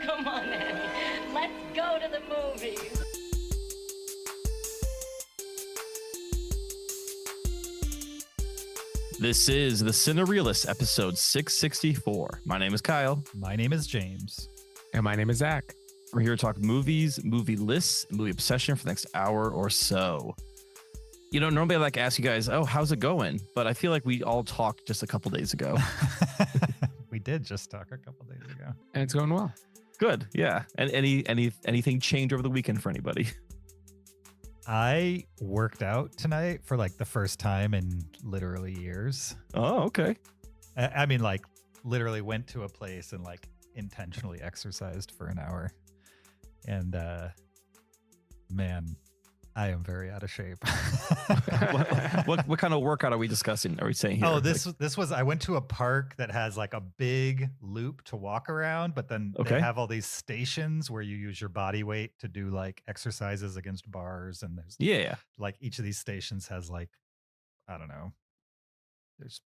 Come on, Annie. Let's go to the movies. This is the Cinereelists, episode 664. My name is Kyle. My name is James. And my name is Zach. We're here to talk movies, movie lists, and movie obsession for the next hour or so. You know, normally I like to ask you guys, oh, how's it going? But I feel like we all talked just a couple days ago. We did just talk a couple days ago. And it's going well. Good, yeah. And anything change over the weekend for anybody? I worked out tonight for like the first time in literally years. Oh, okay. I mean, like literally went to a place and like intentionally exercised for an hour. And man, I am very out of shape. what kind of workout are we discussing? Are we saying here? Oh, this was I went to a park that has like a big loop to walk around, but then they have all these stations where you use your body weight to do like exercises against bars, and there's like each of these stations has like, I don't know, there's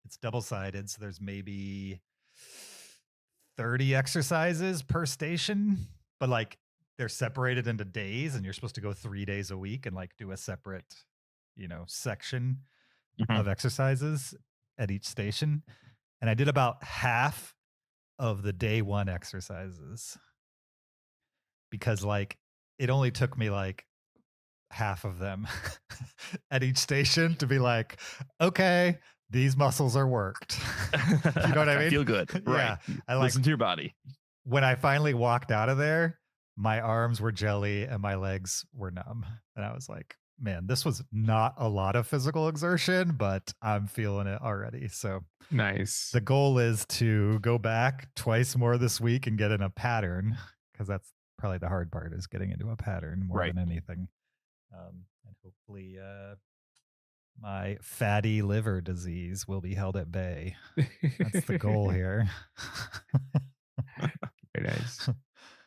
it's double-sided, so there's maybe 30 exercises per station, but like they're separated into days, and you're supposed to go 3 days a week and like do a separate, section of exercises at each station. And I did about half of the day one exercises because like it only took me like half of them at each station to be like, okay, these muscles are worked. You know what I mean? I feel good. Yeah. Right. I like, listen to your body. When I finally walked out of there, my arms were jelly and my legs were numb. And I was like, man, this was not a lot of physical exertion, but I'm feeling it already. So nice. The goal is to go back twice more this week and get in a pattern, because that's probably the hard part, is getting into a pattern more than anything. And hopefully my fatty liver disease will be held at bay. That's the goal here. Very nice.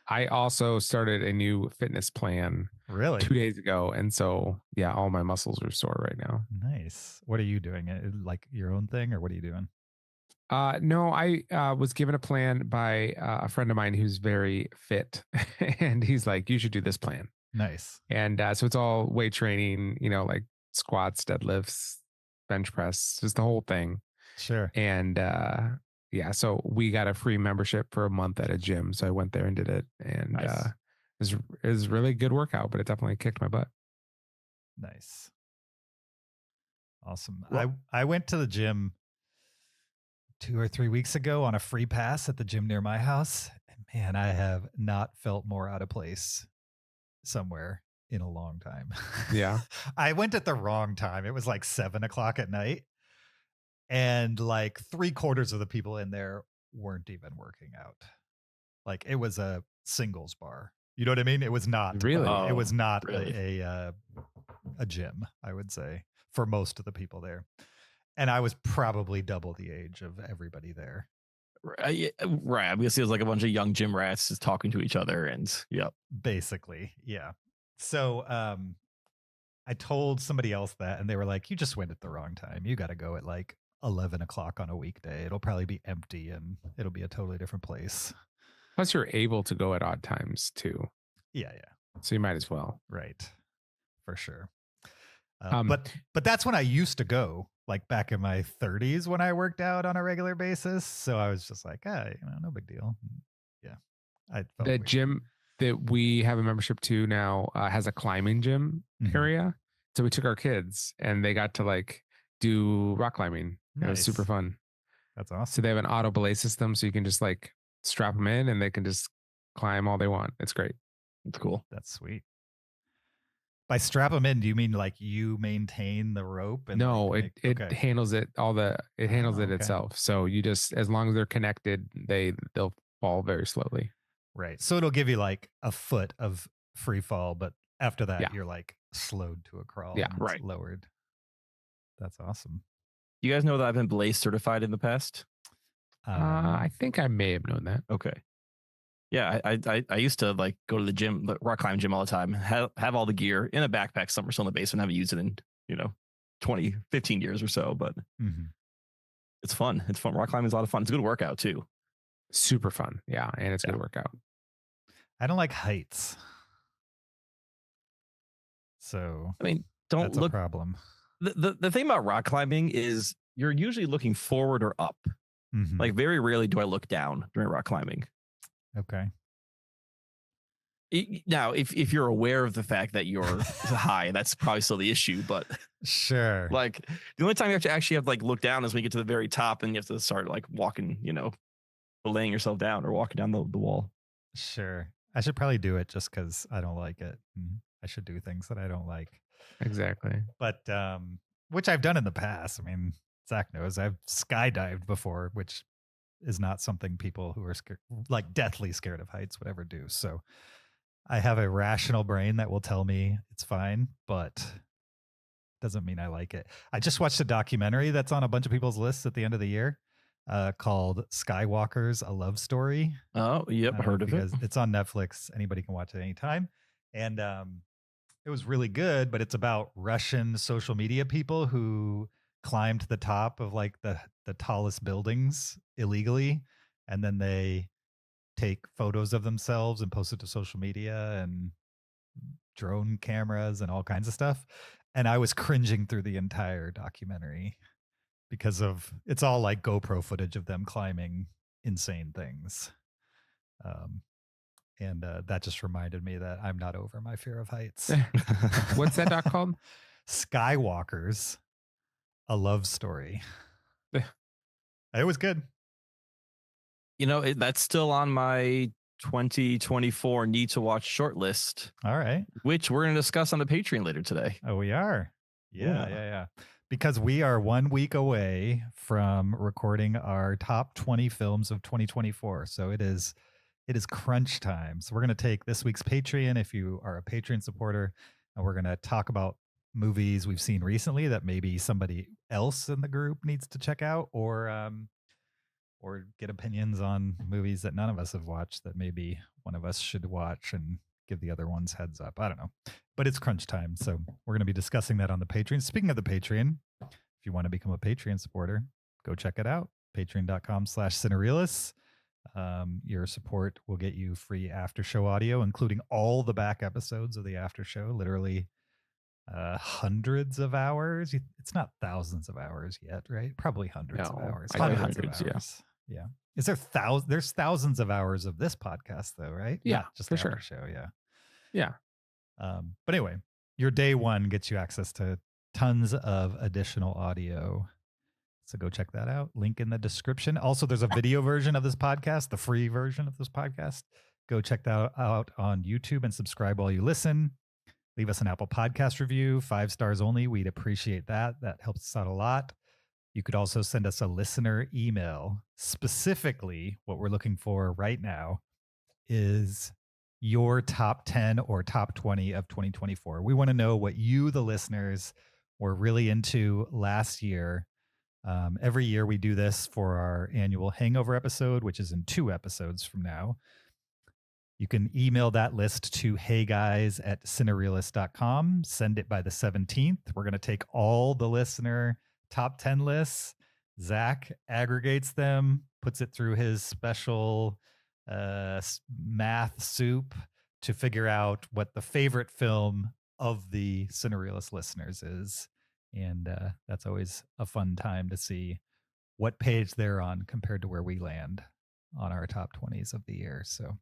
I also started a new fitness plan really 2 days ago. And so, yeah, all my muscles are sore right now. Nice. What are you doing? Like your own thing, or what are you doing? No, I was given a plan by a friend of mine who's very fit. And he's like, you should do this plan. Nice. And so it's all weight training, like squats, deadlifts, bench press, just the whole thing. Sure. And yeah, so we got a free membership for a month at a gym. So I went there and did it. And nice. it was really a good workout, but it definitely kicked my butt. Nice. Awesome. Well, I went to the gym 2 or 3 weeks ago on a free pass at the gym near my house. And man, I have not felt more out of place somewhere in a long time. Yeah. I went at the wrong time. It was like 7:00 at night. And like 3/4 of the people in there weren't even working out. Like it was a singles bar. You know what I mean? It was not really. It was not really? a gym, I would say, for most of the people there. And I was probably double the age of everybody there. Right. I guess it was like a bunch of young gym rats just talking to each other, and basically, yeah. So I told somebody else that, and they were like, "You just went at the wrong time. You got to go at like 11 o'clock on a weekday. It'll probably be empty and it'll be a totally different place." Plus, you're able to go at odd times too. Yeah. So you might as well. Right. For sure. But that's when I used to go, like back in my 30s when I worked out on a regular basis. So I was just like, no big deal. Yeah. The gym that we have a membership to now has a climbing gym area. So we took our kids and they got to like do rock climbing. Nice. It was super fun. That's awesome. So they have an auto belay system, so you can just like strap them in and they can just climb all they want. It's great. It's cool. That's sweet. By strap them in, do you mean like you maintain the rope? And no, it handles it it handles it itself. So you just, as long as they're connected, they'll fall very slowly. Right. So it'll give you like a foot of free fall, but after that you're like slowed to a crawl. Yeah, right. Lowered. That's awesome. You guys know that I've been Blaze certified in the past? I think I may have known that. Okay. Yeah, I used to like go to the gym, the rock climbing gym all the time, have all the gear in a backpack somewhere still in the basement, haven't used it in, 20, 15 years or so, but it's fun. It's fun. Rock climbing is a lot of fun. It's a good workout too. Super fun. Yeah. And it's good workout. I don't like heights. So I mean, don't that's look. A problem. The thing about rock climbing is you're usually looking forward or up. Mm-hmm. Like very rarely do I look down during rock climbing. Okay. Now, if you're aware of the fact that you're high, that's probably still the issue. But sure, like the only time you actually have to like look down is when you get to the very top and you have to start like walking, laying yourself down or walking down the wall. Sure, I should probably do it just because I don't like it. I should do things that I don't like. Exactly. But which I've done in the past. I mean, Zach knows I've skydived before, which is not something people who are scared, like deathly scared of heights would ever do. So I have a rational brain that will tell me it's fine, but doesn't mean I like it. I just watched a documentary that's on a bunch of people's lists at the end of the year called Skywalker's A Love Story. Oh, yep. Heard of it. It's on Netflix. Anybody can watch it anytime. And it was really good, but it's about Russian social media people who climbed to the top of like the tallest buildings illegally. And then they take photos of themselves and post it to social media and drone cameras and all kinds of stuff. And I was cringing through the entire documentary because of it's all like GoPro footage of them climbing insane things. And that just reminded me that I'm not over my fear of heights. What's that doc called? Skywalkers, A Love Story. It was good. That's still on my 2024 need to watch short list. All right. Which we're going to discuss on the Patreon later today. Oh, we are. Yeah. Because we are 1 week away from recording our top 20 films of 2024. So it is crunch time. So we're going to take this week's Patreon if you are a Patreon supporter, and we're going to talk about movies we've seen recently that maybe somebody else in the group needs to check out, or get opinions on movies that none of us have watched that maybe one of us should watch and give the other ones heads up. I don't know, but it's crunch time. So we're going to be discussing that on the Patreon. Speaking of the Patreon, if you want to become a Patreon supporter, go check it out. Patreon.com/Cinereelists. Your support will get you free after show audio, including all the back episodes of the after show, literally hundreds of hours. It's not thousands of hours yet, right? Probably hundreds of hours. Hundreds, yeah. Is there there's thousands of hours of this podcast though, right? Yeah, not just for the sure. after show. Yeah. But anyway, your day one gets you access to tons of additional audio. So go check that out. Link in the description. Also, there's a video version of this podcast, the free version of this podcast. Go check that out on YouTube and subscribe while you listen. Leave us an Apple Podcast review, 5 stars only. We'd appreciate that. That helps us out a lot. You could also send us a listener email. Specifically, what we're looking for right now is your top 10 or top 20 of 2024. We want to know what you, the listeners, were really into last year. Every year we do this for our annual Hangover episode, which is in 2 episodes from now. You can email that list to heyguys@cinereelists.com. Send it by the 17th. We're going to take all the listener top 10 lists. Zach aggregates them, puts it through his special math soup to figure out what the favorite film of the Cinerealist listeners is. And that's always a fun time to see what page they're on compared to where we land on our top 20s of the year. So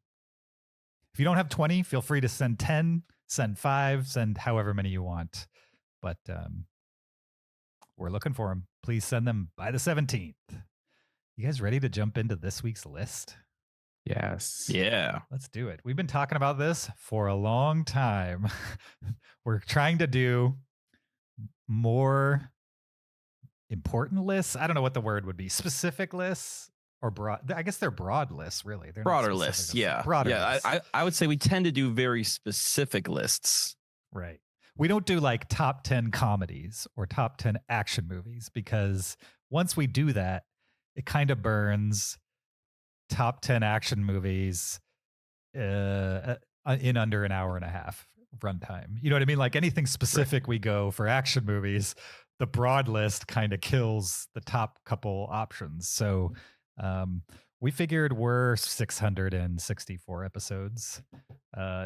if you don't have 20, feel free to send 10, send 5, send however many you want. But we're looking for them. Please send them by the 17th. You guys ready to jump into this week's list? Yes. Yeah. Let's do it. We've been talking about this for a long time. We're trying to do more important lists. I don't know what the word would be. Specific lists or broad. I guess they're broad lists, really. They're broader lists. Yeah. Broader lists. I would say we tend to do very specific lists. Right. We don't do like top 10 comedies or top 10 action movies, because once we do that, it kind of burns top 10 action movies in under an hour and a half runtime. You know what I mean? Like anything specific, right. We go for action movies. The broad list kind of kills the top couple options. So we're we figured we're 664 episodes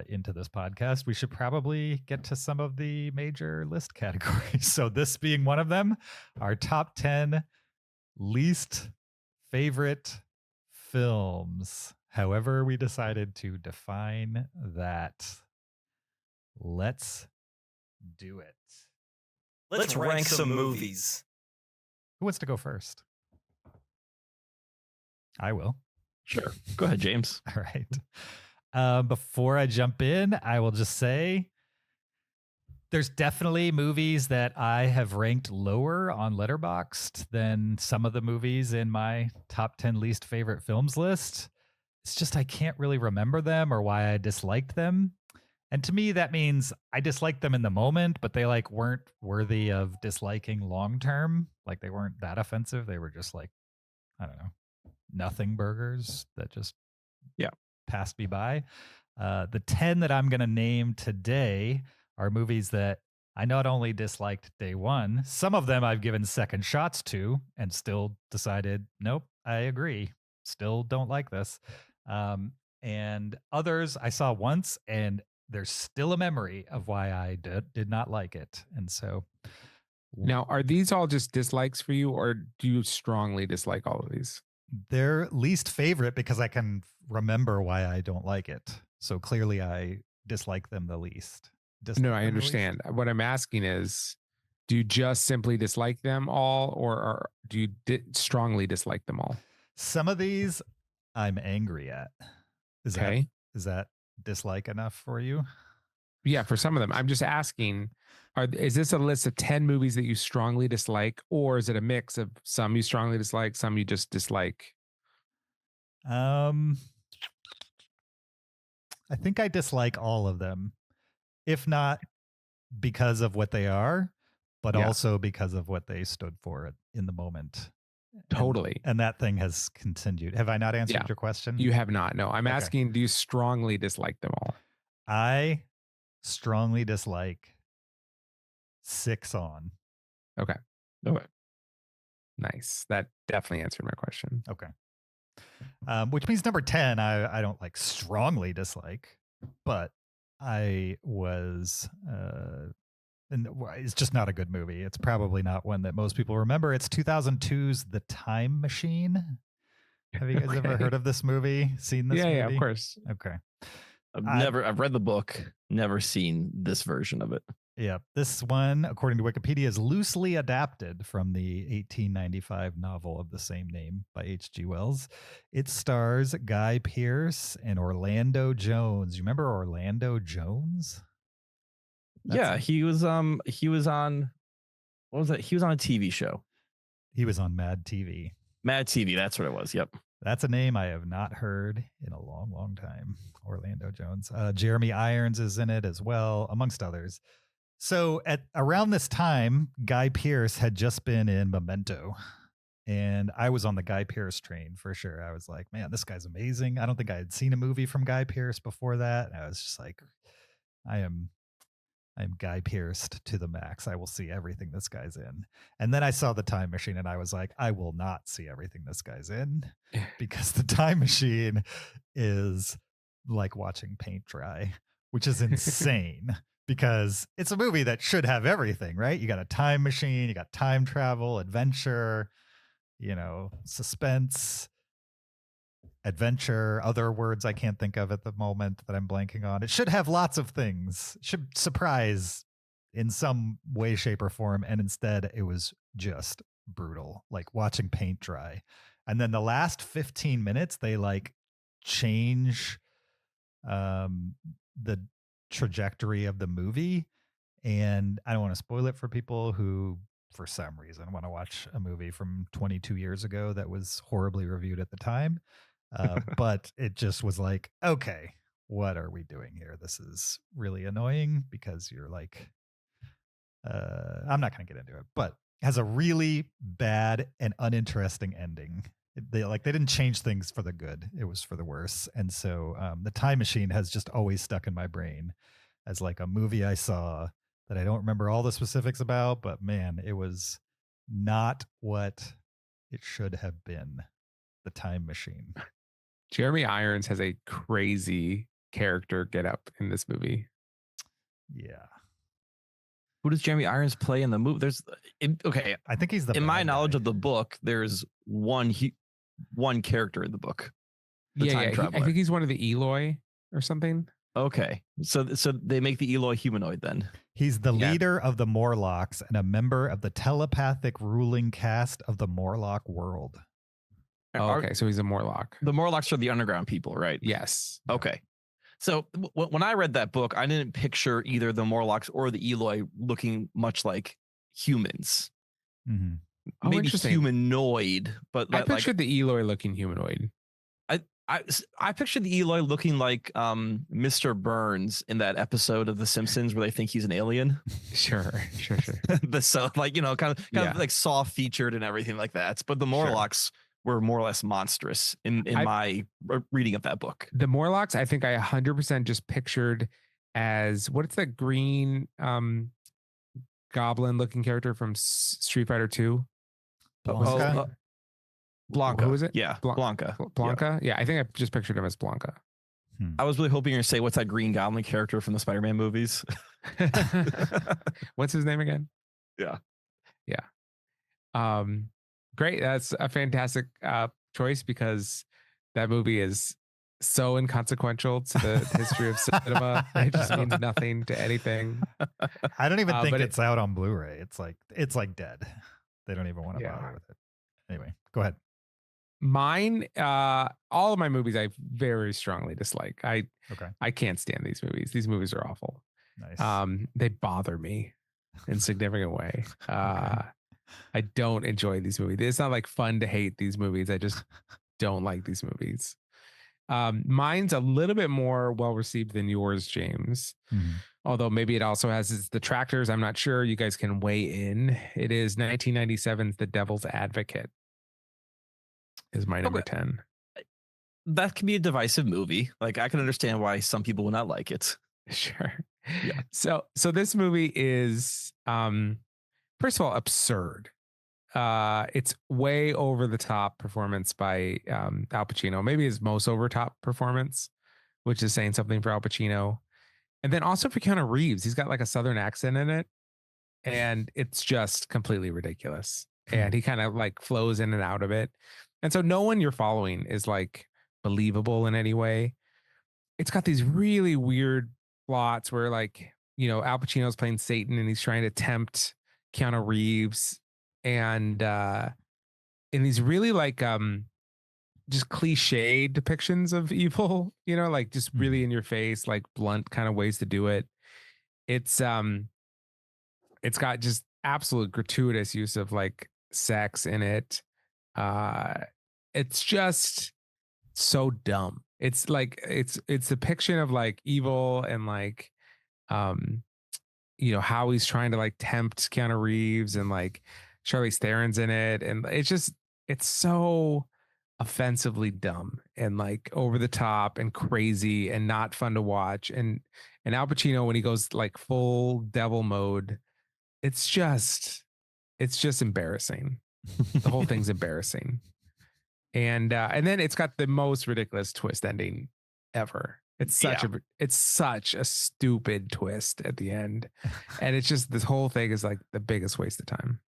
into this podcast. We should probably get to some of the major list categories. So this being one of them, our top 10 least favorite films. However, we decided to define that. Let's do it. Let's rank some movies. Who wants to go first? I will. Sure. Go ahead, James. All right. Before I jump in, I will just say there's definitely movies that I have ranked lower on Letterboxd than some of the movies in my top 10 least favorite films list. It's just I can't really remember them or why I disliked them. And to me, that means I disliked them in the moment, but they like weren't worthy of disliking long term. Like they weren't that offensive. They were just like, I don't know, nothing burgers that just passed me by. The 10 that I'm going to name today are movies that I not only disliked day one, some of them I've given second shots to and still decided, nope, I agree. Still don't like this. And others I saw once and there's still a memory of why I did not like it. And so now, are these all just dislikes for you, or do you strongly dislike all of these? They're least favorite because I can remember why I don't like it. So clearly I dislike them the least. No, I understand. What I'm asking is, do you just simply dislike them all, or do you strongly dislike them all? Some of these I'm angry at. Is that dislike enough for you? Yeah, for some of them. I'm just asking, is this a list of 10 movies that you strongly dislike, or is it a mix of some you strongly dislike, some you just dislike? I think I dislike all of them, if not because of what they are, but also because of what they stood for in the moment. Totally. And that thing has continued. Have I not answered your question? You have not. No, I'm asking, do you strongly dislike them all? I strongly dislike 6 on. Okay. Nice. That definitely answered my question. Okay. Which means number 10, I don't like strongly dislike, but I was, and it's just not a good movie. It's probably not one that most people remember. It's 2002's The Time Machine. Have you guys ever heard of this movie? Seen this movie? Yeah, of course. Okay. I've read the book, never seen this version of it. Yeah. This one, according to Wikipedia, is loosely adapted from the 1895 novel of the same name by H.G. Wells. It stars Guy Pearce and Orlando Jones. You remember Orlando Jones? He was on, what was that? He was on a TV show. He was on Mad TV. Mad TV, that's what it was. Yep. That's a name I have not heard in a long, long time. Orlando Jones. Jeremy Irons is in it as well, amongst others. So at around this time, Guy Pearce had just been in Memento. And I was on the Guy Pearce train for sure. I was like, man, this guy's amazing. I don't think I had seen a movie from Guy Pearce before that. And I was just like, I'm Guy Pearced to the max. I will see everything this guy's in. And then I saw The Time Machine and I was like, I will not see everything this guy's in because The Time Machine is like watching paint dry, which is insane because it's a movie that should have everything, right? You got a time machine, you got time travel, adventure, suspense, adventure, other words I can't think of at the moment that I'm blanking on. It should have lots of things. It should surprise in some way, shape, or form. And instead, it was just brutal, like watching paint dry. And then the last 15 minutes, they like change the trajectory of the movie. And I don't want to spoil it for people who, for some reason, want to watch a movie from 22 years ago that was horribly reviewed at the time. But it just was like, okay, what are we doing here? This is really annoying because you're like, I'm not going to get into it, but has a really bad and uninteresting ending. They didn't change things for the good. It was for the worse. And so The Time Machine has just always stuck in my brain as like a movie I saw that I don't remember all the specifics about, but man, it was not what it should have been. the time machine. Jeremy Irons has a crazy character get up in this movie. Yeah. Who does Jeremy Irons play in the movie? I think he's the. In my bad knowledge guy. of the book, there's one character in the book. I think he's one of the Eloi or something. Okay, so they make the Eloi humanoid then. He's the leader of the Morlocks and a member of the telepathic ruling caste of the Morlock world. Okay, so he's a Morlock. The Morlocks are the underground people, right? Yes. Okay. So when I read that book, I didn't picture either the Morlocks or the Eloi looking much like humans. Mm-hmm. Maybe humanoid, but I pictured the Eloi looking humanoid. I pictured the Eloi looking like Mr. Burns in that episode of The Simpsons where they think he's an alien. Sure. So kind of like soft featured and everything like that. But the Morlocks were more or less monstrous in my reading of that book. The Morlocks, I think I 100% just pictured as what's that green goblin looking character from Street Fighter 2? Blanca. Who is it? Yeah, Blanca. Blanca? Yeah, I think I just pictured him as Blanca. I was really hoping you're going to say, what's that green goblin character from the Spider-Man movies? What's his name again? Yeah. Great. That's a fantastic choice because that movie is so inconsequential to the history of cinema. It just means nothing to anything. I don't even think it's out on Blu-ray. It's like dead. They don't even want to bother with it. Anyway, go ahead. Mine, all of my movies I very strongly dislike. I can't stand these movies. These movies are awful. Nice. They bother me in a significant way. I don't enjoy these movies. It's not like fun to hate these movies. I just don't like these movies. Mine's a little bit more well received than yours, James. Mm-hmm. Although maybe it also has its detractors. I'm not sure. You guys can weigh in. It is 1997's The Devil's Advocate. Is my number 10. That can be a divisive movie. Like I can understand why some people will not like it. Sure. Yeah. So this movie is first of all absurd. It's way over the top performance by Al Pacino. Maybe his most over top performance, which is saying something for Al Pacino. And then also for Keanu Reeves, he's got like a Southern accent in it. And it's just completely ridiculous. And he kind of like flows in and out of it. And so no one you're following is like believable in any way. It's got these really weird plots where like, Al Pacino's playing Satan and he's trying to tempt Keanu Reeves. And in these really like just cliche depictions of evil, like just really in your face, like blunt kind of ways to do it. It's got just absolute gratuitous use of like sex in it. It's just so dumb. It's like it's depiction of like evil and like how he's trying to like tempt Keanu Reeves and like Charlize Theron's in it, and it's so offensively dumb and like over the top and crazy and not fun to watch. And Al Pacino, when he goes like full devil mode, it's just embarrassing. The whole thing's embarrassing. And then it's got the most ridiculous twist ending ever. It's such a stupid twist at the end. And it's just, this whole thing is like the biggest waste of time.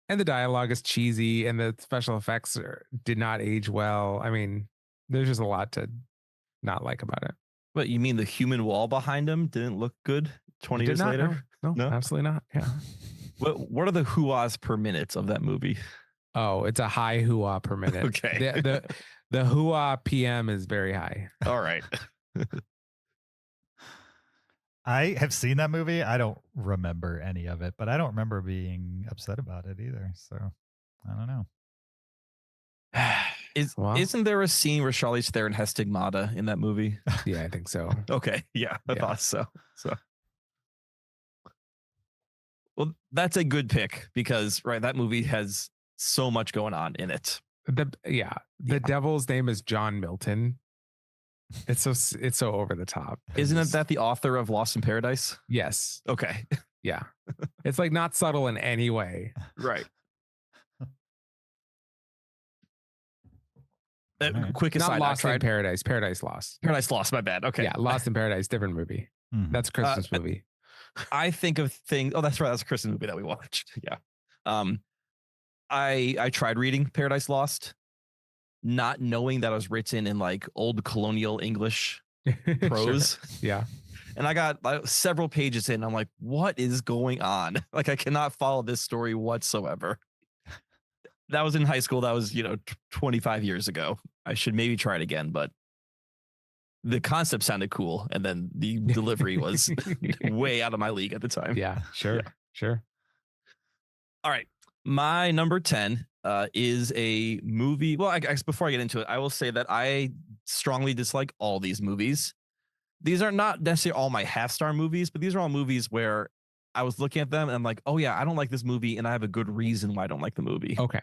And the dialogue is cheesy and the special effects did not age well. I mean, there's just a lot to not like about it. But you mean the human wall behind him didn't look good 20 years later? No, absolutely not. Yeah. What are the hoo-ahs per minute of that movie? Oh, it's a high hoo-ah per minute. Okay. The hoo-ah PM is very high. All right. I have seen that movie. I don't remember any of it, but I don't remember being upset about it either. So I don't know. Isn't there a scene where Charlize Theron has stigmata in that movie? Yeah, I think so. Okay. Yeah, I thought so. Well, that's a good pick because that movie has so much going on in it. The devil's name is John Milton. It's so over the top. Isn't that the author of Lost in Paradise? Yes. Okay. Yeah. It's like not subtle in any way. Right. Quick aside, not Lost in Paradise. Paradise Lost. Paradise Lost. My bad. Okay. Yeah, Lost in Paradise, different movie. Mm-hmm. That's a Christmas movie. I think of things. Oh, that's right. That's a Christmas movie that we watched. Yeah. I tried reading Paradise Lost, not knowing that it was written in like old colonial English prose. Sure. Yeah. And I got several pages in. I'm like, what is going on? Like, I cannot follow this story whatsoever. That was in high school. That was, 25 years ago. I should maybe try it again, but the concept sounded cool. And then the delivery was way out of my league at the time. Yeah, sure. Yeah. Sure. All right. My number 10 is a movie. Well, I guess before I get into it, I will say that I strongly dislike all these movies. These are not necessarily all my half-star movies, but these are all movies where I was looking at them and I'm like, oh yeah, I don't like this movie and I have a good reason why I don't like the movie. Okay.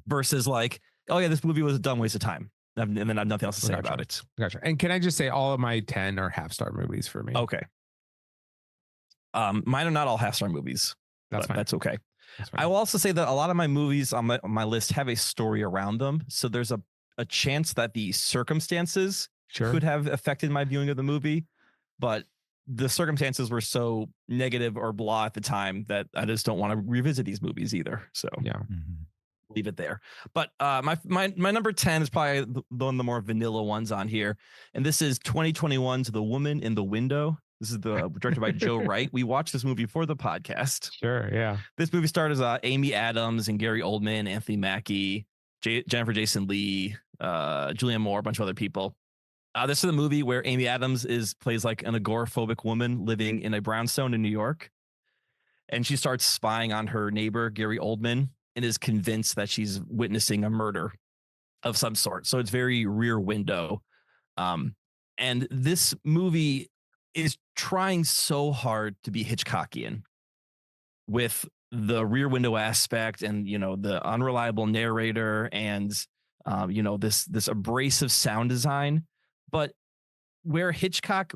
Versus like, oh yeah, this movie was a dumb waste of time. And then I have nothing else to say about it. Gotcha. And can I just say all of my 10 are half-star movies for me? Okay. Mine are not all half-star movies. That's fine. That's okay. I will also say that a lot of my movies on my list have a story around them. So there's a chance that the circumstances could have affected my viewing of the movie, but the circumstances were so negative or blah at the time that I just don't want to revisit these movies either. So yeah, leave it there. But my number 10 is probably one of the more vanilla ones on here. And this is 2021's The Woman in the Window. This is directed by Joe Wright. We watched this movie for the podcast. Sure, yeah. This movie stars Amy Adams and Gary Oldman, Anthony Mackie, Jennifer Jason Leigh, Julianne Moore, a bunch of other people. This is the movie where Amy Adams plays like an agoraphobic woman living in a brownstone in New York. And she starts spying on her neighbor, Gary Oldman, and is convinced that she's witnessing a murder of some sort. So it's very Rear Window. And this movie is trying so hard to be Hitchcockian with the Rear Window aspect and, the unreliable narrator and, this abrasive sound design. But where Hitchcock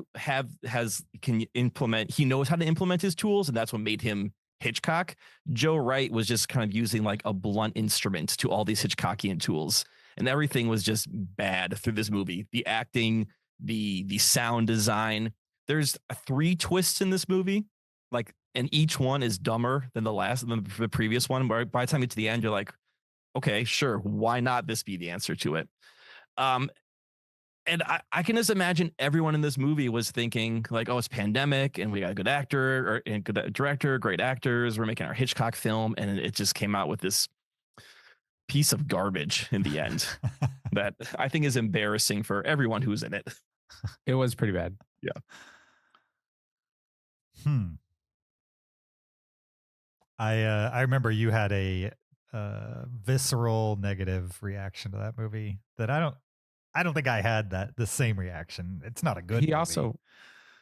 can implement, he knows how to implement his tools, and that's what made him Hitchcock. Joe Wright was just kind of using like a blunt instrument to all these Hitchcockian tools, and everything was just bad through this movie. The acting, the sound design. There's 3 twists in this movie, and each one is dumber than the previous one. Where by the time you get to the end, you're like, okay, sure, why not this be the answer to it? And I can just imagine everyone in this movie was thinking like, oh, it's pandemic and we got a good actor and good director, great actors. We're making our Hitchcock film. And it just came out with this piece of garbage in the end that I think is embarrassing for everyone who's in it. It was pretty bad. Yeah. I remember you had a visceral negative reaction to that movie that I don't think I had the same reaction. It's not a good movie.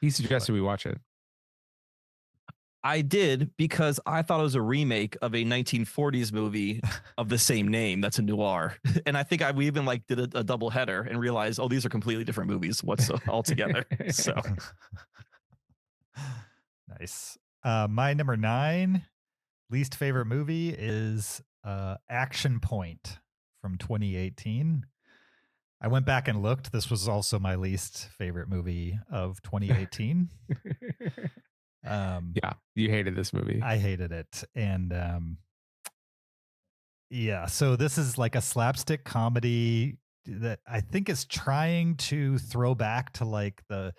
He suggested we watch it. I did because I thought it was a remake of a 1940s movie of the same name. That's a noir. And I think we even did a double header and realized, oh, these are completely different movies altogether. So nice. My number 9 least favorite movie is Action Point from 2018. I went back and looked. This was also my least favorite movie of 2018. Yeah, you hated this movie. I hated it. And yeah, so this is like a slapstick comedy that I think is trying to throw back to the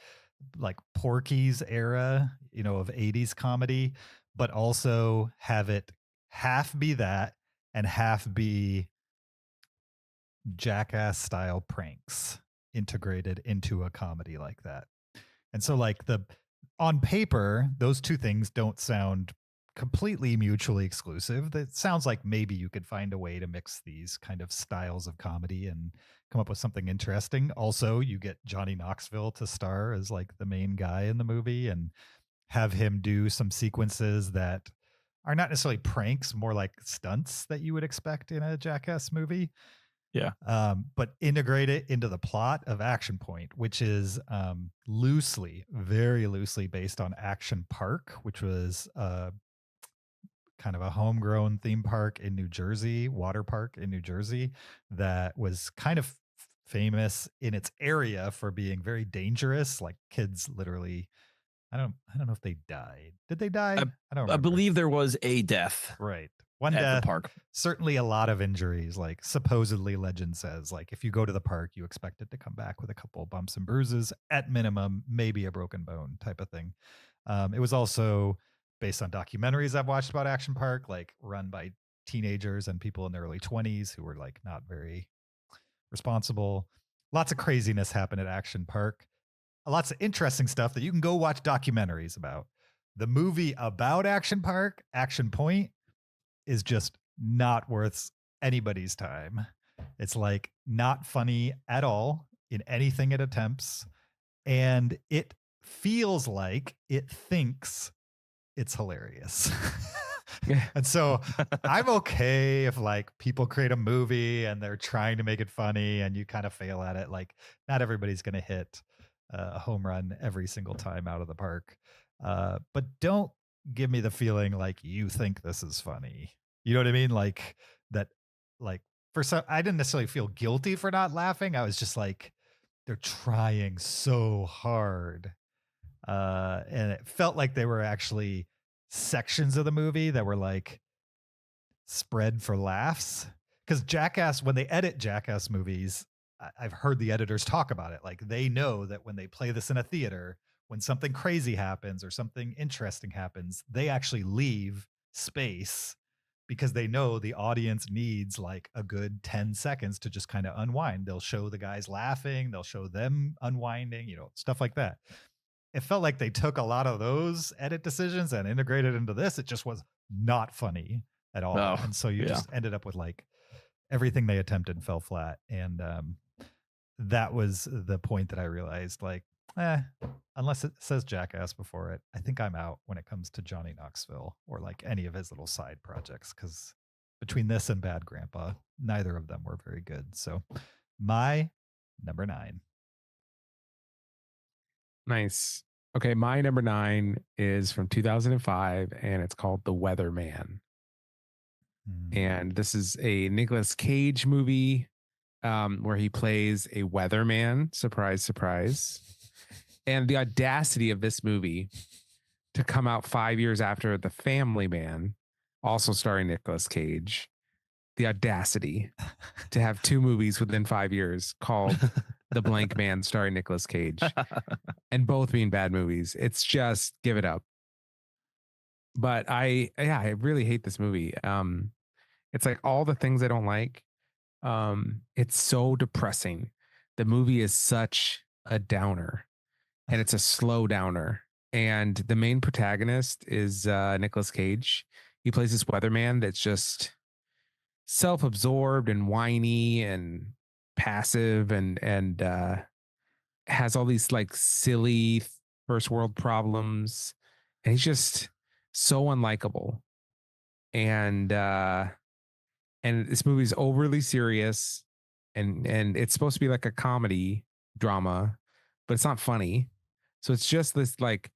Porky's era, of 80s comedy, but also have it half be that and half be Jackass style pranks integrated into a comedy like that. And so on paper, those two things don't sound completely mutually exclusive. It sounds like maybe you could find a way to mix these kind of styles of comedy and come up with something interesting. Also, you get Johnny Knoxville to star as the main guy in the movie and have him do some sequences that are not necessarily pranks, more like stunts that you would expect in a Jackass movie. Yeah. But integrate it into the plot of Action Point, which is very loosely based on Action Park, which was kind of a homegrown theme park in New Jersey, water park in New Jersey, that was kind of famous in its area for being very dangerous. Like kids literally, I don't know if they died. Did they die? I don't remember. I believe there was a death. Right. One at death. The park. Certainly a lot of injuries. Like supposedly legend says, like if you go to the park, you expect it to come back with a couple bumps and bruises at minimum, maybe a broken bone type of thing. It was also based on documentaries I've watched about Action Park, like run by teenagers and people in their early 20s who were like not very responsible. Lots of craziness happened at Action Park. Lots of interesting stuff that you can go watch documentaries about. The movie about Action Park, Action Point, is just not worth anybody's time. It's like not funny at all in anything it attempts. And it feels like it thinks it's hilarious. And so I'm okay if like people create a movie and they're trying to make it funny and you kind of fail at it. Like not everybody's going to hit a home run every single time out of the park. But don't give me the feeling like you think this is funny. You know what I mean? Like that, like for some, I didn't necessarily feel guilty for not laughing. I was just like, they're trying so hard. And it felt like they were actually sections of the movie that were like spread for laughs. Because Jackass, when they edit Jackass movies, I've heard the editors talk about it. Like they know that when they play this in a theater, when something crazy happens or something interesting happens, they actually leave space because they know the audience needs like a good 10 seconds to just kind of unwind. They'll show the guys laughing, they'll show them unwinding, you know, stuff like that. It felt like they took a lot of those edit decisions and integrated into this. It just was not funny at all. Oh, and so you just ended up with like everything they attempted fell flat. And that was the point that I realized like, unless it says Jackass before it, I think I'm out when it comes to Johnny Knoxville or like any of his little side projects. Because between this and Bad Grandpa, neither of them were very good. So my number 9. Nice. Okay, my number 9 is from 2005, and it's called The Weatherman. And this is a Nicolas Cage movie where he plays a weatherman. Surprise, surprise. And the audacity of this movie to come out 5 years after The Family Man, also starring Nicolas Cage. The audacity to have 2 movies within 5 years called The Blank Man starring Nicolas Cage, and both being bad movies. It's just give it up. But I really hate this movie. It's like all the things I don't like. It's so depressing. The movie is such a downer, and it's a slow downer. And the main protagonist is Nicolas Cage. He plays this weatherman that's just self-absorbed and whiny and passive and has all these like silly first world problems, and he's just so unlikable. And this movie's overly serious, and it's supposed to be like a comedy drama, but it's not funny. So it's just this like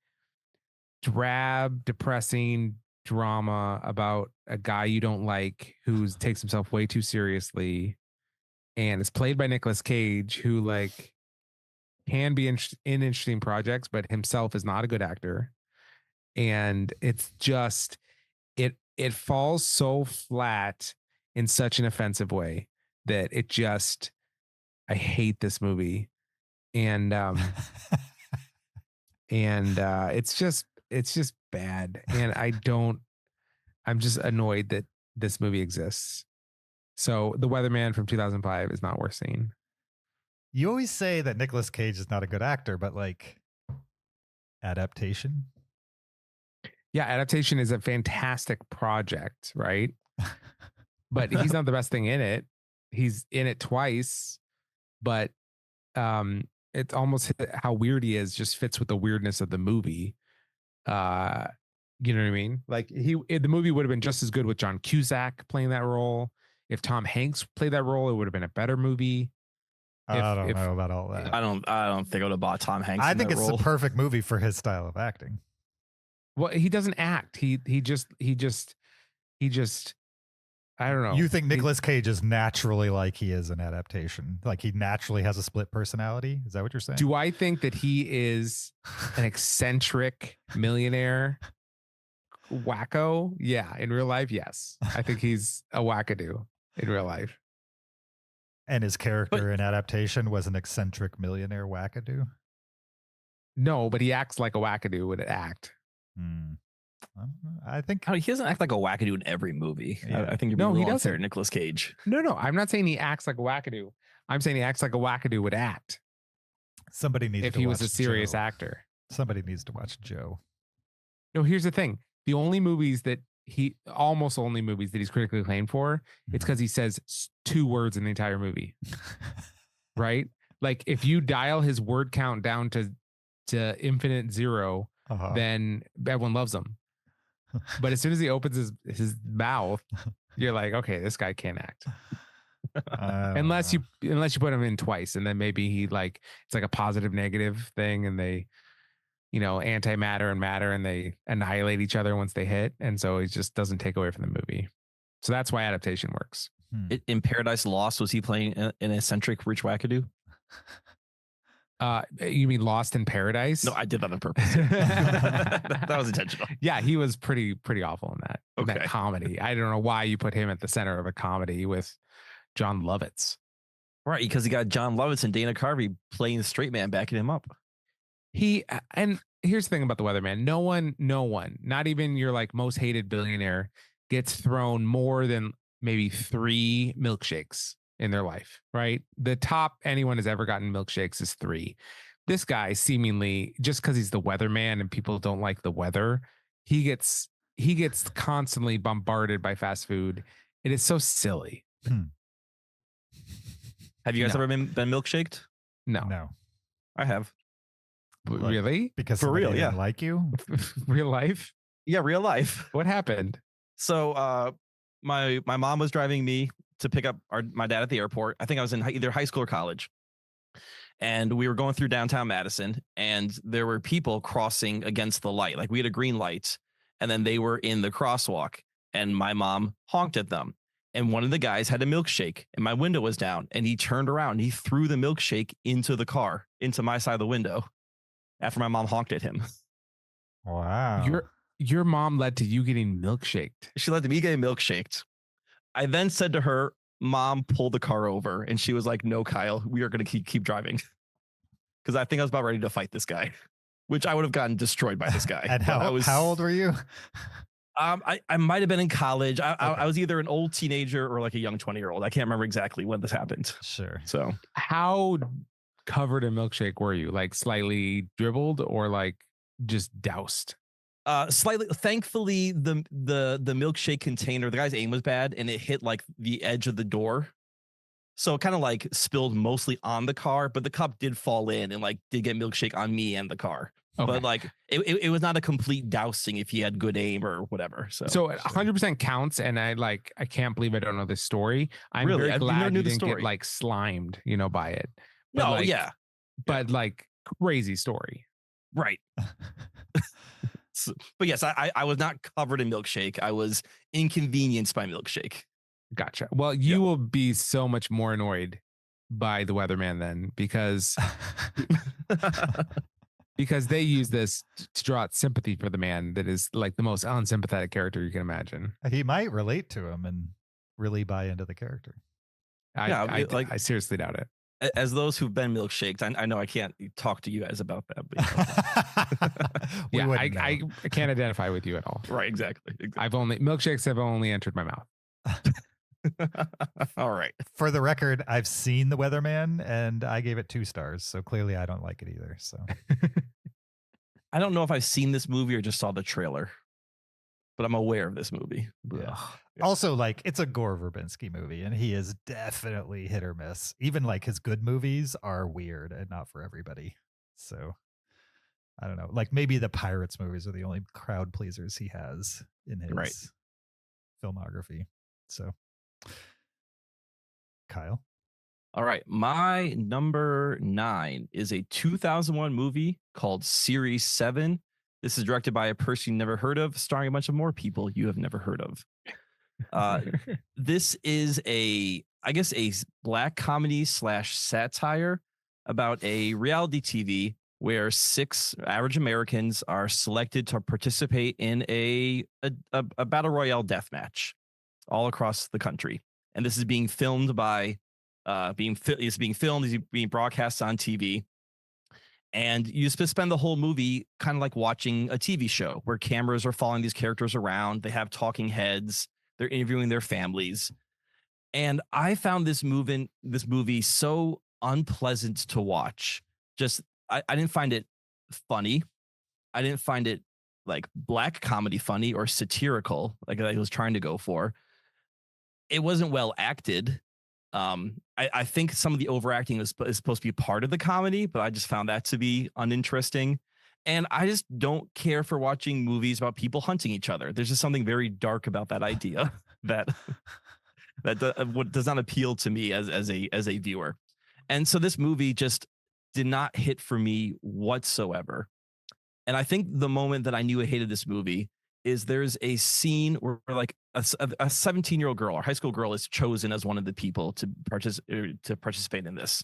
drab, depressing drama about a guy you don't like who takes himself way too seriously, and it's played by Nicolas Cage, who like can be in interesting projects, but himself is not a good actor. And it's just it falls so flat in such an offensive way that it just, I hate this movie. And it's just bad. And I'm just annoyed that this movie exists. So The Weatherman from 2005 is not worth seeing. You always say that Nicolas Cage is not a good actor, but like Adaptation. Yeah, Adaptation is a fantastic project, right? But he's not the best thing in it. He's in it twice, but it's almost how weird he is just fits with the weirdness of the movie. You know what I mean? Like the movie would have been just as good with John Cusack playing that role. If Tom Hanks played that role, it would have been a better movie. I don't know about all that. I don't think I would have bought Tom Hanks. I think it's the perfect movie for his style of acting. Well, he doesn't act. He just I don't know. You think Nicolas Cage is naturally like he is in adaptation? Like he naturally has a split personality? Is that what you're saying? Do I think that he is an eccentric millionaire wacko? Yeah. In real life, yes. I think he's a wackadoo in real life. And his character in adaptation was an eccentric millionaire wackadoo? No, but he acts like a wackadoo would act. I think he doesn't act like a wackadoo in every movie. Yeah. I think you're being wrong there, Nicolas Cage. No. I'm not saying he acts like a wackadoo. I'm saying he acts like a wackadoo would act. Somebody needs if to he watch was a serious Joe. actor. Somebody needs to watch Joe. No, here's the thing. The only movies that almost only movies that he's critically acclaimed for, it's because he says 2 words in the entire movie. Right? Like if you dial his word count down to infinite 0, then everyone loves him. But as soon as he opens his mouth, you're like, okay, this guy can't act. Unless you put him in twice, and then maybe he like it's like a positive negative thing, and they, antimatter and matter, and they annihilate each other once they hit, and so it just doesn't take away from the movie. So that's why adaptation works. In Paradise Lost, was he playing an eccentric rich wackadoo? You mean Lost in Paradise? No, I did that on purpose. that was intentional. Yeah, he was pretty awful in that comedy. I don't know why you put him at the center of a comedy with John Lovitz. Right, because he got John Lovitz and Dana Carvey playing the straight man, backing him up. And here's the thing about the Weatherman. No one, not even your like most hated billionaire gets thrown more than maybe 3 milkshakes in their life, right? The top anyone has ever gotten milkshakes is 3. This guy seemingly, just because he's the weatherman and people don't like the weather, he gets constantly bombarded by fast food. It is so silly. Have you guys ever been milkshaked? No. I have. Really? Because for real, didn't like you? Real life? Yeah, real life. What happened? So my mom was driving me to pick up my dad at the airport. I think I was in either high school or college. And we were going through downtown Madison, and there were people crossing against the light. Like we had a green light, and then they were in the crosswalk, and my mom honked at them. And one of the guys had a milkshake, and my window was down, and he turned around and he threw the milkshake into the car, into my side of the window, after my mom honked at him. Wow. Your mom led to you getting milkshaked. She led to me getting milkshaked. I then said to her, "Mom, pull the car over." And she was like, "No, Kyle, we are going to keep driving." Because I think I was about ready to fight this guy, which I would have gotten destroyed by this guy. And how old were you? I might have been in college. I was either an old teenager or like a young 20-year-old. I can't remember exactly when this happened. Sure. So how covered in milkshake were you? Like slightly dribbled or like just doused? Slightly. Thankfully, the milkshake container, the guy's aim was bad, and it hit like the edge of the door, so it kind of like spilled mostly on the car. But the cup did fall in and like did get milkshake on me and the car. Okay. But like it was not a complete dousing if he had good aim or whatever. So 100% counts, and I can't believe I don't know this story. I'm really very glad you didn't get like slimed, by it. But no, like, yeah, but like crazy story, right? But yes, I was not covered in milkshake. I was inconvenienced by milkshake. Gotcha. Well, you will be so much more annoyed by the weatherman then, because they use this to draw out sympathy for the man that is like the most unsympathetic character you can imagine. He might relate to him and really buy into the character. I seriously doubt it. As those who've been milkshaked, I know I can't talk to you guys about that. But I can't identify with you at all. Right, exactly. Milkshakes have only entered my mouth. All right. For the record, I've seen The Weatherman and I gave it 2 stars. So clearly I don't like it either. So I don't know if I've seen this movie or just saw the trailer, but I'm aware of this movie. Yeah. Also, like, it's a Gore Verbinski movie, and he is definitely hit or miss. Even like his good movies are weird and not for everybody. So I don't know. Like maybe the Pirates movies are the only crowd pleasers he has in his filmography. So Kyle. All right. My number 9 is a 2001 movie called Series 7. This is directed by a person you never heard of, starring a bunch of more people you have never heard of. This is I guess a black comedy / satire about a reality TV where 6 average Americans are selected to participate in a battle royale death match all across the country. And this is being filmed by is being filmed, is being broadcast on TV. And you spend the whole movie kind of like watching a TV show where cameras are following these characters around. They have talking heads. They're interviewing their families. And I found this movie so unpleasant to watch. Just I didn't find it funny. I didn't find it like black comedy funny or satirical like I was trying to go for. It wasn't well acted. I think some of the overacting is supposed to be part of the comedy, but I just found that to be uninteresting. And I just don't care for watching movies about people hunting each other. There's just something very dark about that idea that does not appeal to me as a viewer. And so this movie just did not hit for me whatsoever. And I think the moment that I knew I hated this movie is there's a scene where like a 17-year-old girl or high school girl is chosen as one of the people to participate in this.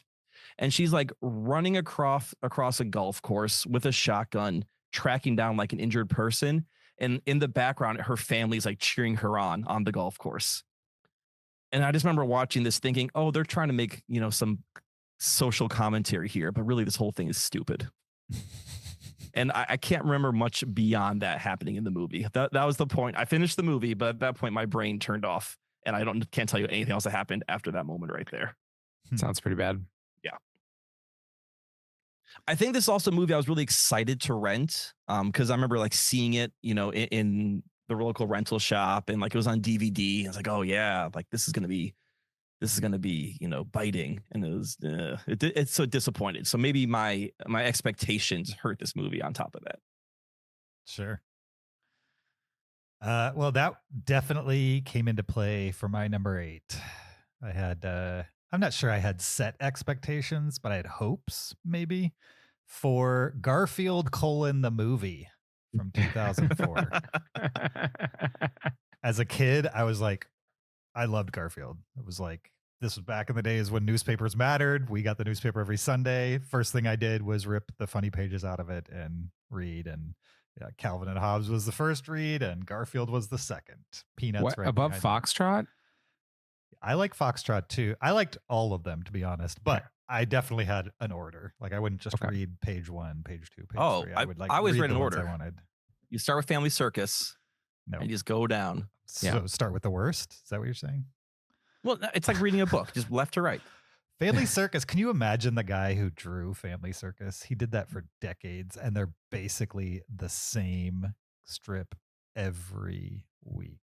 And she's like running across a golf course with a shotgun, tracking down like an injured person. And in the background, her family's like cheering her on the golf course. And I just remember watching this thinking, oh, they're trying to make, some social commentary here, but really this whole thing is stupid. And I can't remember much beyond that happening in the movie. That was the point. I finished the movie, but at that point my brain turned off and I can't tell you anything else that happened after that moment right there. Sounds pretty bad. Yeah. I think this is also a movie I was really excited to rent because I remember like seeing it, in the local rental shop and like it was on DVD. I was like, oh yeah, like this is gonna be biting, and it was it's so disappointed. So maybe my expectations hurt this movie on top of that. Sure. Well, that definitely came into play for my number 8. I had I'm not sure I had set expectations, but I had hopes maybe for Garfield: the movie from 2004. As a kid, I was like, I loved Garfield. It was like, this was back in the days when newspapers mattered. We got the newspaper every Sunday. First thing I did was rip the funny pages out of it and read. And Calvin and Hobbes was the first read, and Garfield was the second. Peanuts right above Foxtrot? I like Foxtrot too. I liked all of them, to be honest, but I definitely had an order. Like I wouldn't just read page 1, page 2, page 3. I always read an order. I wanted. You start with Family Circus. No. And you just go down. So start with the worst? Is that what you're saying? Well, it's like reading a book, just left to right. Family Circus. Can you imagine the guy who drew Family Circus? He did that for decades, and they're basically the same strip every week.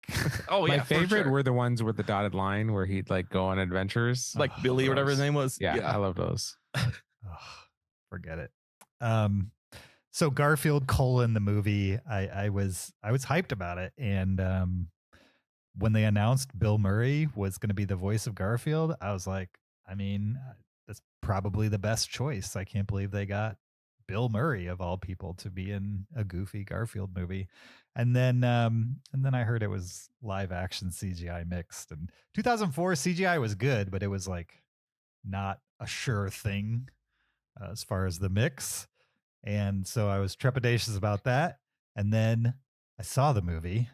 Oh, yeah. My favorite were the ones with the dotted line where he'd like go on adventures. Like Billy or whatever his name was. Yeah, I love those. Forget it. So Garfield: the movie, I was hyped about it. And when they announced Bill Murray was going to be the voice of Garfield, I was like, I mean, that's probably the best choice. I can't believe they got Bill Murray of all people to be in a goofy Garfield movie. And then I heard it was live action CGI mixed. And 2004 CGI was good, but it was like not a sure thing as far as the mix. And so I was trepidatious about that. And then I saw the movie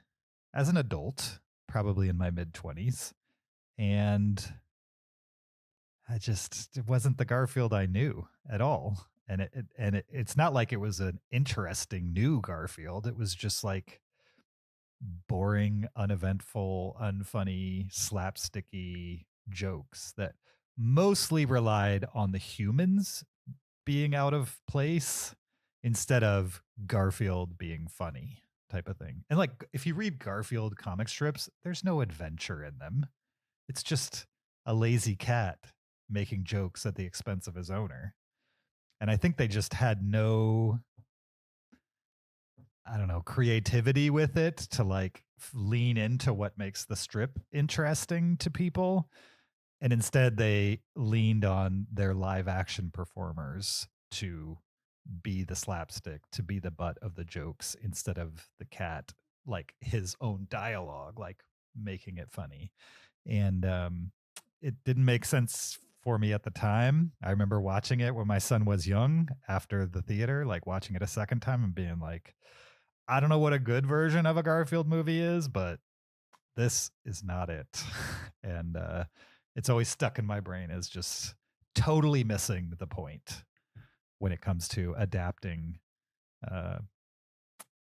as an adult, probably in my mid-20s. And it wasn't the Garfield I knew at all. And it's not like it was an interesting new Garfield. It was just like boring, uneventful, unfunny, slapsticky jokes that mostly relied on the humans being out of place instead of Garfield being funny type of thing. And like, if you read Garfield comic strips, there's no adventure in them. It's just a lazy cat making jokes at the expense of his owner. And I think they just had no, creativity with it to like lean into what makes the strip interesting to people. And instead they leaned on their live action performers to be the slapstick, to be the butt of the jokes instead of the cat, like his own dialogue. Like making it funny. And it didn't make sense for me at the time. I remember watching it when my son was young after the theater, like watching it a second time and being like, I don't know what a good version of a Garfield movie is, but this is not it. And it's always stuck in my brain as just totally missing the point when it comes to adapting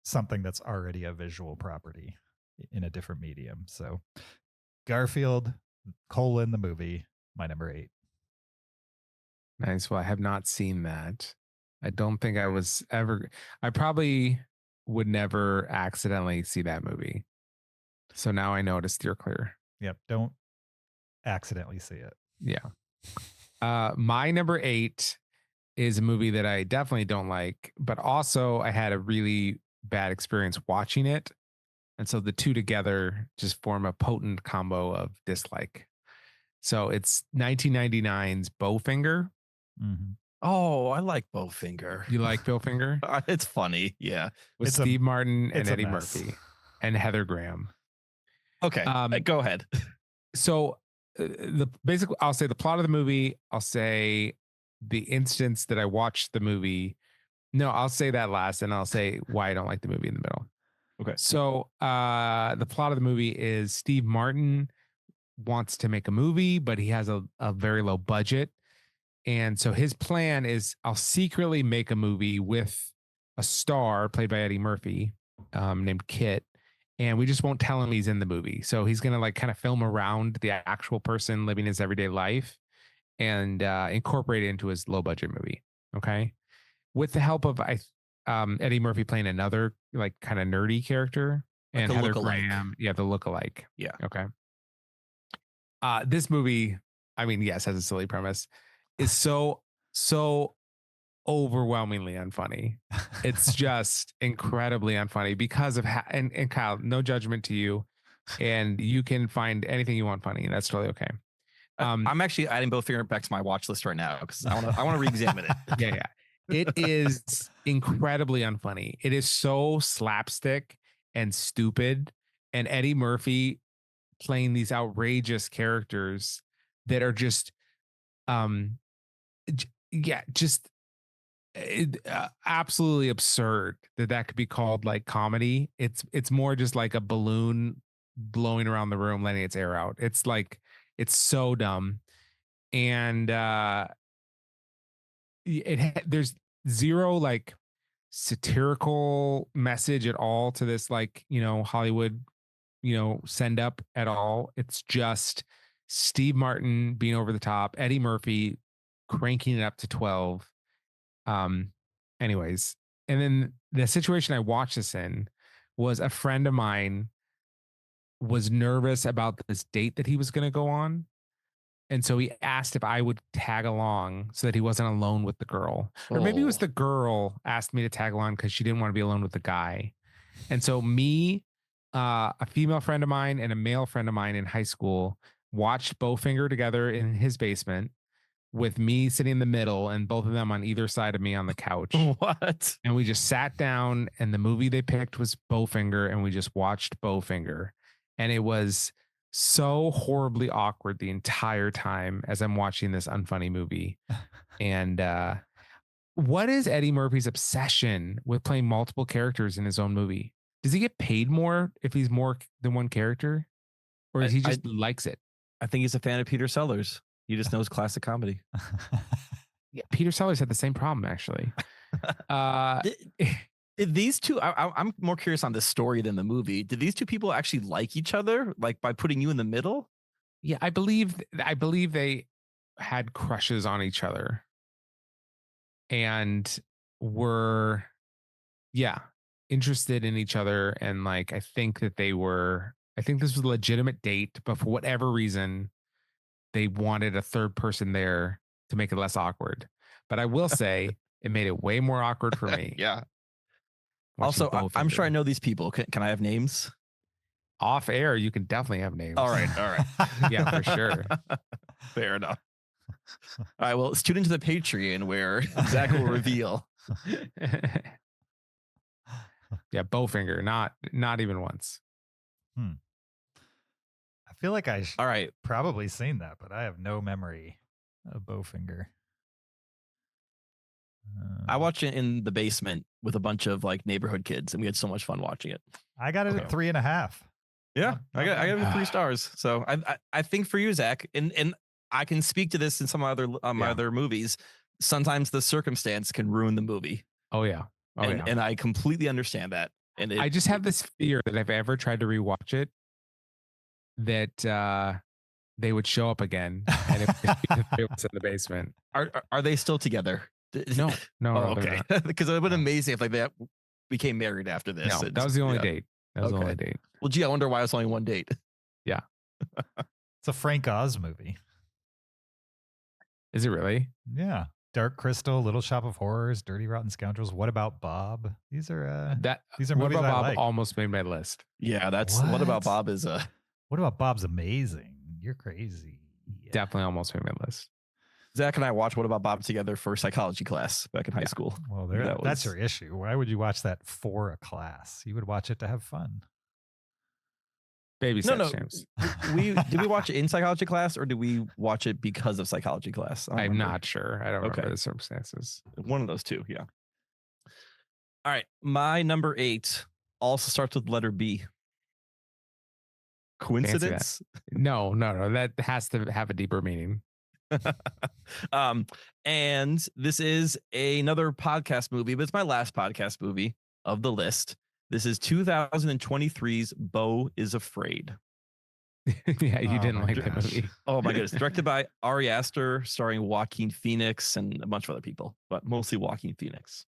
something that's already a visual property in a different medium. So Garfield, the movie, my number 8. Nice. Well, I have not seen that. I don't think I probably would never accidentally see that movie. So now I know to steer clear. Yep. Don't accidentally see it. Yeah. My number 8 is a movie that I definitely don't like, but also I had a really bad experience watching it. And so the two together just form a potent combo of dislike. So it's 1999's Bowfinger. Mm-hmm. Oh, I like Bowfinger. You like Bowfinger? It's funny. Yeah. With Steve Martin and Eddie Murphy and Heather Graham. Okay. Go ahead. So I'll say the plot of the movie. I'll say the instance that I watched the movie. No, I'll say that last, and I'll say why I don't like the movie in the middle. Okay. So the plot of the movie is Steve Martin wants to make a movie, but he has a very low budget. And so his plan is I'll secretly make a movie with a star played by Eddie Murphy named Kit. And we just won't tell him he's in the movie. So he's going to like kind of film around the actual person living his everyday life and incorporate it into his low budget movie. Okay. With the help of Eddie Murphy playing another like kind of nerdy character and Heather Graham. Yeah. The lookalike. Yeah. Okay. This movie, I mean, yes, has a silly premise, is so overwhelmingly unfunny. It's just incredibly unfunny because of and Kyle, no judgment to you, and you can find anything you want funny, and that's totally okay. I'm actually adding Bowfinger back to my watch list right now because I want to re-examine it. Yeah. It is incredibly unfunny. It is so slapstick and stupid, and Eddie Murphy playing these outrageous characters that are just absolutely absurd that could be called like comedy. It's more just like a balloon blowing around the room letting its air out. It's like it's so dumb, and there's zero like satirical message at all to this, like, you know, Hollywood, you know, send up at all. It's just Steve Martin being over the top, Eddie Murphy cranking it up to 12. Anyways, and then the situation I watched this in was a friend of mine was nervous about this date that he was going to go on. And so he asked if I would tag along so that he wasn't alone with the girl. Or maybe it was the girl asked me to tag along because she didn't want to be alone with the guy. And so me, a female friend of mine and a male friend of mine in high school watched Bowfinger together in his basement with me sitting in the middle and both of them on either side of me on the couch. What? And we just sat down and the movie they picked was Bowfinger and we just watched Bowfinger. And it was so horribly awkward the entire time as I'm watching this unfunny movie. And what is Eddie Murphy's obsession with playing multiple characters in his own movie? Does he get paid more if he's more than one character? Or he just likes it? I think he's a fan of Peter Sellers. He just knows classic comedy. Yeah, Peter Sellers had the same problem, actually. These two, I'm more curious on this story than the movie. Did these two people actually like each other, like by putting you in the middle? Yeah, I believe they had crushes on each other and were, interested in each other. And like, I think this was a legitimate date, but for whatever reason, they wanted a third person there to make it less awkward. But I will say it made it way more awkward for me. Yeah. Also, I'm sure I know these people. Can I have names? Off air, you can definitely have names. All right. Yeah, for sure. Fair enough. All right, well, let's tune into the Patreon where Zach will reveal. Yeah, Bowfinger, not even once. feel like All right. probably seen that, but I have no memory of Bowfinger. I watched it in the basement with a bunch of like neighborhood kids, and we had so much fun watching it. I got it at 3.5. Yeah, I got it 3 stars. So I think for you, Zach, and I can speak to this in some other my other movies. Sometimes the circumstance can ruin the movie. Oh yeah. And I completely understand that. And I just have this fear that if I ever tried to rewatch it, that they would show up again, and it was in the basement. Are they still together? No. Oh, okay. Because it would have been amazing if like they became married after this. No, that was the only date. That was the only date. Well, gee, I wonder why it's only one date. Yeah. It's a Frank Oz movie. Is it really? Yeah. Dark Crystal, Little Shop of Horrors, Dirty Rotten Scoundrels. What About Bob? These are movies What About I Bob like. almost made my list. Yeah, that's What About Bob is a. What About Bob's amazing. You're crazy. Yeah. Definitely almost made my list. Zach and I watched What About Bob together for psychology class back in high school. Well, that's your issue. Why would you watch that for a class? You would watch it to have fun. Baby steps, James. Did we watch it in psychology class, or did we watch it because of psychology class? I'm not sure. I don't remember the circumstances. One of those two, yeah. All right, my number 8 also starts with letter B. Coincidence? No. That has to have a deeper meaning. And this is another podcast movie, but it's my last podcast movie of the list. This is 2023's Beau is Afraid. Yeah, you didn't like that movie. Oh my goodness. Directed by Ari Aster, starring Joaquin Phoenix and a bunch of other people, but mostly Joaquin Phoenix.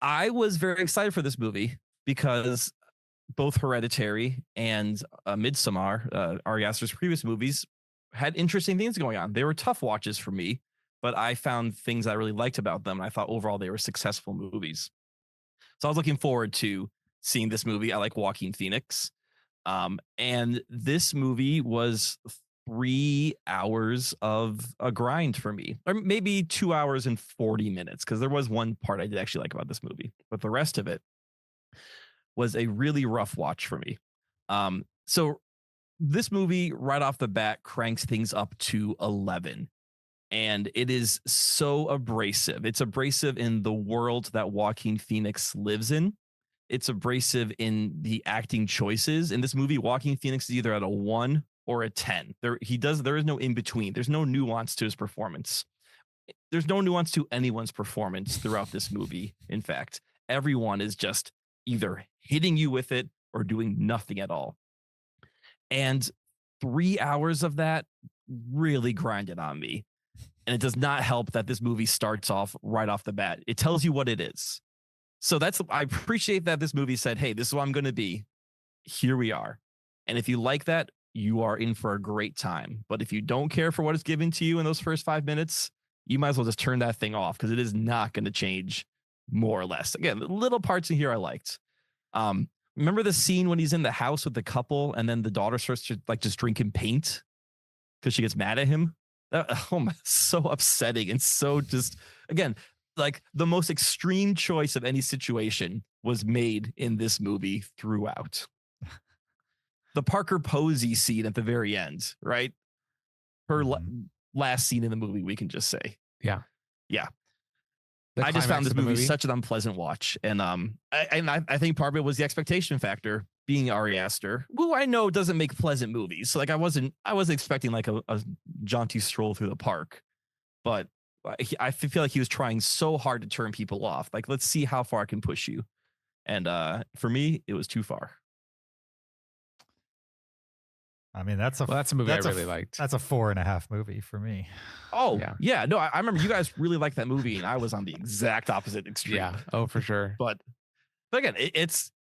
I was very excited for this movie because both Hereditary and Midsommar, Ari Aster's previous movies, had interesting things going on. They were tough watches for me, but I found things I really liked about them. And I thought overall they were successful movies. So I was looking forward to seeing this movie. I like Joaquin Phoenix. And this movie was 3 hours of a grind for me, or maybe 2 hours and 40 minutes, because there was one part I did actually like about this movie, but the rest of it was a really rough watch for me. So this movie right off the bat cranks things up to 11, and it is so abrasive. It's abrasive in the world that Joaquin Phoenix lives in. It's abrasive in the acting choices. In this movie, Joaquin Phoenix is either at a 1 or a 10. There is no in between. There's no nuance to his performance. There's no nuance to anyone's performance throughout this movie. In fact, everyone is just either hitting you with it or doing nothing at all. And 3 hours of that really grinded on me. And it does not help that this movie starts off right off the bat. It tells you what it is. So I appreciate that this movie said, hey, this is what I'm going to be. Here we are. And if you like that, you are in for a great time. But if you don't care for what is given to you in those first 5 minutes, you might as well just turn that thing off, because it is not going to change more or less. Again, the little parts in here I liked. Remember the scene when he's in the house with the couple and then the daughter starts to like just drinking paint because she gets mad at him? So upsetting. And so just, again, like the most extreme choice of any situation was made in this movie throughout. The Parker Posey scene at the very end, right? Her last scene in the movie, we can just say. Yeah. I just found this movie such an unpleasant watch. And I think part of it was the expectation factor, being Ari Aster, who I know doesn't make pleasant movies. So like I wasn't expecting like a jaunty stroll through the park, but I feel like he was trying so hard to turn people off. Like, let's see how far I can push you. And for me, it was too far. I mean, that's a movie I really liked. That's a 4.5 movie for me. Oh, yeah. No, I remember you guys really liked that movie, and I was on the exact opposite extreme. Yeah. Oh, for sure. But again, it's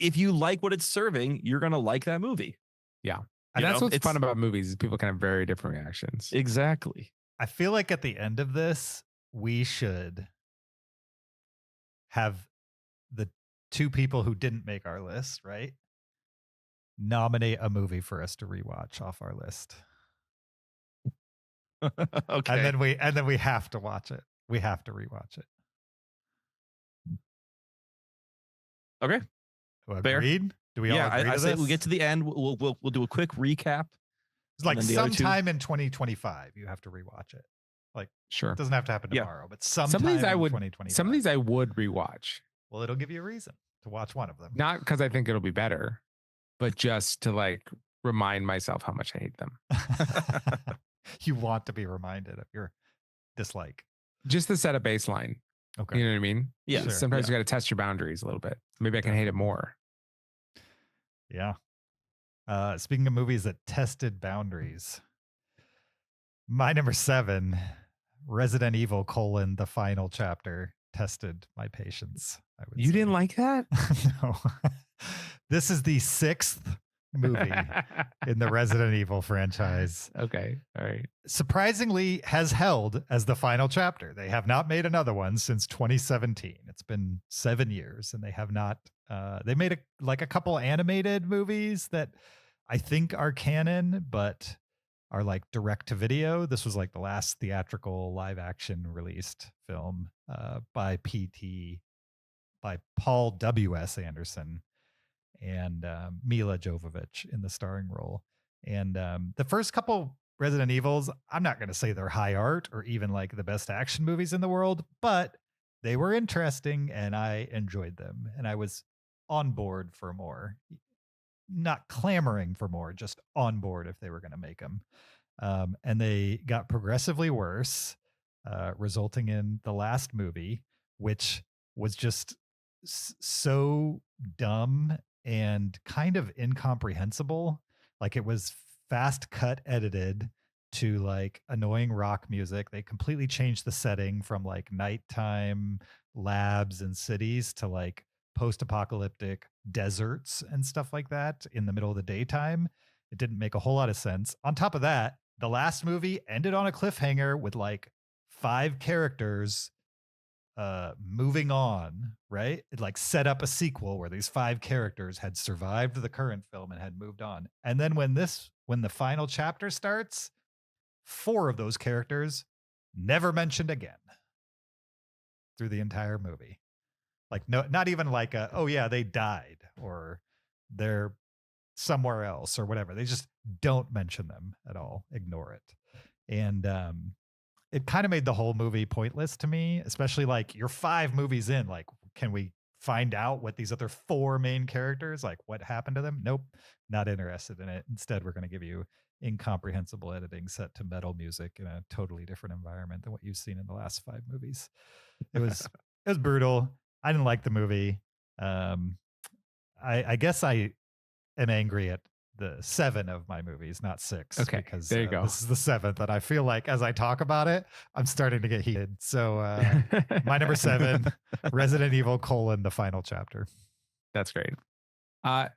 if you like what it's serving, you're gonna like that movie. Yeah. And that's what's fun about movies, is people can have very different reactions. Exactly. I feel like at the end of this, we should have the 2 people who didn't make our list, right, nominate a movie for us to rewatch off our list. Okay. And then we have to watch it. We have to rewatch it. Okay. Agreed? Do we all agree I to say this? we get to the end. We'll do a quick recap. It's like sometime in 2025, you have to rewatch it. Like, Sure. It doesn't have to happen tomorrow, but sometime some of these in I would 2025. some of these I would rewatch. Well, it'll give you a reason to watch one of them. Not because I think it'll be better, but just to like remind myself how much I hate them. You want to be reminded of your dislike. Just to set a baseline. Okay. You know what I mean? Yeah. Sure. Sometimes you got to test your boundaries a little bit. Maybe I can hate it more. Yeah. Speaking of movies that tested boundaries, my number 7, Resident Evil: The Final Chapter, tested my patience. I would You say. didn't like that? No. This is the 6th movie in the Resident Evil franchise. Okay. All right. Surprisingly, has held as the final chapter. They have not made another one since 2017. It's been 7 years, and they have not. They made a couple animated movies that I think are canon, but are like direct to video. This was like the last theatrical live action released film by Paul W.S. Anderson and Mila Jovovich in the starring role. And the first couple Resident Evils, I'm not going to say they're high art or even like the best action movies in the world, but they were interesting and I enjoyed them. And I was on board for more. Not clamoring for more, just on board if they were going to make them. And they got progressively worse, resulting in the last movie, which was just so dumb and kind of incomprehensible. Like it was fast cut edited to like annoying rock music. They completely changed the setting from like nighttime labs and cities to like post-apocalyptic deserts and stuff like that in the middle of the daytime. It didn't make a whole lot of sense. On top of that, the last movie ended on a cliffhanger with like 5 characters moving on, right? It like set up a sequel where these 5 characters had survived the current film and had moved on. And then when the final chapter starts, 4 of those characters never mentioned again through the entire movie. Like no, not even like oh yeah, they died or they're somewhere else or whatever. They just don't mention them at all. Ignore it. And it kind of made the whole movie pointless to me, especially like you're 5 movies in. Like, can we find out what these other 4 main characters, like what happened to them? Nope, not interested in it. Instead, we're going to give you incomprehensible editing set to metal music in a totally different environment than what you've seen in the last 5 movies. It was brutal. I didn't like the movie. I guess I am angry at the 7 of my movies, not 6. Okay, because there you go. This is the 7th, and I feel like as I talk about it, I'm starting to get heated. So my number 7, Resident Evil: The Final Chapter. That's great.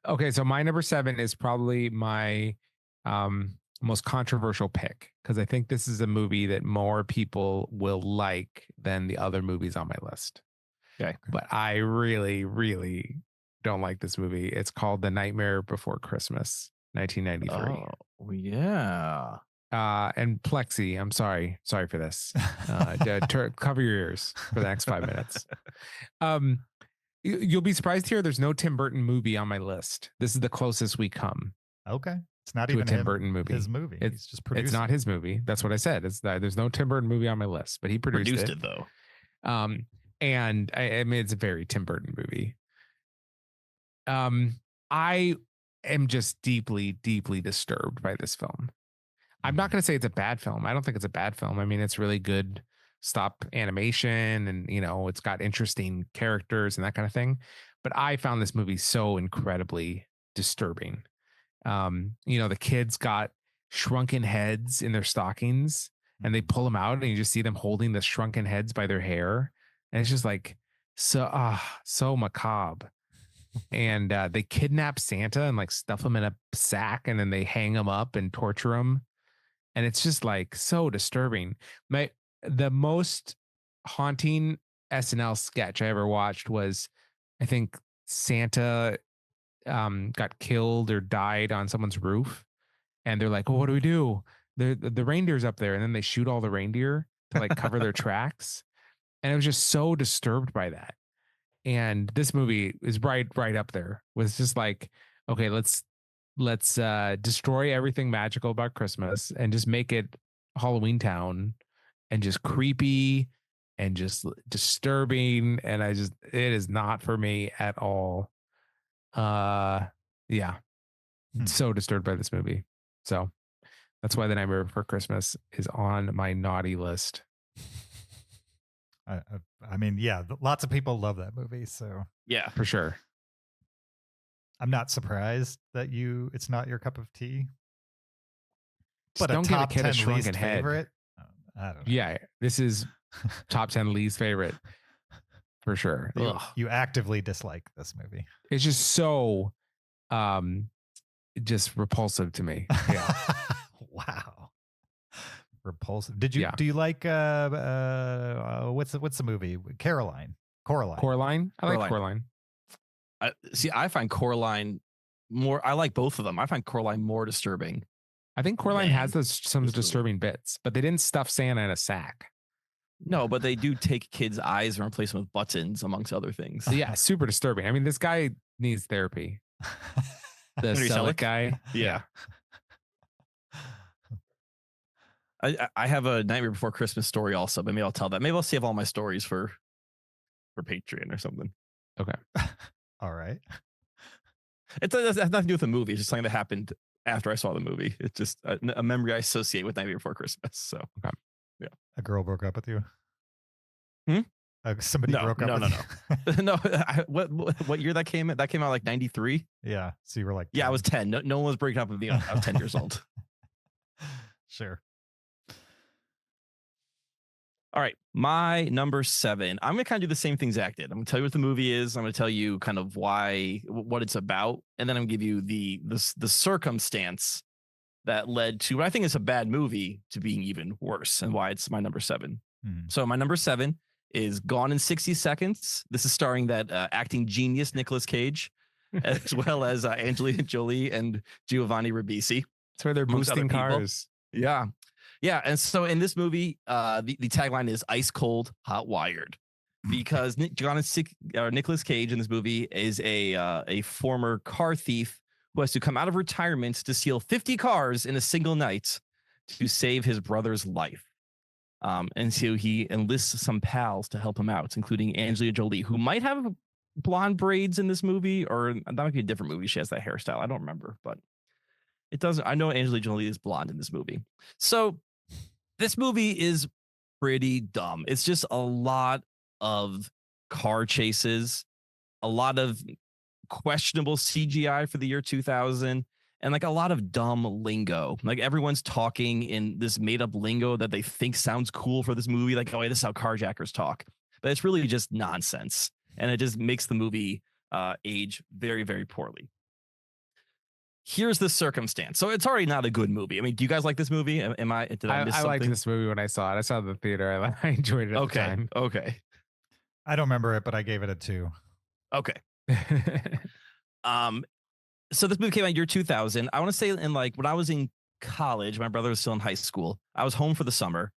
Okay, so my number 7 is probably my most controversial pick because I think this is a movie that more people will like than the other movies on my list. Okay. But I really, really don't like this movie. It's called The Nightmare Before Christmas, 1993. Oh, yeah. And Plexi, I'm sorry for this. Cover your ears for the next 5 minutes. You'll be surprised here. There's no Tim Burton movie on my list. This is the closest we come. Okay, it's not to even a Tim Burton movie. His movie. He's just producing. It's not his movie. That's what I said. There's no Tim Burton movie on my list, but he produced it though. And I mean, it's a very Tim Burton movie. I am just deeply, deeply disturbed by this film. I'm not going to say it's a bad film. I don't think it's a bad film. I mean, it's really good stop animation and, you know, it's got interesting characters and that kind of thing. But I found this movie so incredibly disturbing. You know, the kids got shrunken heads in their stockings and they pull them out and you just see them holding the shrunken heads by their hair. And it's just like, so macabre. And they kidnap Santa and like stuff him in a sack and then they hang him up and torture him. And it's just like so disturbing. The most haunting SNL sketch I ever watched was, I think Santa got killed or died on someone's roof. And they're like, oh, what do we do? The reindeer's up there. And then they shoot all the reindeer to like cover their tracks. And I was just so disturbed by that. And this movie is right up there with just like, okay, let's destroy everything magical about Christmas and just make it Halloween Town and just creepy and just disturbing. And it is not for me at all. Yeah. So disturbed by this movie. So that's why The Nightmare Before Christmas is on my naughty list. I mean, yeah, lots of people love that movie, so yeah, for sure. I'm not surprised that it's not your cup of tea. Just but don't a give a top kid 10 a shrunken least head. favorite? I don't know. Yeah, this is top 10 least favorite for sure. You actively dislike this movie. It's just so just repulsive to me. Yeah. Wow. Repulsive. Do you like what's the movie? Coraline. I like Coraline. I find Coraline more. I like both of them. I find Coraline more disturbing. I think Coraline has some disturbing bits, but they didn't stuff Santa in a sack. No, but they do take kids' eyes and replace them with buttons, amongst other things. Yeah, super disturbing. I mean, this guy needs therapy. The Selleck guy. Yeah. I have a Nightmare Before Christmas story also, but maybe I'll tell that. Maybe I'll save all my stories for Patreon or something. Okay. All right. It has nothing to do with the movie. It's just something that happened after I saw the movie. It's just a memory I associate with Nightmare Before Christmas. So, okay. Yeah. A girl broke up with you? Somebody no, broke up no, with you? No. What year that came out? That came out like 93? Yeah. So you were like 10. Yeah, I was 10. No one was breaking up with me. I was 10 years old. Sure. All right, my number 7. I'm gonna kind of do the same thing Zach did. I'm gonna tell you what the movie is. I'm gonna tell you kind of what it's about, and then I'm gonna give you the circumstance that led to what I think is a bad movie to being even worse, and why it's my number 7. So my number 7 is Gone in 60 Seconds. This is starring that acting genius Nicolas Cage, as well as Angelina Jolie and Giovanni Ribisi. That's where they're boosting cars. Yeah. Yeah, and so in this movie, the tagline is "Ice Cold, Hot Wired," because Nicolas Cage in this movie is a former car thief who has to come out of retirement to steal 50 cars in a single night to save his brother's life. And so he enlists some pals to help him out, including Angelina Jolie, who might have blonde braids in this movie, or that might be a different movie. She has that hairstyle. I don't remember, but it doesn't. I know Angelina Jolie is blonde in this movie. So this movie is pretty dumb. It's just a lot of car chases, a lot of questionable CGI for the year 2000, and like a lot of dumb lingo. Like everyone's talking in this made up lingo that they think sounds cool for this movie. Like, oh, this is how carjackers talk. But it's really just nonsense. And it just makes the movie age very, very poorly. Here's the circumstance. So it's already not a good movie. I mean, do you guys like this movie? Did I miss something? I liked this movie when I saw it. I saw it in the theater. I enjoyed it at the time. Okay. I don't remember it, but I gave it a 2. Okay. So this movie came out in year 2000. I want to say in like when I was in college, my brother was still in high school. I was home for the summer,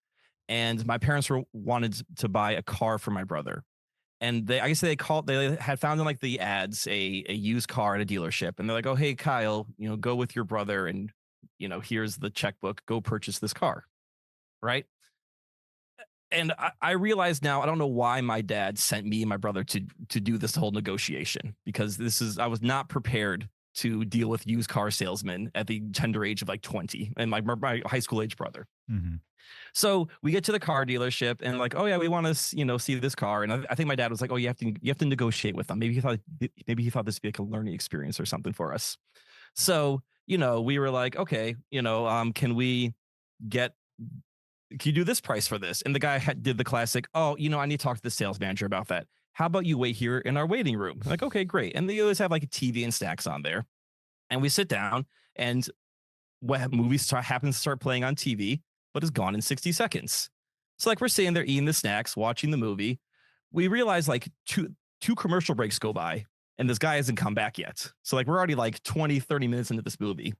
and my parents wanted to buy a car for my brother. And they had found in like the ads a used car at a dealership, and they're like, oh, hey, Kyle, go with your brother, and here's the checkbook, go purchase this car. Right. And I realize now, I don't know why my dad sent me and my brother to do this whole negotiation, because I was not prepared to deal with used car salesmen at the tender age of like 20 and my high school age brother. Mm-hmm. So we get to the car dealership and like, oh yeah, we want to, see this car. And I think my dad was like, oh, you have to negotiate with them. Maybe he thought this would be like a learning experience or something for us. So, we were like, okay, can you do this price for this? And the guy did the classic, oh, I need to talk to the sales manager about that. How about you wait here in our waiting room? I'm like, okay, great. And they always have like a TV and snacks on there. And we sit down, and what movies happens to start playing on TV, but is Gone in 60 Seconds. So like we're sitting there eating the snacks, watching the movie. We realize like two commercial breaks go by, and this guy hasn't come back yet. So like we're already like 20, 30 minutes into this movie.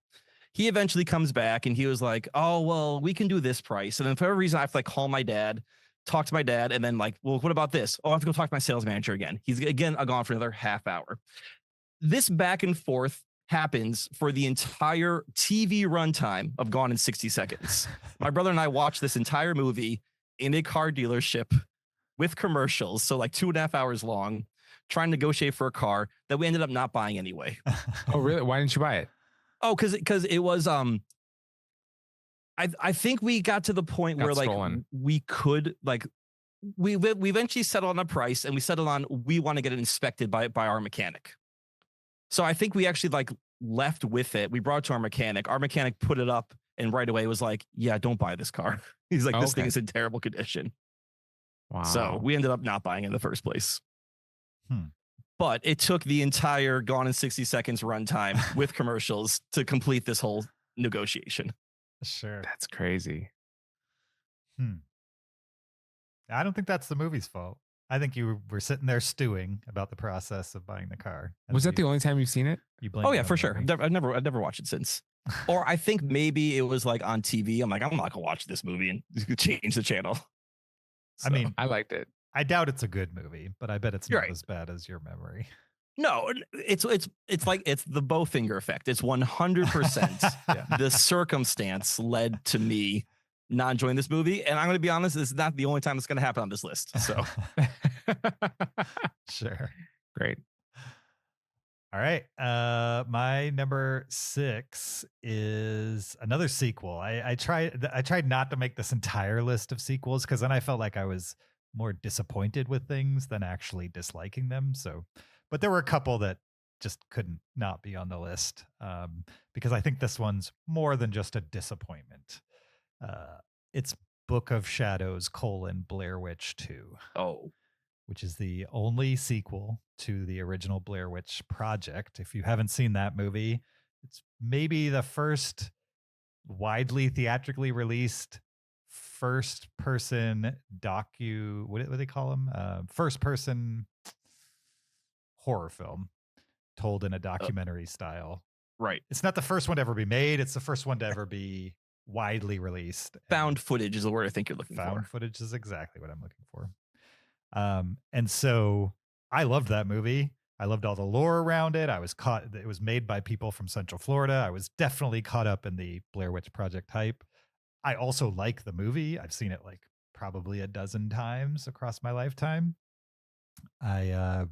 He eventually comes back, and he was like, oh, well, we can do this price. And then for whatever reason, I have to like call my dad talk to my dad, and then like, well, what about this? Oh, I have to go talk to my sales manager again. He's again gone for another half hour. This back and forth happens for the entire TV runtime of Gone in 60 Seconds. My brother and I watched this entire movie in a car dealership with commercials, so like 2.5 hours long, trying to negotiate for a car that we ended up not buying anyway. Oh, really? Why didn't you buy it? Oh, because it was I think we got to the point where like we could like we eventually settled on a price, and we settled on we want to get it inspected by our mechanic. So I think we actually like left with it. We brought it to our mechanic. Our mechanic put it up, and right away was like, "Yeah, don't buy this car." He's like, "This thing is in terrible condition." Wow. So we ended up not buying it in the first place. But it took the entire Gone in 60 Seconds runtime with commercials to complete this whole negotiation. Sure. That's crazy. I don't think that's the movie's fault. I think you were sitting there stewing about the process of buying the car. Was that the only time you've seen it? You oh yeah, for sure. I've never watched it since. Or I think maybe it was like on TV. I'm like, I'm not gonna watch this movie and change the channel. So, I mean, I liked it. I doubt it's a good movie, but I bet it's not as bad as your memory. No, it's like it's the Bowfinger effect. It's 100% the circumstance led to me not enjoying this movie. And I'm going to be honest, this is not the only time it's going to happen on this list. So sure. Great. All right. My number 6 is another sequel. I tried not to make this entire list of sequels because then I felt like I was more disappointed with things than actually disliking them. So, but there were a couple that just couldn't not be on the list because I think this one's more than just a disappointment. It's Book of Shadows: Blair Witch 2. Oh. Which is the only sequel to the original Blair Witch Project. If you haven't seen that movie, it's maybe the first widely theatrically released first-person what do they call them? First-person horror film told in a documentary style. Right. It's not the first one to ever be made. It's the first one to ever be widely released. Found footage is the word I think you're looking for. Found footage is exactly what I'm looking for. And so I loved that movie. I loved all the lore around it. It was made by people from Central Florida. I was definitely caught up in the Blair Witch Project hype. I also like the movie. I've seen it like probably a dozen times across my lifetime. I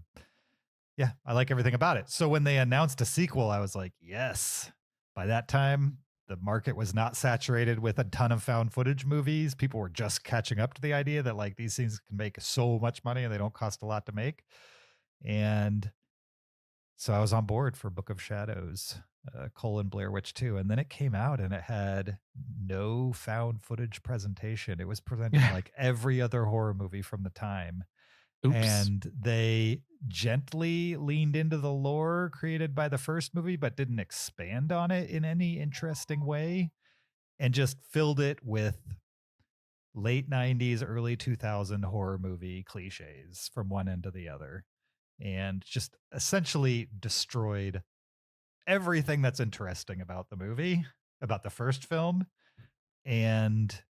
like everything about it. So when they announced a sequel, I was like, yes. By that time, the market was not saturated with a ton of found footage movies. People were just catching up to the idea that like these things can make so much money and they don't cost a lot to make. And so I was on board for Book of Shadows, Blair Witch 2. And then it came out and it had no found footage presentation. It was presented like every other horror movie from the time. Oops. And they gently leaned into the lore created by the first movie, but didn't expand on it in any interesting way, and just filled it with late 90s, early 2000 horror movie cliches from one end to the other, and just essentially destroyed everything that's interesting about the movie, about the first film, and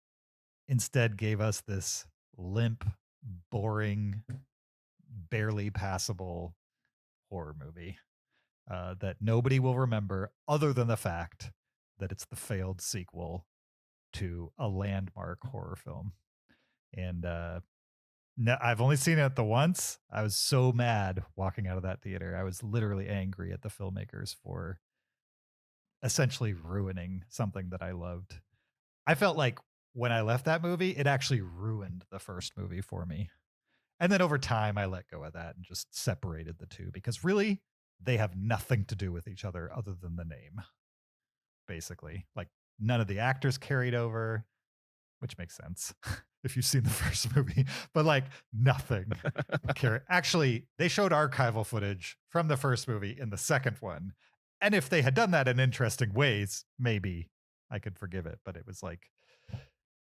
instead gave us this limp, boring, barely passable horror movie that nobody will remember other than the fact that it's the failed sequel to a landmark horror film. And I've only seen it the once. I was so mad walking out of that theater. I was literally angry at the filmmakers for essentially ruining something that I loved. I felt like when I left that movie, it actually ruined the first movie for me. And then over time, I let go of that and just separated the two because really, they have nothing to do with each other other than the name. Basically, like none of the actors carried over, which makes sense if you've seen the first movie, but like nothing. Actually, they showed archival footage from the first movie in the second one. And if they had done that in interesting ways, maybe I could forgive it. But it was like,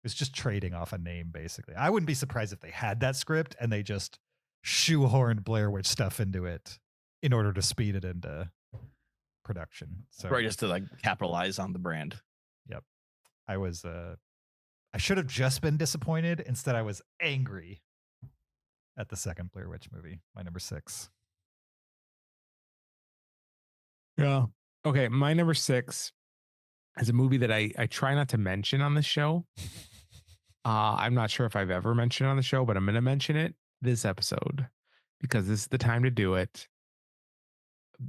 it's just trading off a name, basically. I wouldn't be surprised if they had that script and they just shoehorned Blair Witch stuff into it in order to speed it into production. So right, just to like capitalize on the brand. Yep. I was I should have just been disappointed. Instead, I was angry at the second Blair Witch movie. My number 6. Yeah. Okay. My number 6 is a movie that I try not to mention on the show. I'm not sure if I've ever mentioned it on the show, but I'm going to mention it this episode because this is the time to do it.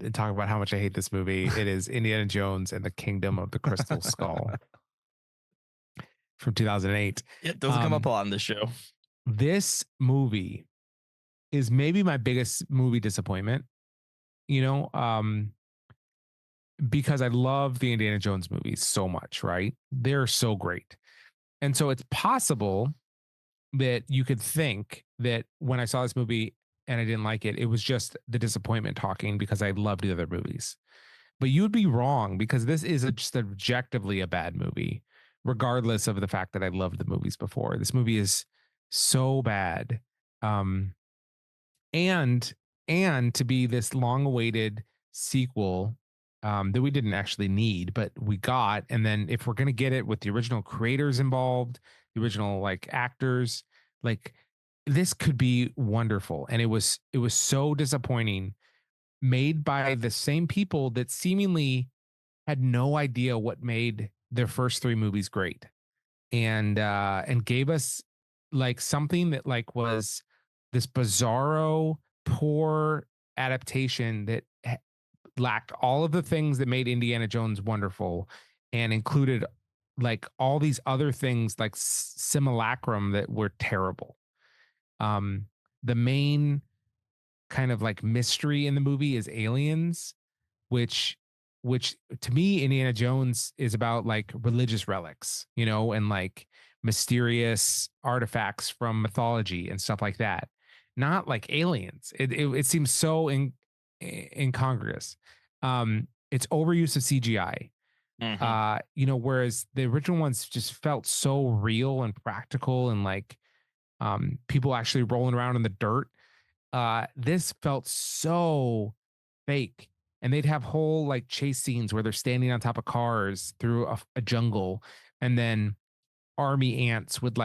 And talk about how much I hate this movie. It is Indiana Jones and the Kingdom of the Crystal Skull from 2008. It doesn't come up a lot on this show. This movie is maybe my biggest movie disappointment, because I love the Indiana Jones movies so much, right? They're so great. And so it's possible that you could think that when I saw this movie and I didn't like it, it was just the disappointment talking because I loved the other movies. But you would be wrong because this is just objectively a bad movie, regardless of the fact that I loved the movies before. This movie is so bad. And to be this long-awaited sequel that we didn't actually need, but we got. And then if we're going to get it with the original creators involved, the original actors, this could be wonderful. And it was so disappointing, made by the same people that seemingly had no idea what made their first 3 movies great, and gave us something that was this bizarro, poor adaptation that lacked all of the things that made Indiana Jones wonderful and included all these other things simulacrum that were terrible. The main kind of mystery in the movie is aliens, which to me, Indiana Jones is about religious relics, and mysterious artifacts from mythology and stuff like that. Not aliens. It seems so incongruous. It's overuse of CGI. Mm-hmm. Whereas the original ones just felt so real and practical and people actually rolling around in the dirt. This felt so fake. And they'd have whole chase scenes where they're standing on top of cars through a jungle, and then army ants would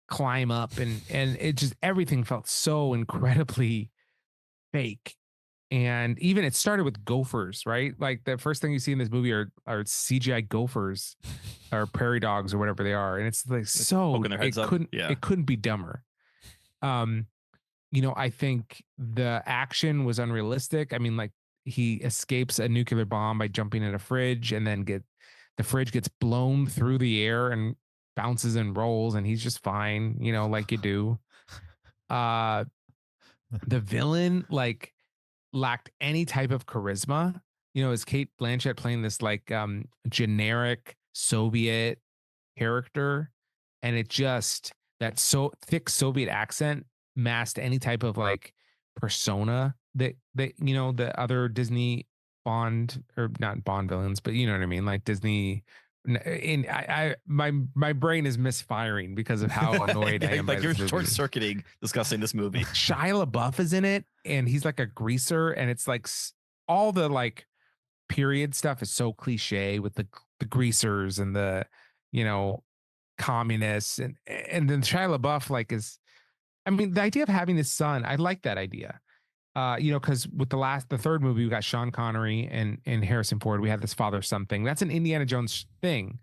climb up, and it just, everything felt so incredibly fake. And even it started with gophers, right? The first thing you see in this movie are CGI gophers or prairie dogs or whatever they are. And it's so it couldn't be dumber. I think the action was unrealistic. I mean, he escapes a nuclear bomb by jumping in a fridge, and then the fridge gets blown through the air and bounces and rolls, and he's just fine, like you do. The villain lacked any type of charisma. Is Kate Blanchett playing this generic Soviet character, and it just, that so thick Soviet accent masked any type of persona that the other Disney Bond, or not Bond villains, but you know what I mean, Disney. My brain is misfiring because of how annoyed I am. You're short circuiting discussing this movie. Shia LaBeouf is in it, and he's a greaser, and it's all the period stuff is so cliche with the greasers and the communists, and then Shia LaBeouf is, I mean, the idea of having his son, I like that idea. Because with the third movie, we got Sean Connery and Harrison Ford. We had this father-son thing. That's an Indiana Jones thing,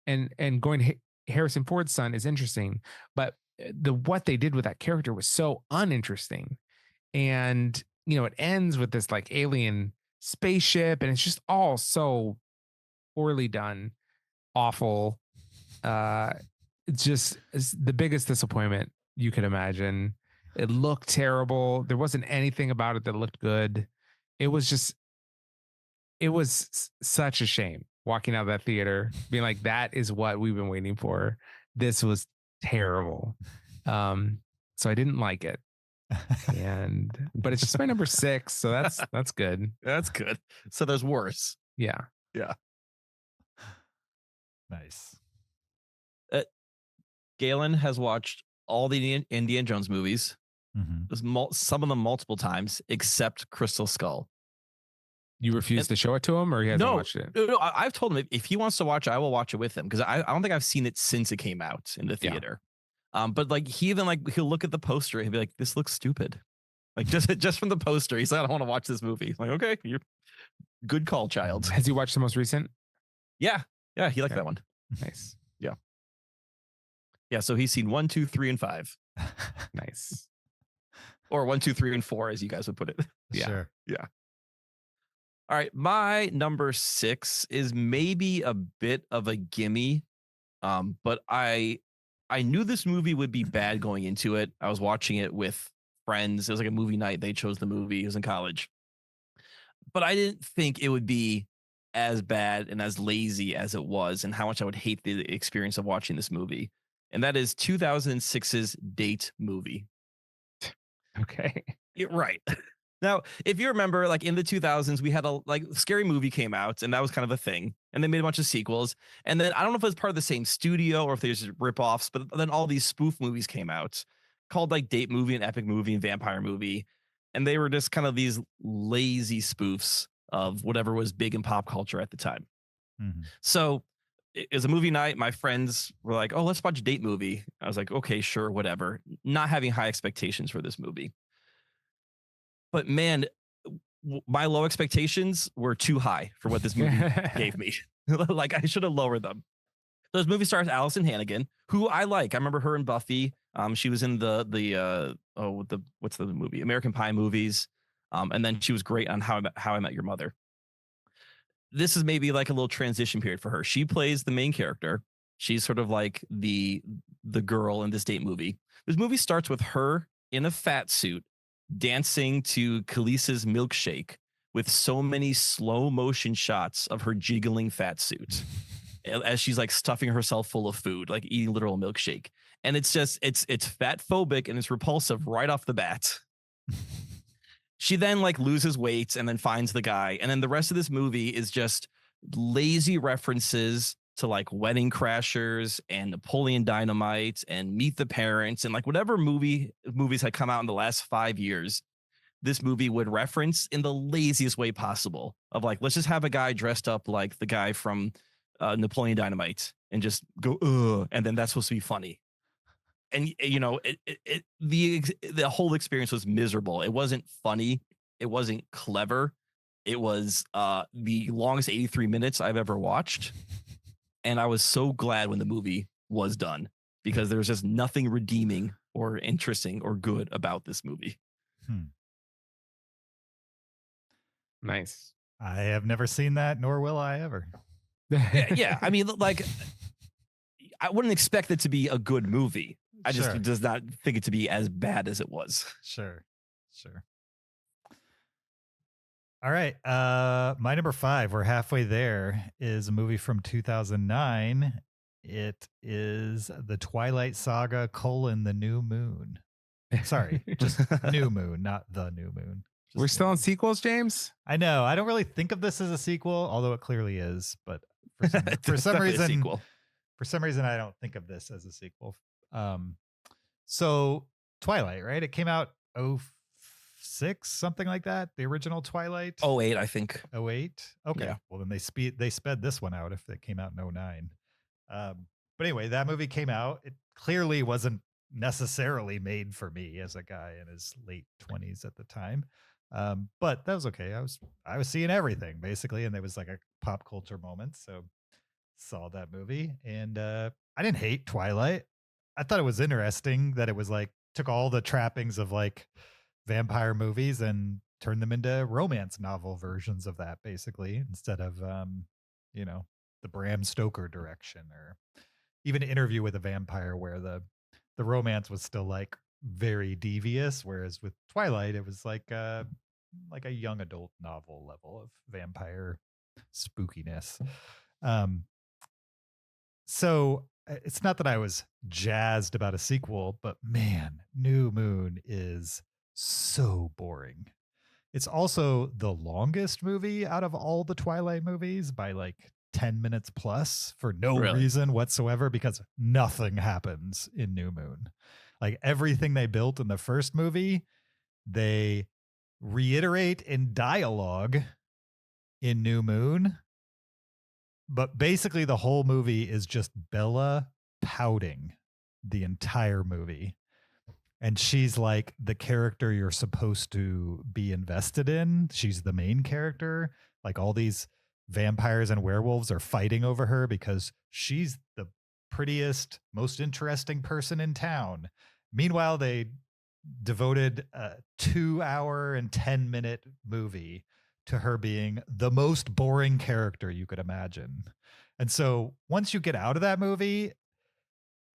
and going to Harrison Ford's son is interesting, but what they did with that character was so uninteresting. And it ends with this alien spaceship, and it's just all so poorly done, awful. It's the biggest disappointment you could imagine. It looked terrible. There wasn't anything about it that looked good. It was such a shame walking out of that theater, being that is what we've been waiting for. This was terrible. So I didn't like it. But it's just my number 6. So that's good. That's good. So there's worse. Yeah. Yeah. Nice. Galen has watched all the Indiana Jones movies. Mm-hmm. Some of them multiple times, except Crystal Skull. You refuse to show it to him, or he hasn't watched it? No, I've told him if he wants to watch it, I will watch it with him because I don't think I've seen it since it came out in the theater. But like he even like he'll look at the poster and he'll be like, "This looks stupid." Like just from the poster, he's like, "I don't want to watch this movie." I'm like, okay, you're good call, child. Has he watched the most recent? Yeah, he liked that one. Nice. Yeah, so he's seen 1, 2, 3, and 5. Nice. Or 1, 2, 3, and 4, as you guys would put it. Sure. Yeah. All right, my number 6 is maybe a bit of a gimme, but I knew this movie would be bad going into it. I was watching it with friends. It was like a movie night. They chose the movie. It was in college, but I didn't think it would be as bad and as lazy as it was, and how much I would hate the experience of watching this movie. And that is 2006's Date movie. Okay. Right. Now, if you remember, like in the 2000s, we had a Scary Movie came out, and that was kind of a thing. And they made a bunch of sequels. And then I don't know if it was part of the same studio or if there's ripoffs, but then all these spoof movies came out called like Date Movie and Epic Movie and Vampire Movie. And they were just kind of these lazy spoofs of whatever was big in pop culture at the time. Mm-hmm. So it was a movie night. My friends were like, "Oh, let's watch a Date Movie." I was like, "Okay, sure, whatever." Not having high expectations for this movie. But man, my low expectations were too high for what this movie gave me. Like I should have lowered them. This movie stars Allison Hannigan, who I like. I remember her in Buffy. She was in what's the movie? American Pie movies. And then she was great on How I Met Your Mother. This is maybe like a little transition period for her. She plays the main character. She's sort of like the girl in this Date movie. This movie starts with her in a fat suit dancing to Khaleesi's Milkshake with so many slow motion shots of her jiggling fat suit as she's like stuffing herself full of food, like eating literal milkshake. And it's just it's fat phobic and it's repulsive right off the bat. She then like loses weight and then finds the guy. And then the rest of this movie is just lazy references to like Wedding Crashers and Napoleon Dynamite and Meet the Parents and like whatever movies had come out in the last 5 years, this movie would reference in the laziest way possible of like, let's just have a guy dressed up like the guy from Napoleon Dynamite and just go, ugh, and then that's supposed to be funny. And you know, the whole experience was miserable. It wasn't funny. It wasn't clever. It was the longest 83 minutes I've ever watched. And I was so glad when the movie was done because there was just nothing redeeming or interesting or good about this movie. Nice. I have never seen that, nor will I ever. Yeah. I mean, like, I wouldn't expect it to be a good movie. I just does not think it to be as bad as it was. Sure. All right. My number 5, we're halfway there, is a movie from 2009. It is The Twilight Saga: The New Moon. Sorry, just New Moon, not The New Moon. We're still on sequels, James? I know. I don't really think of this as a sequel, although it clearly is. But for some reason, I don't think of this as a sequel. So Twilight, right? It came out 2006, something like that. The original Twilight. 2008, I think. 2008. Okay. Yeah. Well, then they sped this one out if it came out in 2009. But anyway, that movie came out. It clearly wasn't necessarily made for me as a guy in his late 20s at the time. But that was okay. I was seeing everything basically, and there was like a pop culture moment. So saw that movie, and I didn't hate Twilight. I thought it was interesting that it was like took all the trappings of like vampire movies and turned them into romance novel versions of that, basically, instead of the Bram Stoker direction or even Interview with a Vampire, where the romance was still like very devious, whereas with Twilight it was like a young adult novel level of vampire spookiness. So it's not that I was jazzed about a sequel, but man, New Moon is so boring. It's also the longest movie out of all the Twilight movies by like 10 minutes plus for no reason whatsoever, because nothing happens in New Moon. Like everything they built in the first movie, they reiterate in dialogue in New Moon. But basically, the whole movie is just Bella pouting the entire movie. And she's like the character you're supposed to be invested in. She's the main character. Like all these vampires and werewolves are fighting over her because she's the prettiest, most interesting person in town. Meanwhile, they devoted a 2-hour and 10-minute movie to her being the most boring character you could imagine. And so once you get out of that movie,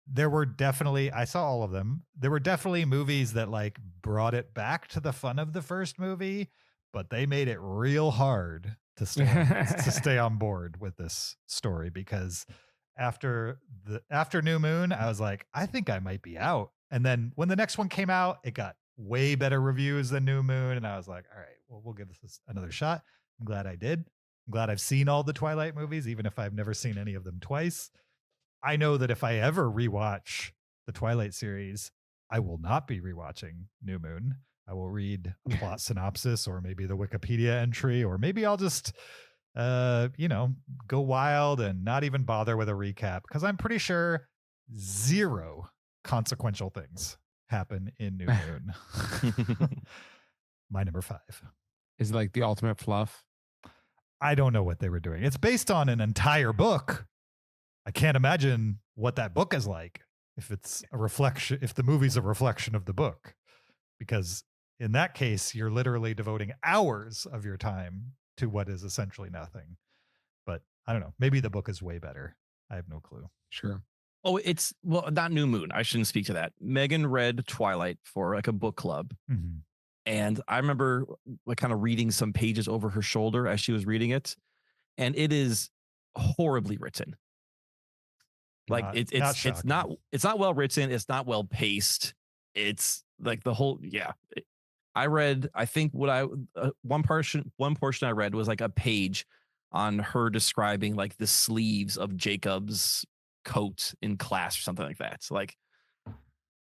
there were definitely, I saw all of them. There were definitely movies that like brought it back to the fun of the first movie, but they made it real hard to stay on board with this story, because after New Moon, I was like, I think I might be out. And then when the next one came out, it got way better reviews than New Moon. And I was like, all right, well, we'll give this another shot. I'm glad I did. I'm glad I've seen all the Twilight movies, even if I've never seen any of them twice. I know that if I ever rewatch the Twilight series, I will not be rewatching New Moon. I will read a plot synopsis or maybe the Wikipedia entry, or maybe I'll just, go wild and not even bother with a recap, because I'm pretty sure 0 consequential things happen in New Moon. My number 5. Is it like the ultimate fluff? I don't know what they were doing. It's based on an entire book. I can't imagine what that book is like if it's a reflection, if the movie's a reflection of the book, because in that case, you're literally devoting hours of your time to what is essentially nothing. But I don't know. Maybe the book is way better. I have no clue. Sure. Oh, it's, well, not New Moon. I shouldn't speak to that. Megan read Twilight for like a book club. Mm-hmm. And I remember like kind of reading some pages over her shoulder as she was reading it. And it is horribly written. Like it's not well written. It's not well paced. It's like the whole, I read, I think one portion I read was like a page on her describing like the sleeves of Jacob's coat in class or something like that. So like,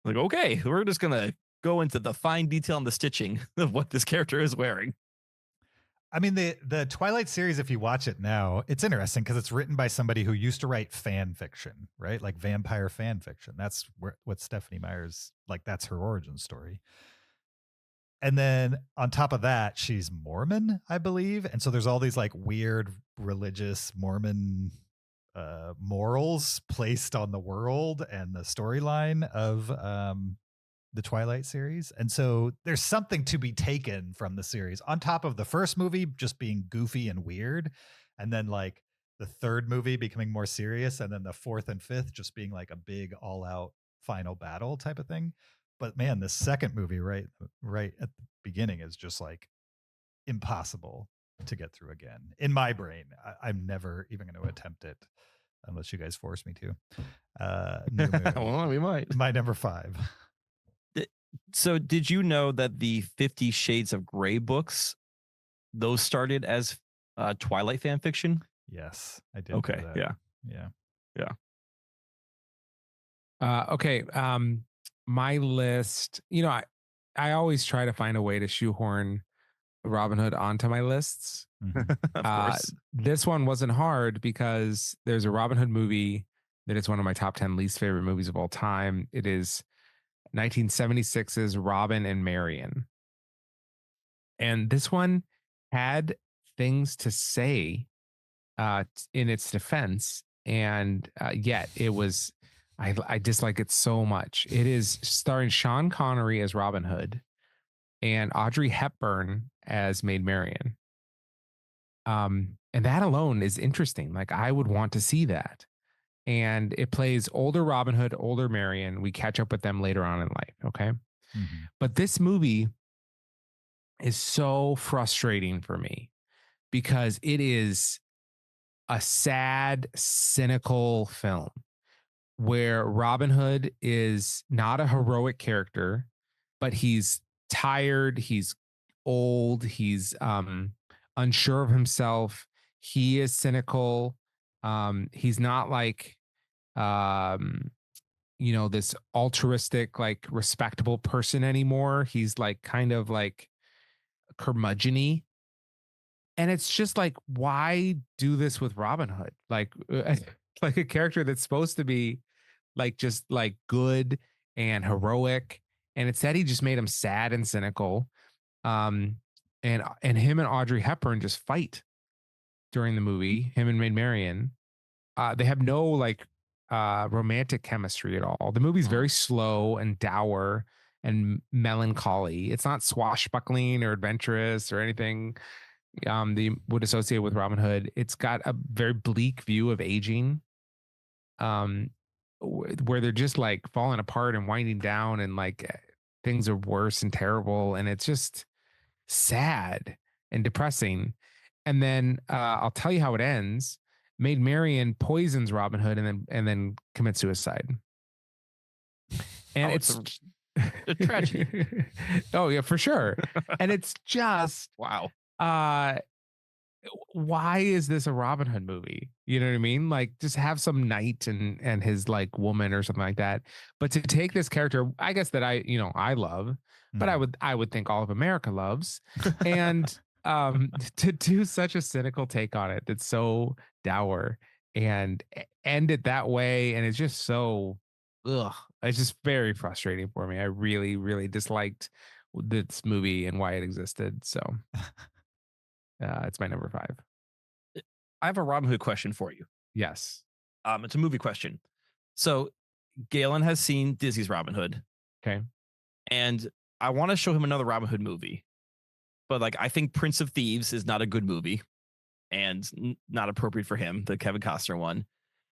okay, we're just going to go into the fine detail and the stitching of what this character is wearing. I mean, the Twilight series, if you watch it now, it's interesting because it's written by somebody who used to write fan fiction, right? Like vampire fan fiction. That's what Stephenie Meyer's, like, that's her origin story. And then on top of that, she's Mormon, I believe. And so there's all these like weird religious Mormon morals placed on the world and the storyline of the Twilight series. And so there's something to be taken from the series on top of the first movie just being goofy and weird, and then like the third movie becoming more serious, and then the fourth and fifth just being like a big all out final battle type of thing. But man, the second movie right at the beginning is just like impossible to get through again. In my brain, I'm never even going to attempt it unless you guys force me to. Well, we might. My number 5. So did you know that the 50 Shades of Grey books, those started as Twilight fan fiction? Yes, I did. Okay. Yeah. Okay. My list, I always try to find a way to shoehorn Robin Hood onto my lists. Mm-hmm. Of course. This one wasn't hard because there's a Robin Hood movie that is one of my top 10 least favorite movies of all time. It is 1976's Robin and Marian. And this one had things to say in its defense. And yet it was, I dislike it so much. It is starring Sean Connery as Robin Hood and Audrey Hepburn as Maid Marian. And that alone is interesting. Like, I would want to see that. And it plays older Robin Hood, older Marian. We catch up with them later on in life. Okay. Mm-hmm. But this movie is so frustrating for me because it is a sad, cynical film where Robin Hood is not a heroic character, but he's tired. He's old. He's unsure of himself. He is cynical. He's not like, this altruistic, like respectable person anymore. He's like kind of like curmudgeon-y. And it's just like, why do this with Robin Hood? Like like a character that's supposed to be like just like good and heroic, and instead he just made him sad and cynical. And him and Audrey Hepburn just fight during the movie. Him and Maid Marian, they have no like romantic chemistry at all. The movie's very slow and dour and melancholy. It's not swashbuckling or adventurous or anything they would associate with Robin Hood. It's got a very bleak view of aging, where they're just like falling apart and winding down, and like things are worse and terrible, and it's just sad and depressing. And then I'll tell you how it ends. Maid Marian poisons Robin Hood and then commits suicide. And it's a tragedy. Oh yeah, for sure. And it's just wow. Why is this a Robin Hood movie? You know what I mean? Like, just have some knight and his like woman or something like that. But to take this character, I guess that I love, but I would think all of America loves, and to do such a cynical take on it that's so dour and end it that way, and it's just so it's just very frustrating for me. I really, really disliked this movie and why it existed. So it's my number 5. I have a Robin Hood question for you. Yes. It's a movie question. So Galen has seen Disney's Robin Hood. Okay. And I want to show him another Robin Hood movie. But like, I think Prince of Thieves is not a good movie and not appropriate for him, the Kevin Costner one.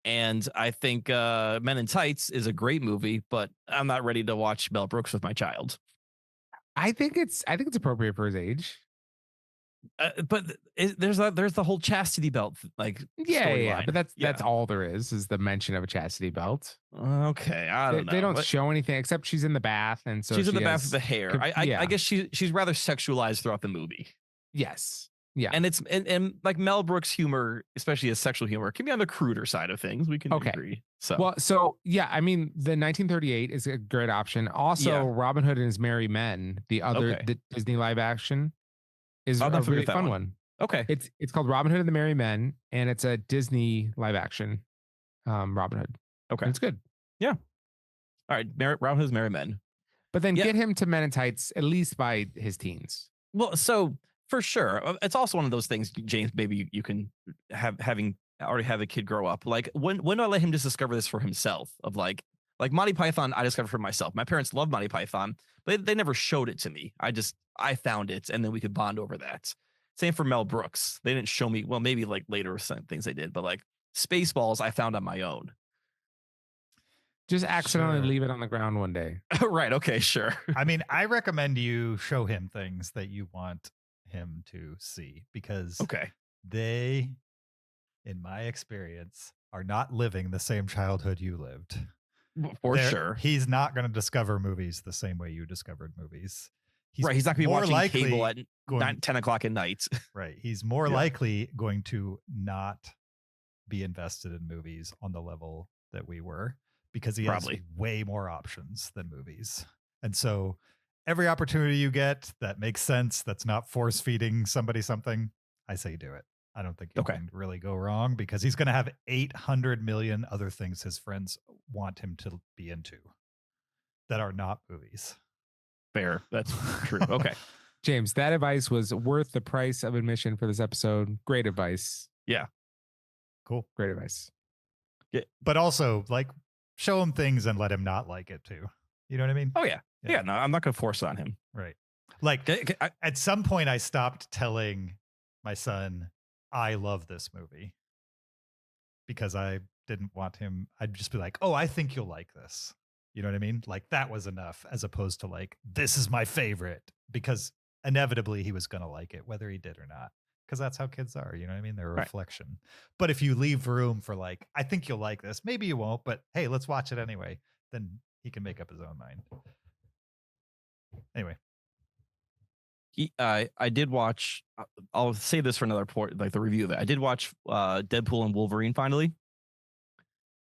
And I think Men in Tights is a great movie, but I'm not ready to watch Mel Brooks with my child. I think it's appropriate for his age. But there's the whole chastity belt yeah, but that's all there is the mention of a chastity belt. Okay, I don't know. They don't show anything except she's in the bath, and so she's in the bath with the hair. I guess she's rather sexualized throughout the movie. Yes, yeah, and it's and like Mel Brooks humor, especially his sexual humor, can be on the cruder side of things. We can agree. So yeah, I mean, the 1938 is a great option. Also, Robin Hood and His Merry Men, the Disney live action, is a really fun one. Okay. It's called Robin Hood and the Merry Men, and it's a Disney live action Robin Hood. Okay. And it's good. Yeah. All right. Robin Hood's Merry Men. But then get him to Men in Tights at least by his teens. Well, so for sure. It's also one of those things, James, maybe you can already have a kid grow up. Like when do I let him just discover this for himself of like Monty Python, I discovered for myself. My parents love Monty Python, but they never showed it to me. I found it, and then we could bond over that. Same for Mel Brooks. They didn't show me, well, maybe like later some things they did, but like Spaceballs, I found on my own. Just accidentally leave it on the ground one day. Right. Okay. Sure. I mean, I recommend you show him things that you want him to see, because they, in my experience, are not living the same childhood you lived. For sure. He's not going to discover movies the same way you discovered movies. He's not going to be watching cable at 10 o'clock at night. Right. He's more likely going to not be invested in movies on the level that we were, because he has way more options than movies. And so every opportunity you get that makes sense, that's not force feeding somebody something, I say do it. I don't think you can really go wrong, because he's going to have 800 million other things his friends want him to be into that are not movies. Fair. That's true. Okay. James, that advice was worth the price of admission for this episode. Great advice. Yeah. Cool. Great advice. Yeah. But also, like, show him things and let him not like it too. You know what I mean? Oh, yeah. Yeah. No, I'm not going to force it on him. Right. Like, at some point, I stopped telling my son, I love this movie, because I didn't want him. I'd just be like, oh, I think you'll like this. You know what I mean? Like, that was enough, as opposed to like, this is my favorite, because inevitably he was going to like it, whether he did or not, because that's how kids are. You know what I mean? They're a reflection. But if you leave room for like, I think you'll like this, maybe you won't, but hey, let's watch it anyway, then he can make up his own mind. Anyway. I did watch, I'll say this for another port, like the review of it. I did watch Deadpool and Wolverine finally.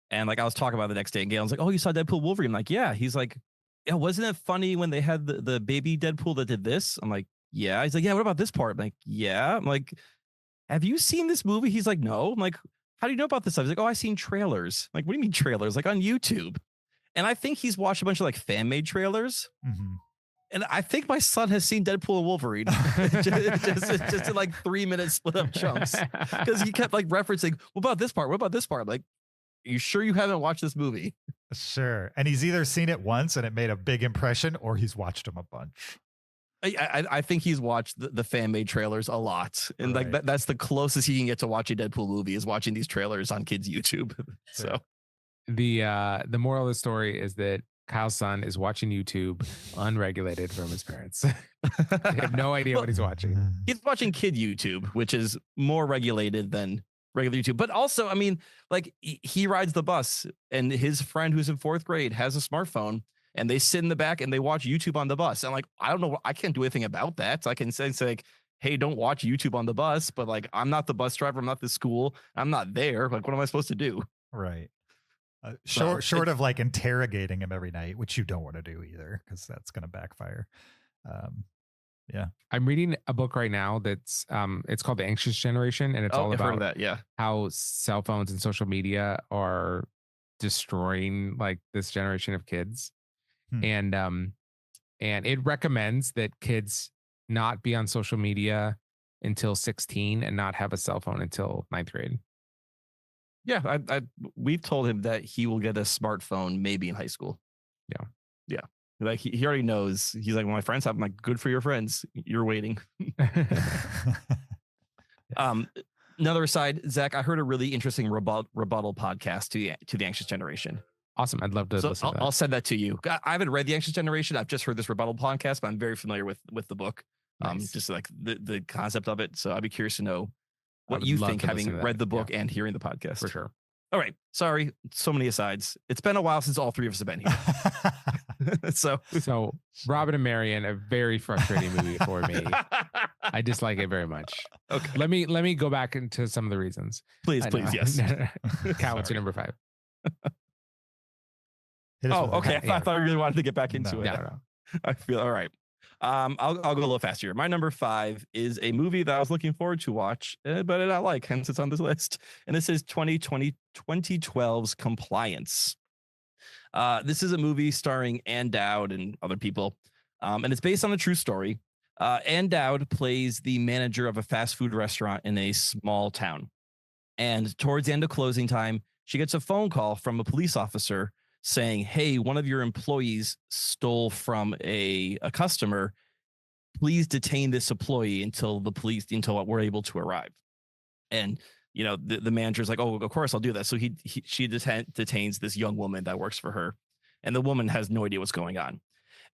And like I was talking about it the next day, and Galen's like, oh, you saw Deadpool Wolverine? I'm like, yeah. He's like, yeah, wasn't it funny when they had the baby Deadpool that did this? I'm like, yeah. He's like, yeah, what about this part? I'm like, yeah. I'm like, have you seen this movie? He's like, no. I'm like, how do you know about this? I was like, oh, I've seen trailers. I'm like, what do you mean trailers? Like on YouTube. And I think he's watched a bunch of like fan made trailers. Mm-hmm. And I think my son has seen Deadpool and Wolverine just in like 3-minute split up chunks, because he kept like referencing, what about this part? What about this part? I'm like, are you sure you haven't watched this movie? Sure. And he's either seen it once and it made a big impression, or he's watched them a bunch. I think he's watched the fan made trailers a lot. And like that's the closest he can get to watching a Deadpool movie, is watching these trailers on kids' YouTube. So the moral of the story is that Kyle's son is watching YouTube unregulated from his parents. They have no idea what he's watching. He's watching kid YouTube, which is more regulated than regular YouTube. But also, I mean, like he rides the bus, and his friend who's in 4th grade has a smartphone, and they sit in the back and they watch YouTube on the bus. And like, I don't know, I can't do anything about that. So I can say like, hey, don't watch YouTube on the bus. But like, I'm not the bus driver. I'm not the school. I'm not there. Like, what am I supposed to do? Right. Short of like interrogating him every night, which you don't want to do either, because that's going to backfire. Yeah. I'm reading a book right now that's it's called The Anxious Generation, and it's all about that. Yeah. How cell phones and social media are destroying like this generation of kids. And it recommends that kids not be on social media until 16 and not have a cell phone until 9th grade. Yeah, we've told him that he will get a smartphone maybe in high school. Yeah. Like he already knows. He's like, well, my friends have. I'm like, good for your friends. You're waiting. Another aside, Zach, I heard a really interesting rebuttal podcast to the Anxious Generation. Awesome. I'd love to listen to that. I'll send that to you. I haven't read The Anxious Generation. I've just heard this rebuttal podcast, but I'm very familiar with the book. Nice. Just like the concept of it. So I'd be curious to know what you think, having read the book and hearing the podcast. For sure. All right. Sorry. So many asides. It's been a while since all three of us have been here. So Robin and Marion, a very frustrating movie for me. I dislike it very much. Okay. Let me go back into some of the reasons. Please, yes. Cal, what's your number 5? Okay. I thought you really wanted to get back into it. No. I feel all right. I'll go a little faster. My number 5 is a movie that I was looking forward to watch, but I don't like, hence it's on this list. And this is 2012's Compliance. This is a movie starring Ann Dowd and other people, and it's based on a true story. Ann Dowd plays the manager of a fast food restaurant in a small town, and towards the end of closing time, she gets a phone call from a police officer saying, hey, one of your employees stole from a customer. Please detain this employee until we're able to arrive. And, you know, the manager's like, oh, of course I'll do that. So she detains this young woman that works for her. And the woman has no idea what's going on.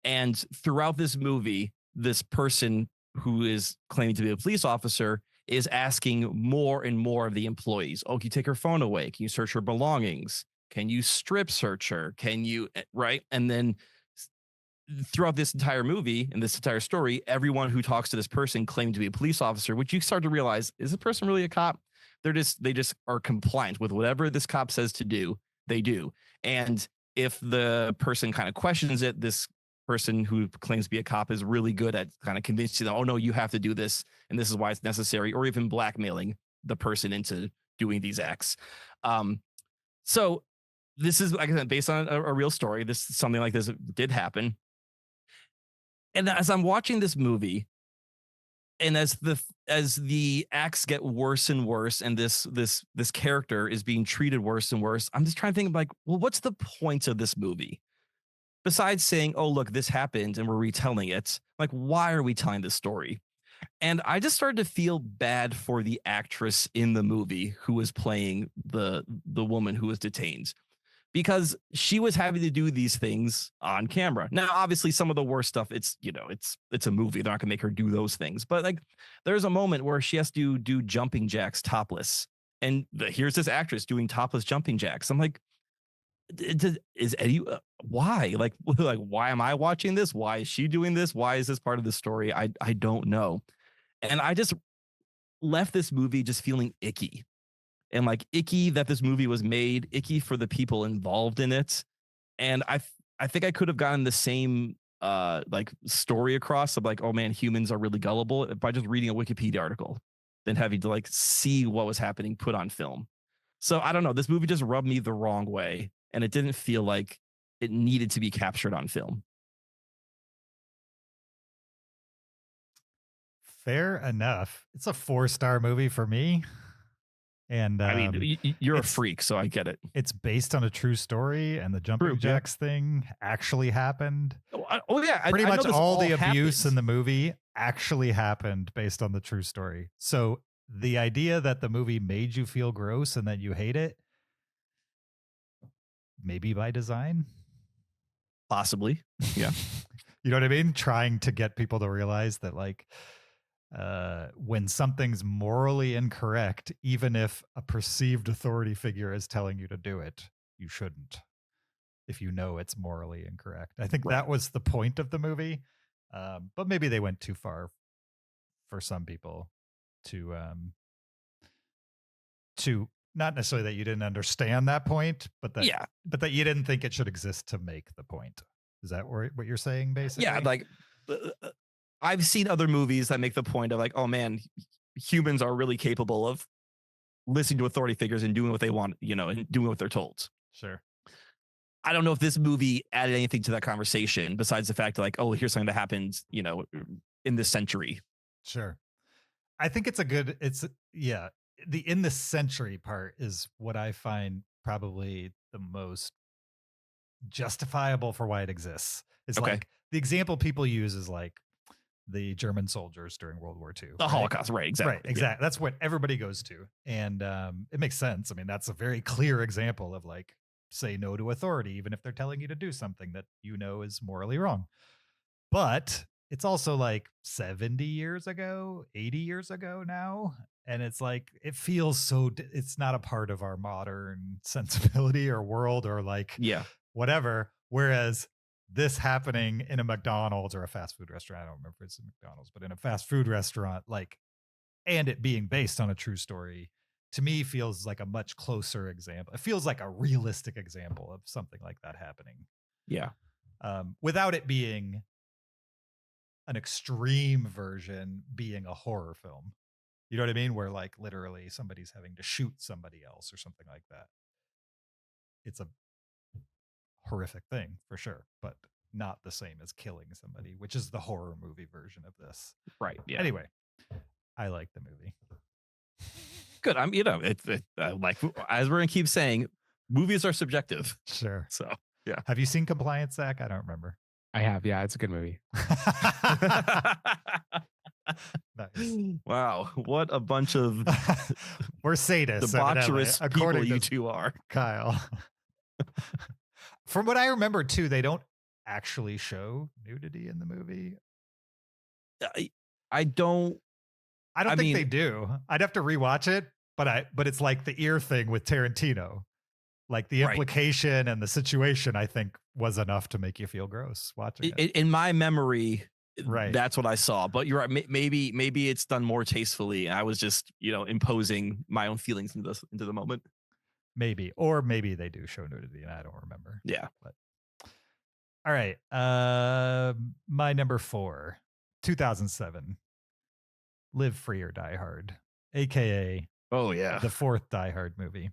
And throughout this movie, this person who is claiming to be a police officer is asking more and more of the employees. Oh, can you take her phone away? Can you search her belongings? Can you strip search her? Can you, right? And then throughout this entire movie and this entire story, everyone who talks to this person claiming to be a police officer, which you start to realize, is this person really a cop? They just are compliant with whatever this cop says to do, they do. And if the person kind of questions it, this person who claims to be a cop is really good at kind of convincing them, oh no, you have to do this, and this is why it's necessary, or even blackmailing the person into doing these acts. So this is, like I said, based on a real story. Something like this did happen. And as I'm watching this movie, and as the acts get worse and worse, and this character is being treated worse and worse, I'm just trying to think, like, well, what's the point of this movie? Besides saying, oh, look, this happened and we're retelling it. Like, why are we telling this story? And I just started to feel bad for the actress in the movie who was playing the woman who was detained, because she was having to do these things on camera. Now, obviously, some of the worst stuff, it's a movie. They're not gonna make her do those things. But like, there's a moment where she has to do jumping jacks topless, and here's this actress doing topless jumping jacks. I'm like, why? Like, why am I watching this? Why is she doing this? Why is this part of the story? I don't know. And I just left this movie just feeling icky. And like, icky that this movie was made, icky for the people involved in it. And I think I could have gotten the same like story across of like, oh man, humans are really gullible, by just reading a Wikipedia article. than having to like see what was happening put on film. So I don't know. This movie just rubbed me the wrong way, and it didn't feel like it needed to be captured on film. Fair enough. It's a 4-star movie for me. And I mean, you're a freak, so I get it. It's based on a true story, and the jumping jacks thing actually happened. Oh yeah, pretty much all the abuse in the movie actually happened based on the true story. So the idea that the movie made you feel gross and that you hate it, maybe by design, possibly, yeah. You know what I mean? Trying to get people to realize that, like, when something's morally incorrect, even if a perceived authority figure is telling you to do it, you shouldn't, if you know it's morally incorrect. I think that was the point of the movie. But maybe they went too far for some people to not necessarily that you didn't understand that point, but that, but that you didn't think it should exist to make the point. Is that what you're saying, basically? Yeah, like I've seen other movies that make the point of like, oh man, humans are really capable of listening to authority figures and doing what they want, you know, and doing what they're told. Sure. I don't know if this movie added anything to that conversation besides the fact that, like, oh, here's something that happened, you know, in this century. Sure. I think the in this century part is what I find probably the most justifiable for why it exists. It's like the example people use is like the German soldiers during World War II. The Holocaust, right, exactly. Right, exactly. Yeah. That's what everybody goes to. And it makes sense. I mean, that's a very clear example of like, say no to authority, even if they're telling you to do something that you know is morally wrong. But it's also like 70 years ago, 80 years ago now. And it's like, it feels it's not a part of our modern sensibility or world or like, whatever. Whereas this happening in a McDonald's or a fast food restaurant, I don't remember if it's a McDonald's, but in a fast food restaurant, like, and it being based on a true story, to me feels like a much closer example. It feels like a realistic example of something like that happening. Yeah. Without it being an extreme version being a horror film. You know what I mean? Where like literally somebody's having to shoot somebody else or something like that. It's a horrific thing for sure, but not the same as killing somebody, which is the horror movie version of this. Right. Yeah. Anyway, I like the movie. Good. I'm, you know, like, as we're gonna keep saying, movies are subjective. Sure. So yeah. Have you seen Compliance, Zach? I don't remember. I have. Yeah, it's a good movie. Nice. Wow, what a bunch of we're sadists, debaucherous people you two are, Kyle. From what I remember too, they don't actually show nudity in the movie. I don't think they do. I'd have to rewatch it, but it's like the ear thing with Tarantino. Like the implication and the situation, I think, was enough to make you feel gross watching it. In my memory, that's what I saw. But you're right. Maybe it's done more tastefully. I was just, you know, imposing my own feelings into the moment. Maybe, or maybe they do show nudity, and I don't remember. Yeah. But all right, my number 4, 2007, Live Free or Die Hard, aka the 4th Die Hard movie.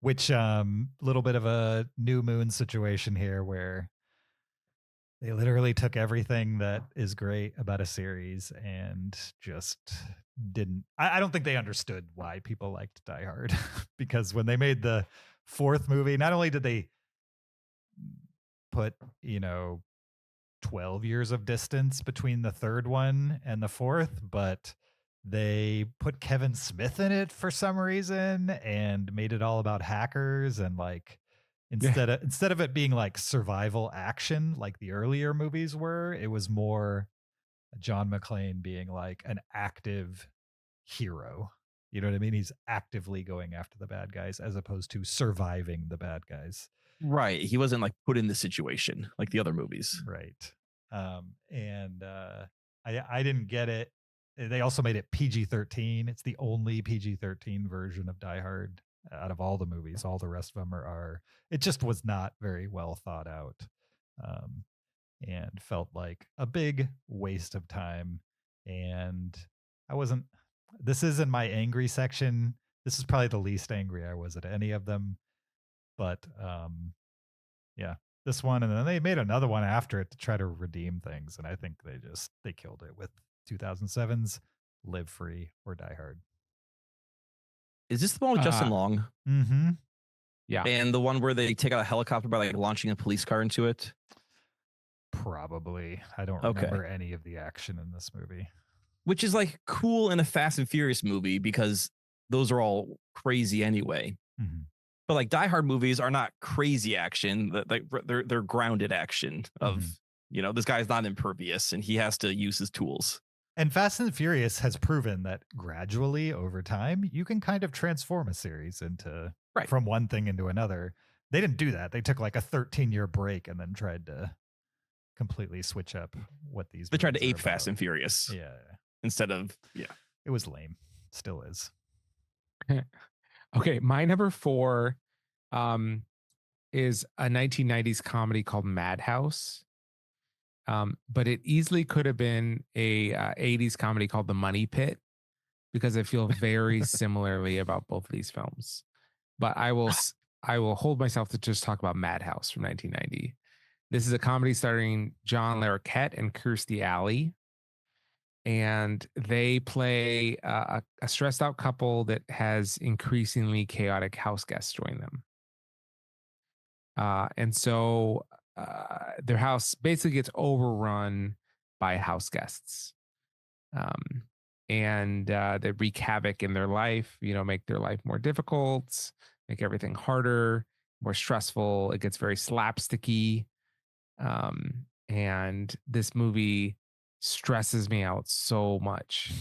Which little bit of a New Moon situation here where they literally took everything that is great about a series and just didn't. I don't think they understood why people liked Die Hard because when they made the 4th movie, not only did they put, 12 years of distance between the 3rd one and the 4th, but they put Kevin Smith in it for some reason and made it all about hackers and like instead of it being like survival action like the earlier movies were, it was more John McClane being like an active hero. You know what I mean? He's actively going after the bad guys as opposed to surviving the bad guys. Right. He wasn't like put in the situation like the other movies. Right. I didn't get it. They also made it PG-13. It's the only PG-13 version of Die Hard out of all the movies. All the rest of them are R. It just was not very well thought out, and felt like a big waste of time. And I This is in my angry section. This is probably the least angry I was at any of them. But yeah, this one. And then they made another one after it to try to redeem things. And I think they killed it with 2007's Live Free or Die Hard. Is this the one with Justin Long? Mm-hmm. Yeah. And the one where they take out a helicopter by like launching a police car into it? Probably. I don't remember any of the action in this movie. Which is like cool in a Fast and Furious movie because those are all crazy anyway. Mm-hmm. But like Die Hard movies are not crazy action. They're grounded action of, this guy's not impervious and he has to use his tools. And Fast and Furious has proven that gradually over time, you can kind of transform a series into from one thing into another. They didn't do that. They took like a 13-year break and then tried to completely switch up what these. They tried to ape Fast and Furious. Yeah. Instead of, It was lame. Still is. Okay. My number 4 is a 1990s comedy called Madhouse. But it easily could have been a 80s comedy called The Money Pit because I feel very similarly about both of these films. But I will hold myself to just talk about Madhouse from 1990. This is a comedy starring John Larroquette and Kirstie Alley. And they play a stressed out couple that has increasingly chaotic house guests join them. And so their house basically gets overrun by house guests. And they wreak havoc in their life, make their life more difficult, make everything harder, more stressful. It gets very slapsticky. And this movie stresses me out so much.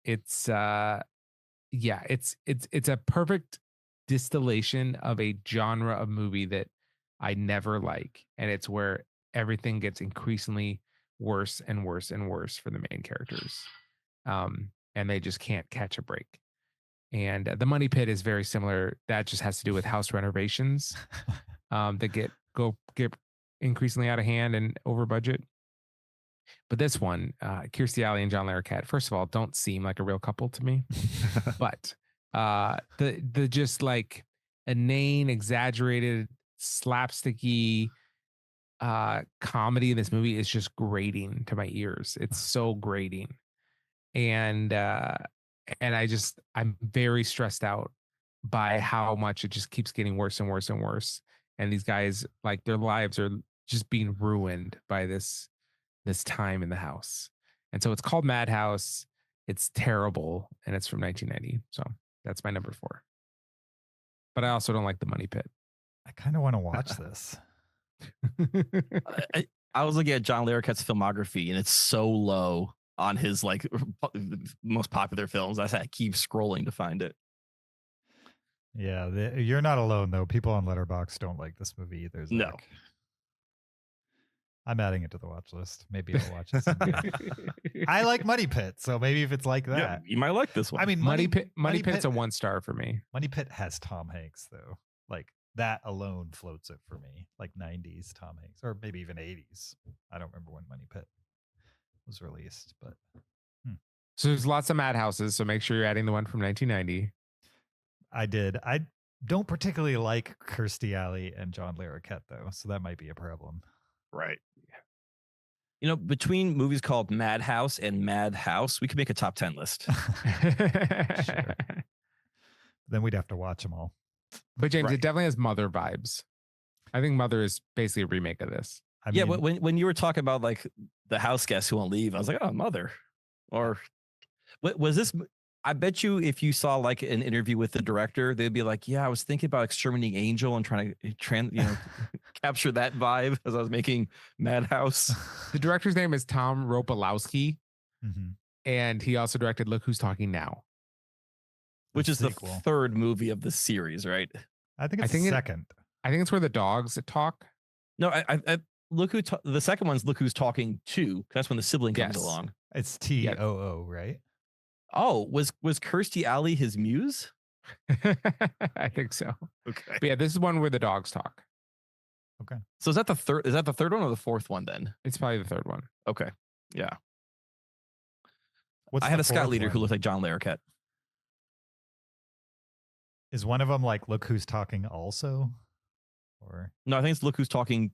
It's a perfect distillation of a genre of movie that I never like. And it's where everything gets increasingly worse and worse and worse for the main characters. And they just can't catch a break. And The Money Pit is very similar. That just has to do with house renovations that get increasingly out of hand and over budget. But this one, Kirstie Alley and John Larroquette, first of all, don't seem like a real couple to me. But the just like inane, exaggerated, slapsticky comedy in this movie is just grating to my ears. It's so grating. And I'm very stressed out by how much it just keeps getting worse and worse and worse. And these guys, like, their lives are just being ruined by this time in the house. And so it's called Madhouse. It's terrible. And it's from 1990. So that's my number 4. But I also don't like The Money Pit. I kind of want to watch this. I was looking at John Larroquette's filmography and it's so low on his like most popular films. I keep scrolling to find it. Yeah, you're not alone though. People on Letterboxd don't like this movie either. Zach. No. I'm adding it to the watch list. Maybe I'll watch it someday. I like Money Pit, so maybe if it's like that. Yeah, you might like this one. I mean, Money Pit's a 1 star for me. Money Pit has Tom Hanks though. Like that alone floats it for me. Like 90s Tom Hanks, or maybe even 80s. I don't remember when Money Pit was released, but So there's lots of Madhouses, so make sure you're adding the one from 1990. I did. I don't particularly like Kirstie Alley and John Larroquette though, so that might be a problem. Right. Between movies called Madhouse and Madhouse, we could make a top 10 list. Sure. Then we'd have to watch them all. But James, it definitely has Mother vibes. I think Mother is basically a remake of this. I mean, when you were talking about like the house guests who won't leave, I was like, oh, Mother. Or was this? I bet you if you saw like an interview with the director, they'd be like, yeah, I was thinking about Exterminating Angel and trying to capture that vibe as I was making Madhouse. The director's name is Tom Ropolowski, mm-hmm. and he also directed Look Who's Talking Now, which is the 3rd movie of the series, right? I think it's the second. I think it's where the dogs talk. No, I Look Who the second one's Look Who's Talking 2. That's when the sibling comes along. It's TOO, right? Oh, was Kirstie Alley his muse? I think so. Okay. But yeah, this is one where the dogs talk. Okay. So is that the third one or the 4th one then? It's probably the 3rd one. Okay. Yeah. What's I had the a scout fourth leader who one? looked like John Larroquette. Is one of them like Look Who's Talking also? Or No, I think it's Look Who's Talking.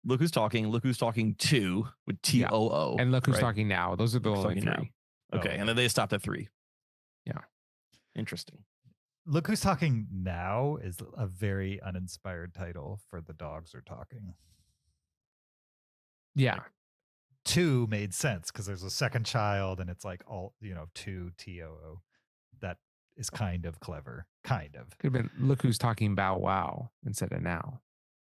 Look Who's Talking. Look Who's Talking 2 with TOO. And Look Who's right? Talking Now. Those are the Look Who's only Talking three. Now. Okay, and then they stopped at 3. Yeah. Interesting. Look Who's Talking Now is a very uninspired title for The Dogs Are Talking. Yeah. 2 made sense because there's a second child and it's like all, 2 TOO. That is kind of clever. Kind of. Could have been Look Who's Talking Bow Wow instead of Now.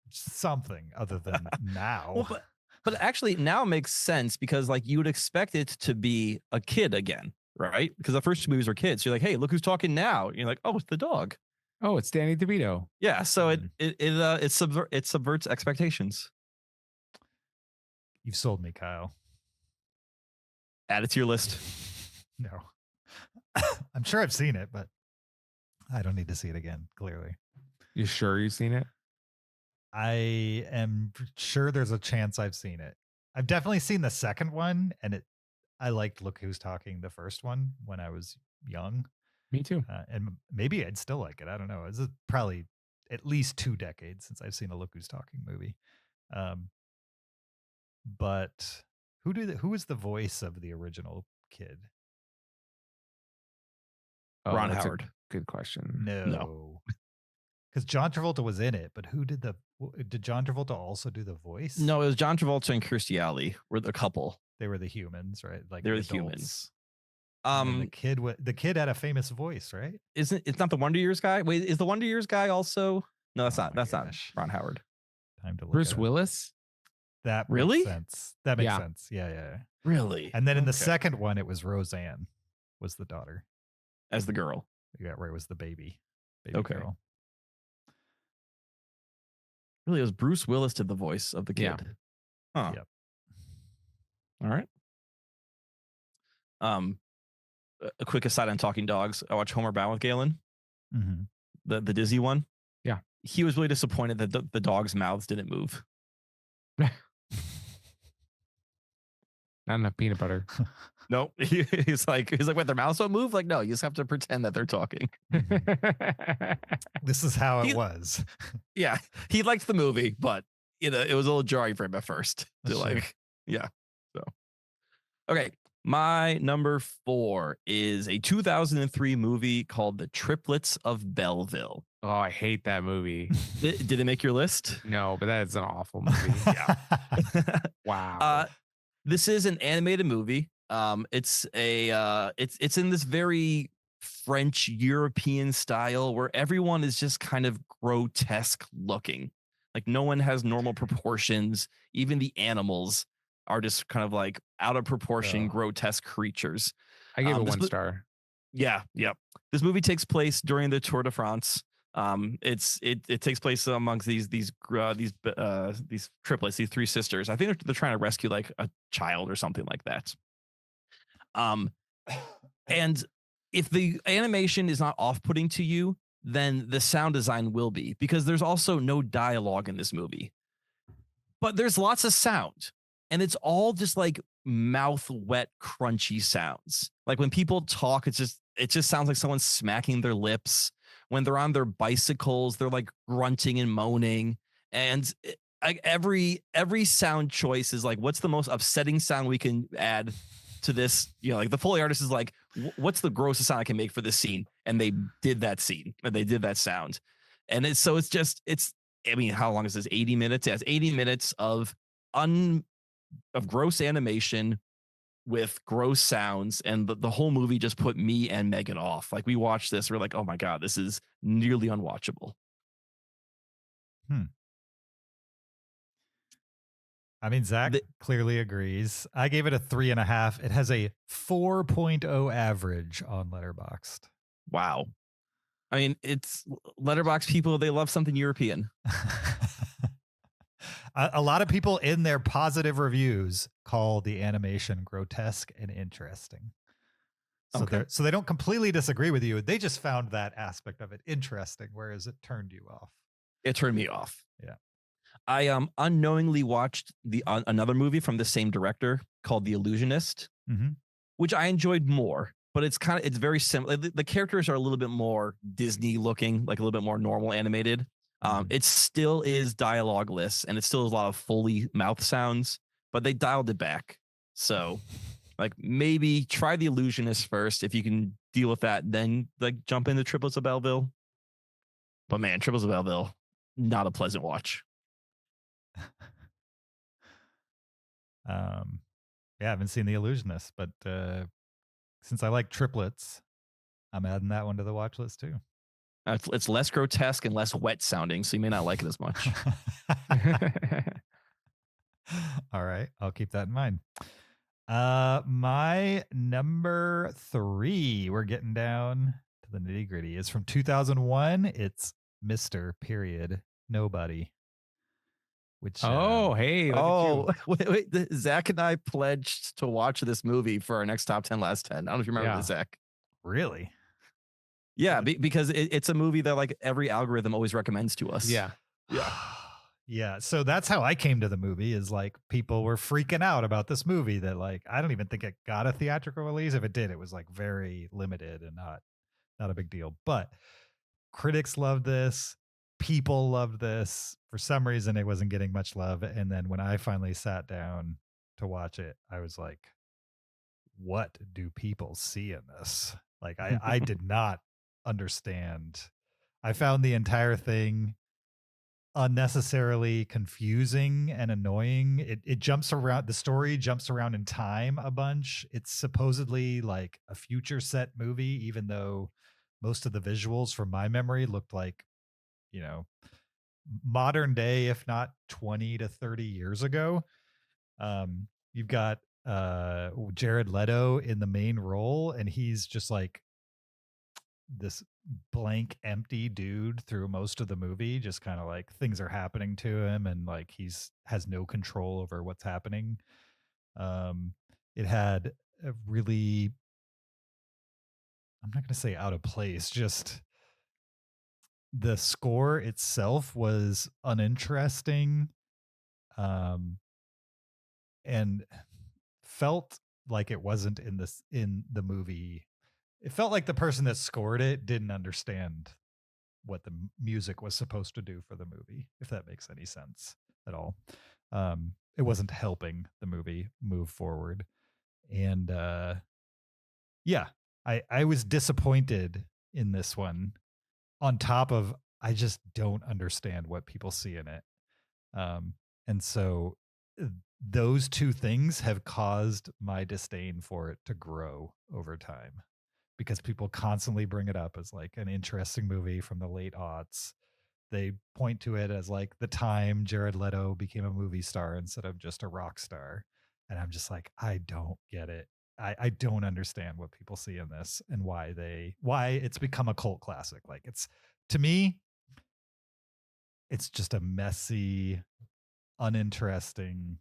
Something other than now. Well, but actually now makes sense because like you would expect it to be a kid again, right? Because the first 2 movies were kids. So you're like, hey, look who's talking now. And you're like, oh, it's the dog. Oh, it's Danny DeVito. Yeah. So it subverts expectations. You've sold me, Kyle. Add it to your list. No. I'm sure I've seen it, but I don't need to see it again, clearly. You sure you've seen it? I am sure there's a chance I've seen it. I've definitely seen the second one, and I liked Look Who's Talking, the first one, when I was young. Me too. And maybe I'd still like it. I don't know. It's probably at least 2 decades since I've seen a Look Who's Talking movie. But who is the voice of the original kid? Ron Howard. Good question. No. Because John Travolta was in it, but did John Travolta also do the voice? No, it was John Travolta and Kirstie Alley were the couple. They were the humans, right? Like they were the the humans. The kid had a famous voice, right? It's not the Wonder Years guy? Wait, is the Wonder Years guy also? No, that's not. That's not Ron Howard. Time to look. Bruce Willis? That really makes sense. That makes sense. Yeah. Really? And then in the second one, it was Roseanne was the daughter. As the girl. Yeah, right. Was the baby okay. Girl. Really, it was Bruce Willis did the voice of the kid. Yeah. Huh. Yep. All right. A quick aside on Talking Dogs. I watched Homer Bound with Galen. Mm-hmm. The Disney one. Yeah. He was really disappointed that the dogs' mouths didn't move. Not enough peanut butter. Nope. He's like, wait, their mouths don't move? Like, no, you just have to pretend that they're talking. This is how it was. Yeah. He liked the movie, but it was a little jarring for him at first. Yeah. So, okay. My number 4 is a 2003 movie called The Triplets of Belleville. Oh, I hate that movie. Did it make your list? No, but that's an awful movie. Yeah. Wow. This is an animated movie. It's in this very French European style where everyone is just kind of grotesque looking. Like no one has normal proportions. Even the animals are just kind of like out of proportion, grotesque creatures. I gave it 1 star. Yeah. This movie takes place during the Tour de France. It takes place amongst these triplets, these 3 sisters. I think they're trying to rescue like a child or something like that. And if the animation is not off-putting to you, then the sound design will be, because there's also no dialogue in this movie, but there's lots of sound, and it's all just like mouth wet, crunchy sounds. Like when people talk, it just sounds like someone's smacking their lips. When they're on their bicycles, they're like grunting and moaning. And every sound choice is like, what's the most upsetting sound we can add to this? Like the Foley artist is like, what's the grossest sound I can make for this scene? And they did that scene, and they did that sound. And it's I mean, how long is this? 80 minutes? Yeah, it's 80 minutes of gross animation with gross sounds, and the whole movie just put me and Megan off. Like we watched this, we're like, oh my God, this is nearly unwatchable. I mean, Zach clearly agrees. I gave it a 3.5. It has a 4.0 average on Letterboxd. Wow. I mean, it's Letterboxd people, they love something European. A lot of people in their positive reviews call the animation grotesque and interesting. So, so they don't completely disagree with you. They just found that aspect of it interesting, whereas it turned you off. It turned me off. Yeah. I unknowingly watched another movie from the same director called The Illusionist, which I enjoyed more. But it's very similar. The characters are a little bit more Disney looking, like a little bit more normal animated. It still is dialogueless, and it still is a lot of Foley mouth sounds, but they dialed it back. So, like, maybe try The Illusionist first. If you can deal with that, then like jump into Triplets of Belleville. But man, Triplets of Belleville, not a pleasant watch. Yeah, I haven't seen The Illusionist, but since I like triplets, I'm adding that one to the watch list too. It's less grotesque and less wet sounding, so you may not like it as much. All right, I'll keep that in mind. My number 3, we're getting down to the nitty gritty, is from 2001. It's Mr. Period Nobody. Which hey, wait, Zach and I pledged to watch this movie for our next top 10 last 10. I don't know if you remember this, Zach. Really? Yeah, because it's a movie that like every algorithm always recommends to us. Yeah. Yeah. So that's how I came to the movie, is like people were freaking out about this movie that like I don't even think it got a theatrical release. If it did, it was like very limited and not a big deal. But critics loved this. People loved this. For some reason, it wasn't getting much love. And then when I finally sat down to watch it, I was like, what do people see in this? Like, I did not understand. I found the entire thing unnecessarily confusing and annoying. It jumps around. The story jumps around in time a bunch. It's supposedly like a future set movie, even though most of the visuals from my memory looked like, modern day, if not 20 to 30 years ago. You've got Jared Leto in the main role, and he's just like this blank, empty dude through most of the movie. Just kind of like things are happening to him, and like has no control over what's happening. It had a really, I'm not going to say out of place, just the score itself was uninteresting, and felt like it wasn't in the movie. It felt like the person that scored it didn't understand what the music was supposed to do for the movie, if that makes any sense at all. It wasn't helping the movie move forward. And I was disappointed in this one, on top of I just don't understand what people see in it. And so those two things have caused my disdain for it to grow over time, because people constantly bring it up as like an interesting movie from the late aughts. They point to it as like the time Jared Leto became a movie star instead of just a rock star. And I'm just like, I don't get it. I don't understand what people see in this and why it's become a cult classic. Like, it's, to me, it's just a messy, uninteresting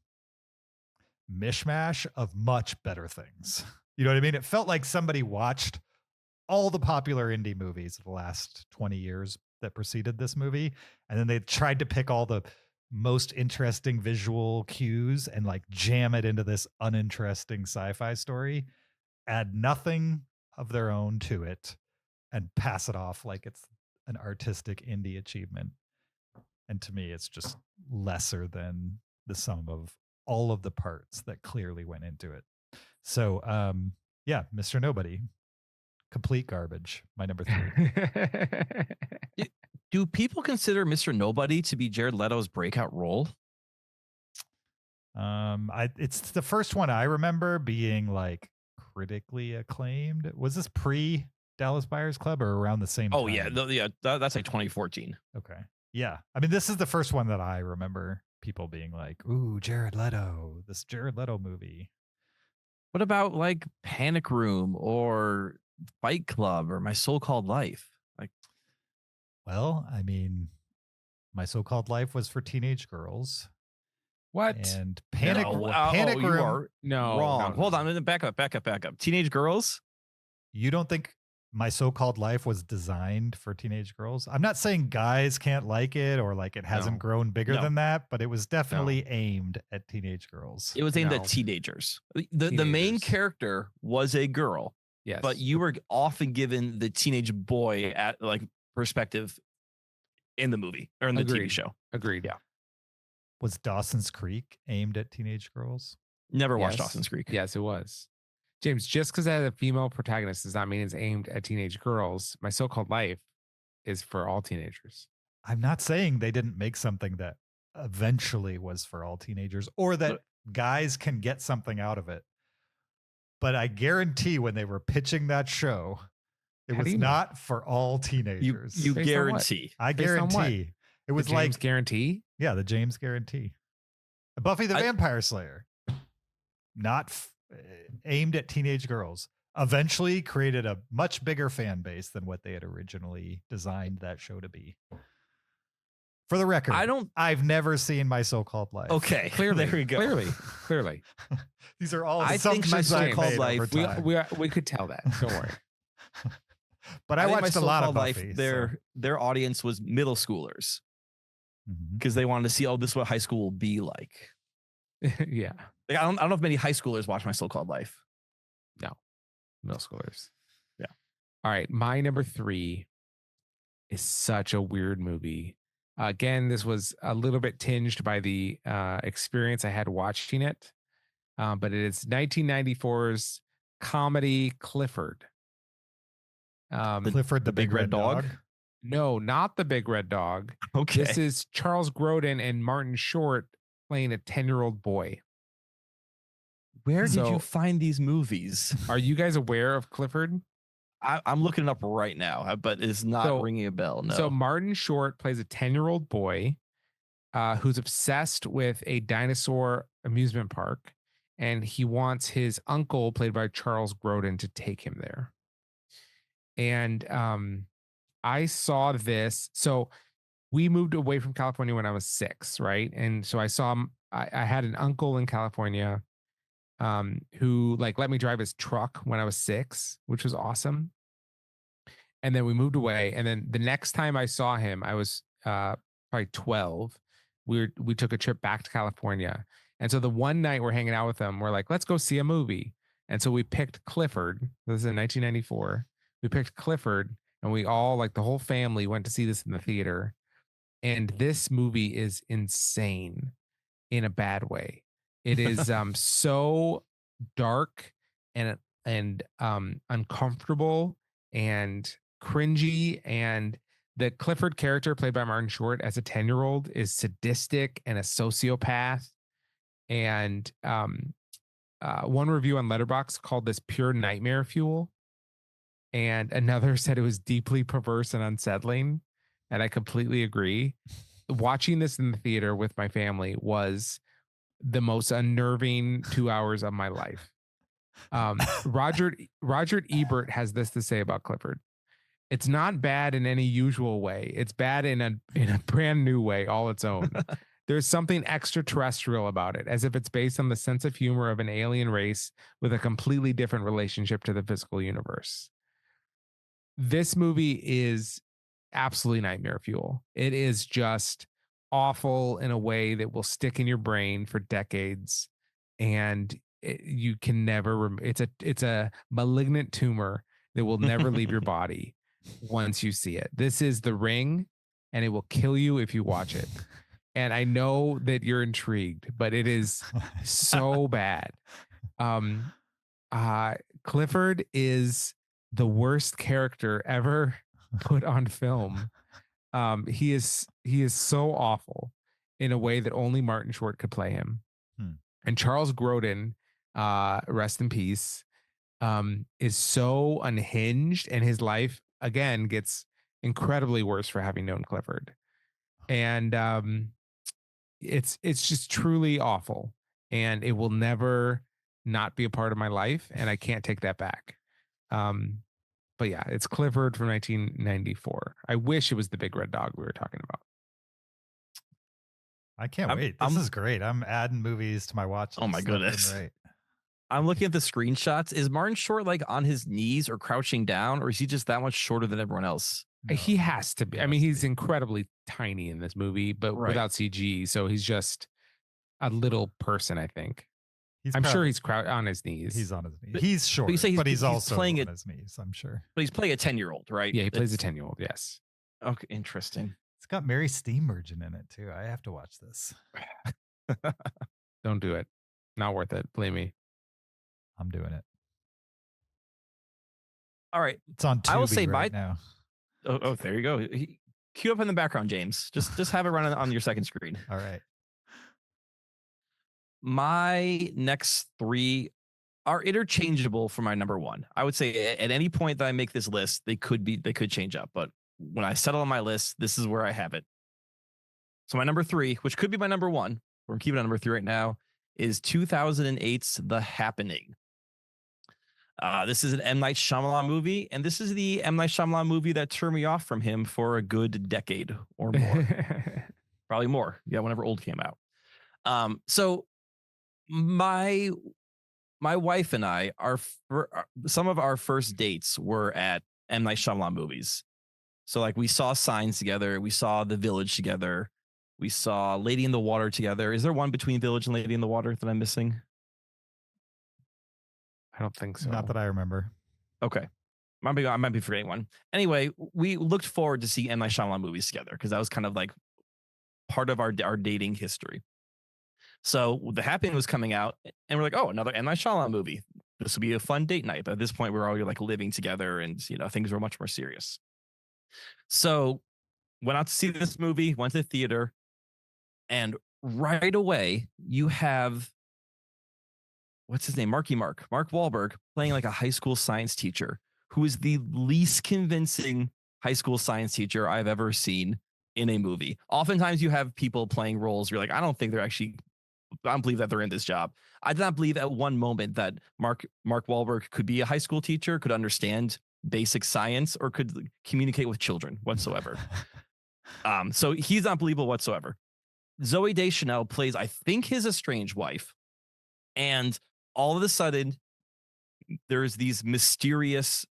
mishmash of much better things. You know what I mean? It felt like somebody watched all the popular indie movies of the last 20 years that preceded this movie, and then they tried to pick all the most interesting visual cues and like jam it into this uninteresting sci-fi story, add nothing of their own to it, and pass it off like it's an artistic indie achievement. And to me, it's just lesser than the sum of all of the parts that clearly went into it. So, Mr. Nobody, complete garbage. My number 3. Do people consider Mr. Nobody to be Jared Leto's breakout role? It's the first one I remember being like critically acclaimed. Was this pre Dallas Buyers Club or around the same time? That's like 2014. Okay. Yeah. I mean, this is the first one that I remember people being like, ooh, Jared Leto, this Jared Leto movie. What about like Panic Room or Fight Club or My So-Called Life? Like, well, I mean, My So-Called Life was for teenage girls. What? And Panic Room. Wrong. Hold on. Back up. Teenage girls? You don't think My So-Called Life was designed for teenage girls. I'm not saying guys can't like it or like it hasn't grown bigger than that, but it was definitely aimed at teenage girls. It was aimed at teenagers. The main character was a girl. Yes. But you were often given the teenage boy at like perspective in the movie or in the TV show. Agreed. Yeah. Was Dawson's Creek aimed at teenage girls? Never watched Dawson's Creek. Yes, it was. James, just because I had a female protagonist does not mean it's aimed at teenage girls. My So-Called Life is for all teenagers. I'm not saying they didn't make something that eventually was for all teenagers or that guys can get something out of it. But I guarantee when they were pitching that show, it was not for all teenagers. You guarantee. I guarantee. It was the James Guarantee? Yeah, the James Guarantee. Buffy the Vampire Slayer. Not aimed at teenage girls. Eventually created a much bigger fan base than what they had originally designed that show to be. For the record, I've never seen My So-Called Life. Okay, clearly, there we go. Clearly. These are all I think My So-Called Life. We could tell that. Don't worry. But I watched a lot of Buffy. Their audience was middle schoolers because they wanted to see, this is what high school will be like. Yeah. Like, I don't know if many high schoolers watch My So-Called Life. No. Middle schoolers. Yeah. All right. My number 3 is such a weird movie. Again, this was a little bit tinged by the experience I had watching it. But it is 1994's comedy Clifford. Clifford the Big Red Dog? No, not the Big Red Dog. Okay. This is Charles Grodin and Martin Short playing a 10-year-old boy. Where did you find these movies? Are you guys aware of Clifford? I'm looking it up right now, but it's not ringing a bell. No. So Martin Short plays a 10-year-old boy who's obsessed with a dinosaur amusement park, and he wants his uncle, played by Charles Grodin, to take him there. And I saw this. So we moved away from California when I was 6, right? And so I had an uncle in California who like let me drive his truck when I was 6, which was awesome. And then we moved away. And then the next time I saw him, I was probably 12. We took a trip back to California. And so the one night we're hanging out with him, we're like, let's go see a movie. And so we picked Clifford. This is in 1994. We picked Clifford, and we all, like the whole family, went to see this in the theater. And this movie is insane in a bad way. It is so dark and uncomfortable and cringy. And the Clifford character, played by Martin Short as a 10-year-old, is sadistic and a sociopath. And one review on Letterboxd called this pure nightmare fuel. And another said it was deeply perverse and unsettling. And I completely agree. Watching this in the theater with my family was the most unnerving 2 hours of my life. Roger Ebert has this to say about Clifford. It's not bad in any usual way. It's bad in a brand new way, all its own. There's something extraterrestrial about it, as if it's based on the sense of humor of an alien race with a completely different relationship to the physical universe. This movie is absolutely nightmare fuel. It is just awful in a way that will stick in your brain for decades, and you can never. It's a malignant tumor that will never leave your body once you see it. This is The Ring, and it will kill you if you watch it. And I know that you're intrigued, but it is so bad. Clifford is the worst character ever put on film. He is so awful in a way that only Martin Short could play him. And Charles Grodin, rest in peace, is so unhinged, and his life again gets incredibly worse for having known Clifford. And it's just truly awful, and it will never not be a part of my life, and I can't take that back. But yeah, it's Clifford from 1994. I wish it was the Big Red Dog we were talking about. I can't wait. This is great. I'm adding movies to my watch list. Oh my goodness. Right. I'm looking at the screenshots. Is Martin Short like on his knees or crouching down, or is he just that much shorter than everyone else? No, he has to be. I mean, he's incredibly tiny in this movie, but without CG. So he's just a little person, I think. I'm sure he's on his knees. He's on his knees. He's short, but he's also playing on his knees, I'm sure. But he's playing a 10-year-old, right? Yeah, he plays a 10-year-old, yes. Okay, interesting. It's got Mary Steenburgen in it, too. I have to watch this. Don't do it. Not worth it. Believe me. I'm doing it. All right. It's on Tubi I will say right now. Oh, there you go. Cue up in the background, James. Just have it run on your second screen. All right. My next three are interchangeable for my number one. I would say at any point that I make this list, they could change up. But when I settle on my list, this is where I have it. So my number three, which could be my number one, we're keeping it on number three right now, is 2008's The Happening. This is an M. Night Shyamalan movie, and this is the M. Night Shyamalan movie that turned me off from him for a good decade or more. Probably more. Yeah, whenever Old came out. So my wife and I, some of our first dates were at M. Night Shyamalan movies. So like we saw Signs together, we saw The Village together, we saw Lady in the Water together. Is there one between Village and Lady in the Water that I'm missing? I don't think so. Not that I remember. Okay. I might be forgetting one. Anyway, we looked forward to see M. Night Shyamalan movies together because that was kind of like part of our dating history. So The Happening was coming out, and we're like, oh, another M. Night Shyamalan movie. This will be a fun date night. But at this point, we're all like living together, and things were much more serious. So went out to see this movie, went to the theater, and right away you have, what's his name? Mark Wahlberg playing like a high school science teacher who is the least convincing high school science teacher I've ever seen in a movie. Oftentimes you have people playing roles. You're like, I don't believe that they're in this job. I did not believe at one moment that Mark Wahlberg could be a high school teacher, could understand basic science, or could communicate with children whatsoever. So he's not believable whatsoever. Zooey Deschanel plays, I think, his estranged wife. And all of a sudden, there's these mysterious,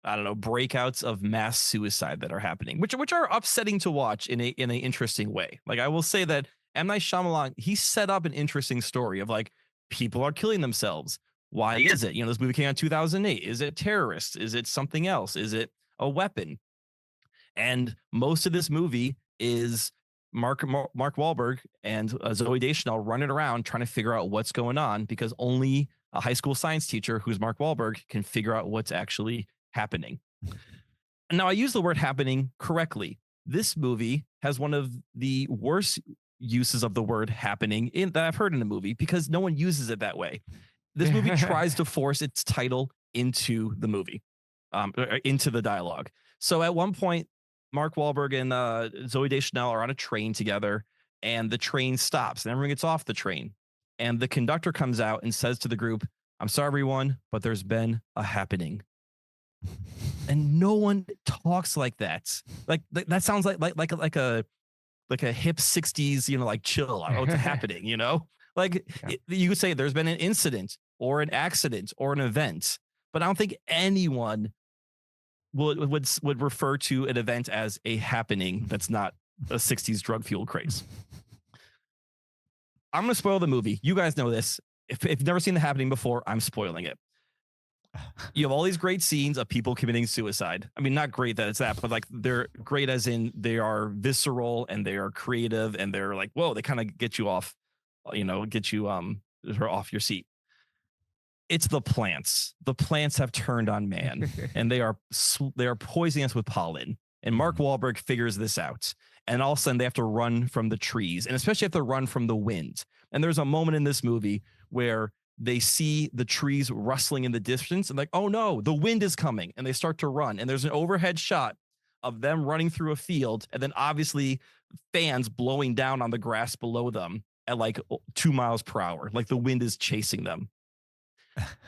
breakouts of mass suicide that are happening, which are upsetting to watch in an interesting way. Like, I will say that M. Night Shyamalan, he set up an interesting story of like people are killing themselves. Why is it? This movie came out in 2008. Is it terrorists? Is it something else? Is it a weapon? And most of this movie is Mark Wahlberg and Zooey Deschanel running around trying to figure out what's going on, because only a high school science teacher who's Mark Wahlberg can figure out what's actually happening. Now, I use the word happening correctly. This movie has one of the worst uses of the word happening that I've heard in a movie, because no one uses it that way. This movie tries to force its title into the movie, into the dialogue. So at one point, Mark Wahlberg and Zooey Deschanel are on a train together, and the train stops and everyone gets off the train. And the conductor comes out and says to the group, "I'm sorry, everyone, but there's been a happening." And no one talks like that. Like that sounds like a hip 60s, like chill. I don't know what's happening, you could say there's been an incident or an accident or an event, but I don't think anyone would refer to an event as a happening that's not a 60s drug fueled craze. I'm going to spoil the movie. You guys know this. If you've never seen The Happening before, I'm spoiling it. You have all these great scenes of people committing suicide. I mean, not great that it's that, but like they're great as in they are visceral and they are creative and they're like, whoa, they kind of get you off, get you off your seat. It's the plants. The plants have turned on man, and they are poisoning us with pollen. And Mark Wahlberg figures this out. And all of a sudden, they have to run from the trees, and especially have to run from the wind. And there's a moment in this movie where they see the trees rustling in the distance, and like, oh no, the wind is coming, and they start to run. And there's an overhead shot of them running through a field, and then obviously fans blowing down on the grass below them at like 2 miles per hour, like the wind is chasing them.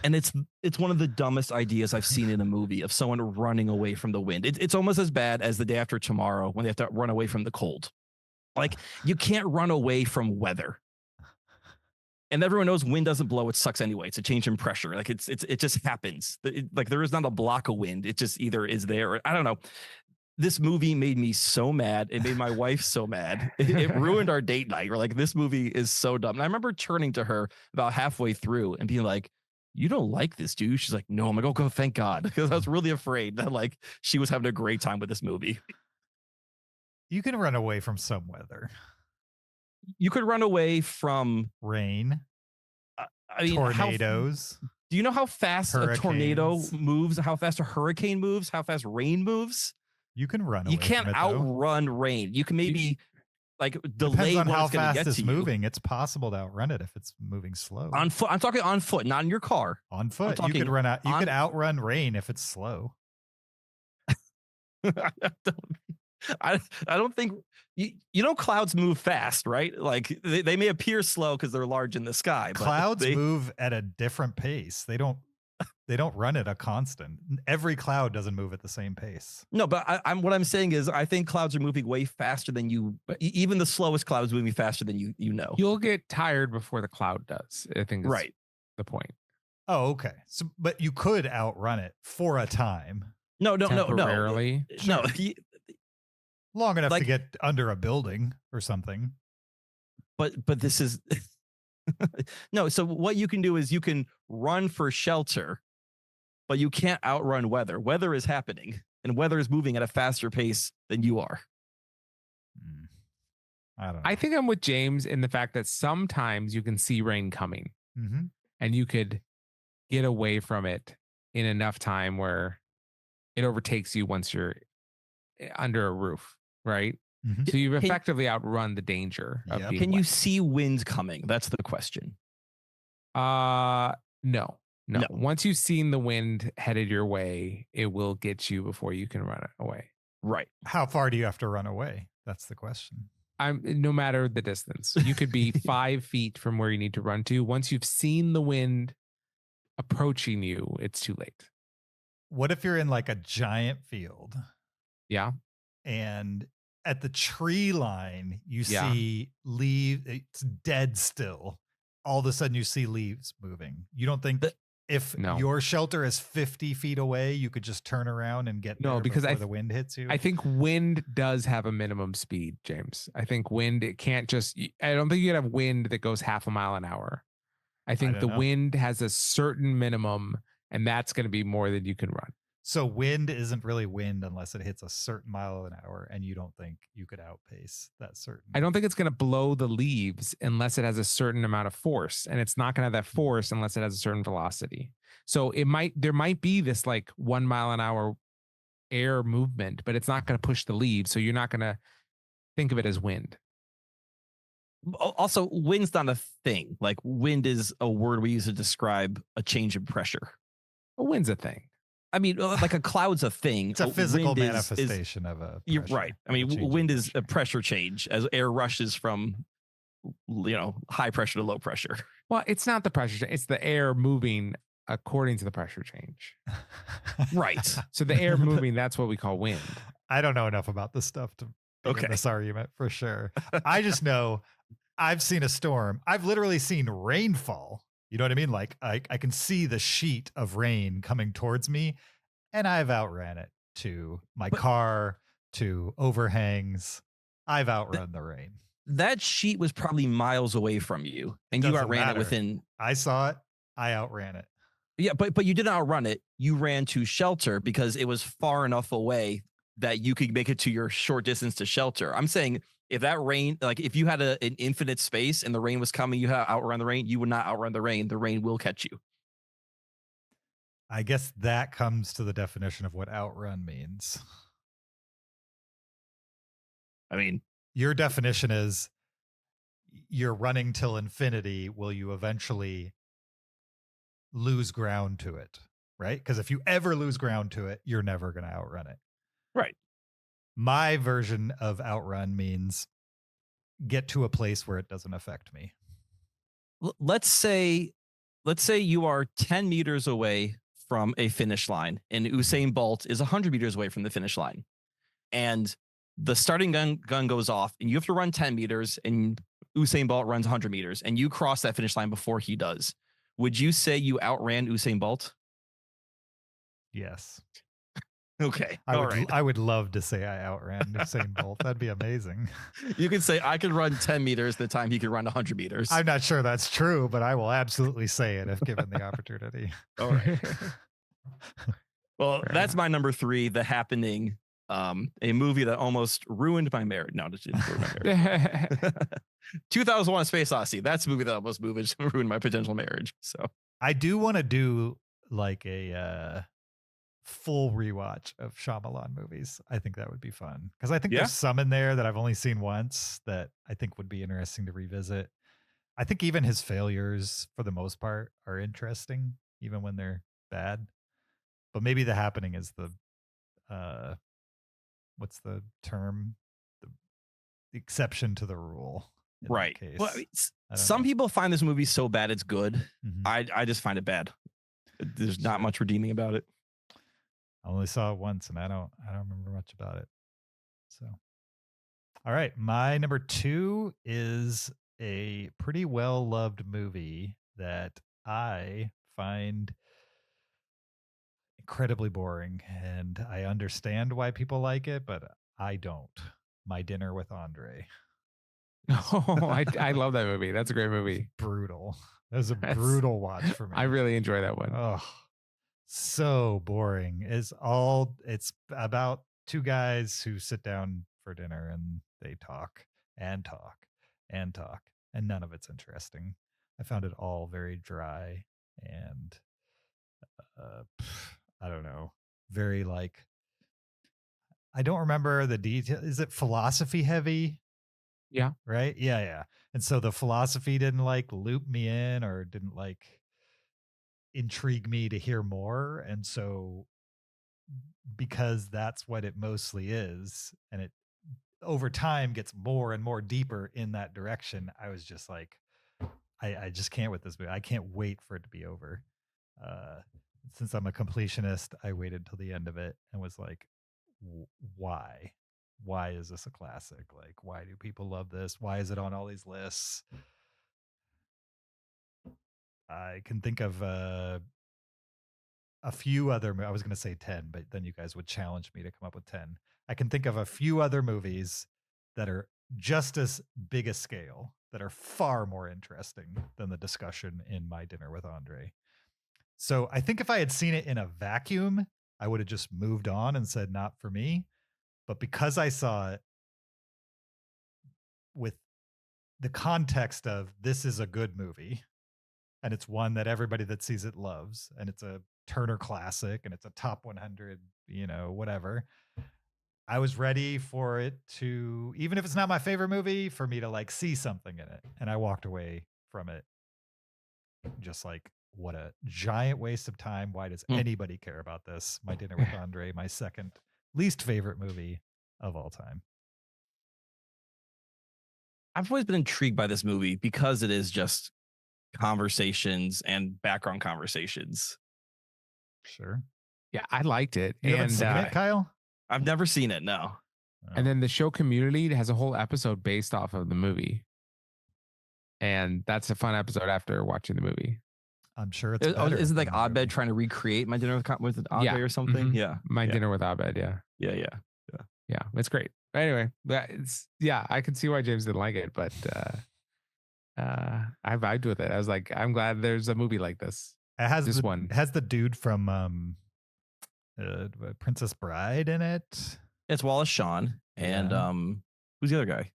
And it's one of the dumbest ideas I've seen in a movie, of someone running away from the wind. It's almost as bad as The Day After Tomorrow when they have to run away from the cold. Like, you can't run away from weather. And everyone knows wind doesn't blow. It sucks anyway. It's a change in pressure. Like it just happens. Like there is not a block of wind. It just either is there. Or, I don't know. This movie made me so mad. It made my wife so mad. It ruined our date night. We're like, this movie is so dumb. And I remember turning to her about halfway through and being like, you don't like this, dude? She's like, no. I'm like, oh, thank God. Because I was really afraid that like she was having a great time with this movie. You can run away from some weather. You could run away from rain. I mean, tornadoes. Do you know how fast hurricanes. A tornado moves? How fast a hurricane moves? How fast rain moves? You can run away. You can't from it, outrun rain. You can maybe like delay depends on how it's gonna fast get it's to moving. It's possible to outrun it if it's moving slow. On foot. I'm talking on foot, not in your car. On foot. You could run out. You could outrun rain if it's slow. I don't think you know clouds move fast, right? Like they may appear slow because they're large in the sky. But clouds move at a different pace. They don't run at a constant. Every cloud doesn't move at the same pace. No, but what I'm saying is I think clouds are moving way faster than you. Even the slowest clouds moving faster than you know. You'll get tired before the cloud does. I think is right. The point. Oh, okay. So, but you could outrun it for a time. No. Temporarily. No. Long enough to get under a building or something. But this is no. So what you can do is you can run for shelter, but you can't outrun weather. Weather is happening, and weather is moving at a faster pace than you are. I don't know. I think I'm with James in the fact that sometimes you can see rain coming, and you could get away from it in enough time where it overtakes you once you're under a roof. Right. So you've effectively outrun the danger of being Can wet. you see wind coming? That's the question. No. Once you've seen the wind headed your way, it will get you before you can run it away. Right. How far do you have to run away? That's the question. No matter the distance. You could be 5 feet from where you need to run to. Once you've seen the wind approaching you, it's too late. What if you're in like a giant field? Yeah. And at the tree line, you see leaves. It's dead still. All of a sudden, you see leaves moving. You don't think that if your shelter is 50 feet away, you could just turn around and get there because before the wind hits you? I think wind does have a minimum speed, James. I think wind, it can't just, I don't think you can have wind that goes half a mile an hour. I think the wind has a certain minimum, and that's going to be more than you can run. So wind isn't really wind unless it hits a certain mile an hour, and you don't think you could outpace that certain. I don't think it's going to blow the leaves unless it has a certain amount of force, and it's not going to have that force unless it has a certain velocity. So there might be this like 1 mile an hour air movement, but it's not going to push the leaves. So you're not going to think of it as wind. Also, wind's not a thing. Like wind is a word we use to describe a change in pressure. A wind's a thing. I mean, like a cloud's a thing. It's a physical manifestation of a. You're right. I mean, wind is a pressure change as air rushes from, high pressure to low pressure. Well, it's not the pressure change. It's the air moving according to the pressure change. Right. So the air moving, that's what we call wind. I don't know enough about this stuff to make this argument for sure. I just know I've seen a storm. I've literally seen rainfall. You know what I mean? Like I can see the sheet of rain coming towards me, and I've outran it to my car, to overhangs. I've outrun the rain. That sheet was probably miles away from you, and you outran it within. I saw it. I outran it. Yeah, but you didn't outrun it. You ran to shelter because it was far enough away that you could make it to your short distance to shelter. I'm saying, if that rain, like if you had an infinite space and the rain was coming, you had to outrun the rain. You would not outrun the rain. The rain will catch you. I guess that comes to the definition of what outrun means. I mean, your definition is you're running till infinity. Will you eventually lose ground to it? Right? Because if you ever lose ground to it, you're never going to outrun it. Right. My version of outrun means get to a place where it doesn't affect me. Let's say you are 10 meters away from a finish line, and Usain Bolt is 100 meters away from the finish line, and the starting gun goes off, and you have to run 10 meters, and Usain Bolt runs 100 meters and you cross that finish line before he does, would you say you outran Usain Bolt? Yes. Okay. I would love to say I outran Usain Bolt. That'd be amazing. You could say I could run 10 meters the time he could run 100 meters. I'm not sure that's true, but I will absolutely say it if given the opportunity. All right. Well, that's my number 3, The Happening, a movie that almost ruined my marriage. No, it didn't ruin my marriage. 2001: A Space Odyssey. That's a movie that almost ruined my potential marriage. So I do want to do like a full rewatch of Shyamalan movies. I think that would be fun because I think there's some in there that I've only seen once that I think would be interesting to revisit. I think even his failures, for the most part, are interesting, even when they're bad. But maybe The Happening is the what's the term? The exception to the rule. Right. Well, some people find this movie so bad it's good. Mm-hmm. I just find it bad. There's not much redeeming about it. I only saw it once and I don't remember much about it. So, all right. My number 2 is a pretty well-loved movie that I find incredibly boring, and I understand why people like it, but I don't. My Dinner with Andre. Oh, I love that movie. That's a great movie. Brutal. That was a brutal watch for me. I really enjoy that one. Oh, so boring. It's about 2 guys who sit down for dinner and they talk and talk and talk, and none of it's interesting. I found it all very dry and I don't know, very like, I don't remember the detail. Is it philosophy heavy? Yeah. Right? Yeah. And so the philosophy didn't like loop me in or didn't like intrigue me to hear more. And so because that's what it mostly is, and it over time gets more and more deeper in that direction, I was just like, I just can't with this movie. I can't wait for it to be over. Since I'm a completionist, I waited till the end of it and was like, why? Why is this a classic? Like, why do people love this? Why is it on all these lists? I can think of a few other, I was going to say 10, but then you guys would challenge me to come up with 10. I can think of a few other movies that are just as big a scale, that are far more interesting than the discussion in My Dinner with Andre. So I think if I had seen it in a vacuum, I would have just moved on and said, not for me. But because I saw it with the context of this is a good movie, and it's one that everybody that sees it loves, and it's a Turner classic, and it's a top 100, whatever, I was ready for it to, even if it's not my favorite movie, for me to like see something in it. And I walked away from it just like, what a giant waste of time. Why does anybody care about this? My Dinner with Andre, my second least favorite movie of all time. I've always been intrigued by this movie because it is just conversations and background conversations. Sure. Yeah, I liked it. You haven't seen it, Kyle? I've never seen it, no. And then the show Community has a whole episode based off of the movie. And that's a fun episode after watching the movie. I'm sure it's better. Isn't like Abed trying to recreate My Dinner with Abed or something? Mm-hmm. Yeah. My Dinner with Abed, yeah. Yeah. It's great. Anyway, I can see why James didn't like it, but I vibed with it. I was like, I'm glad there's a movie like this. It has the dude from Princess Bride in it. It's Wallace Shawn and who's the other guy?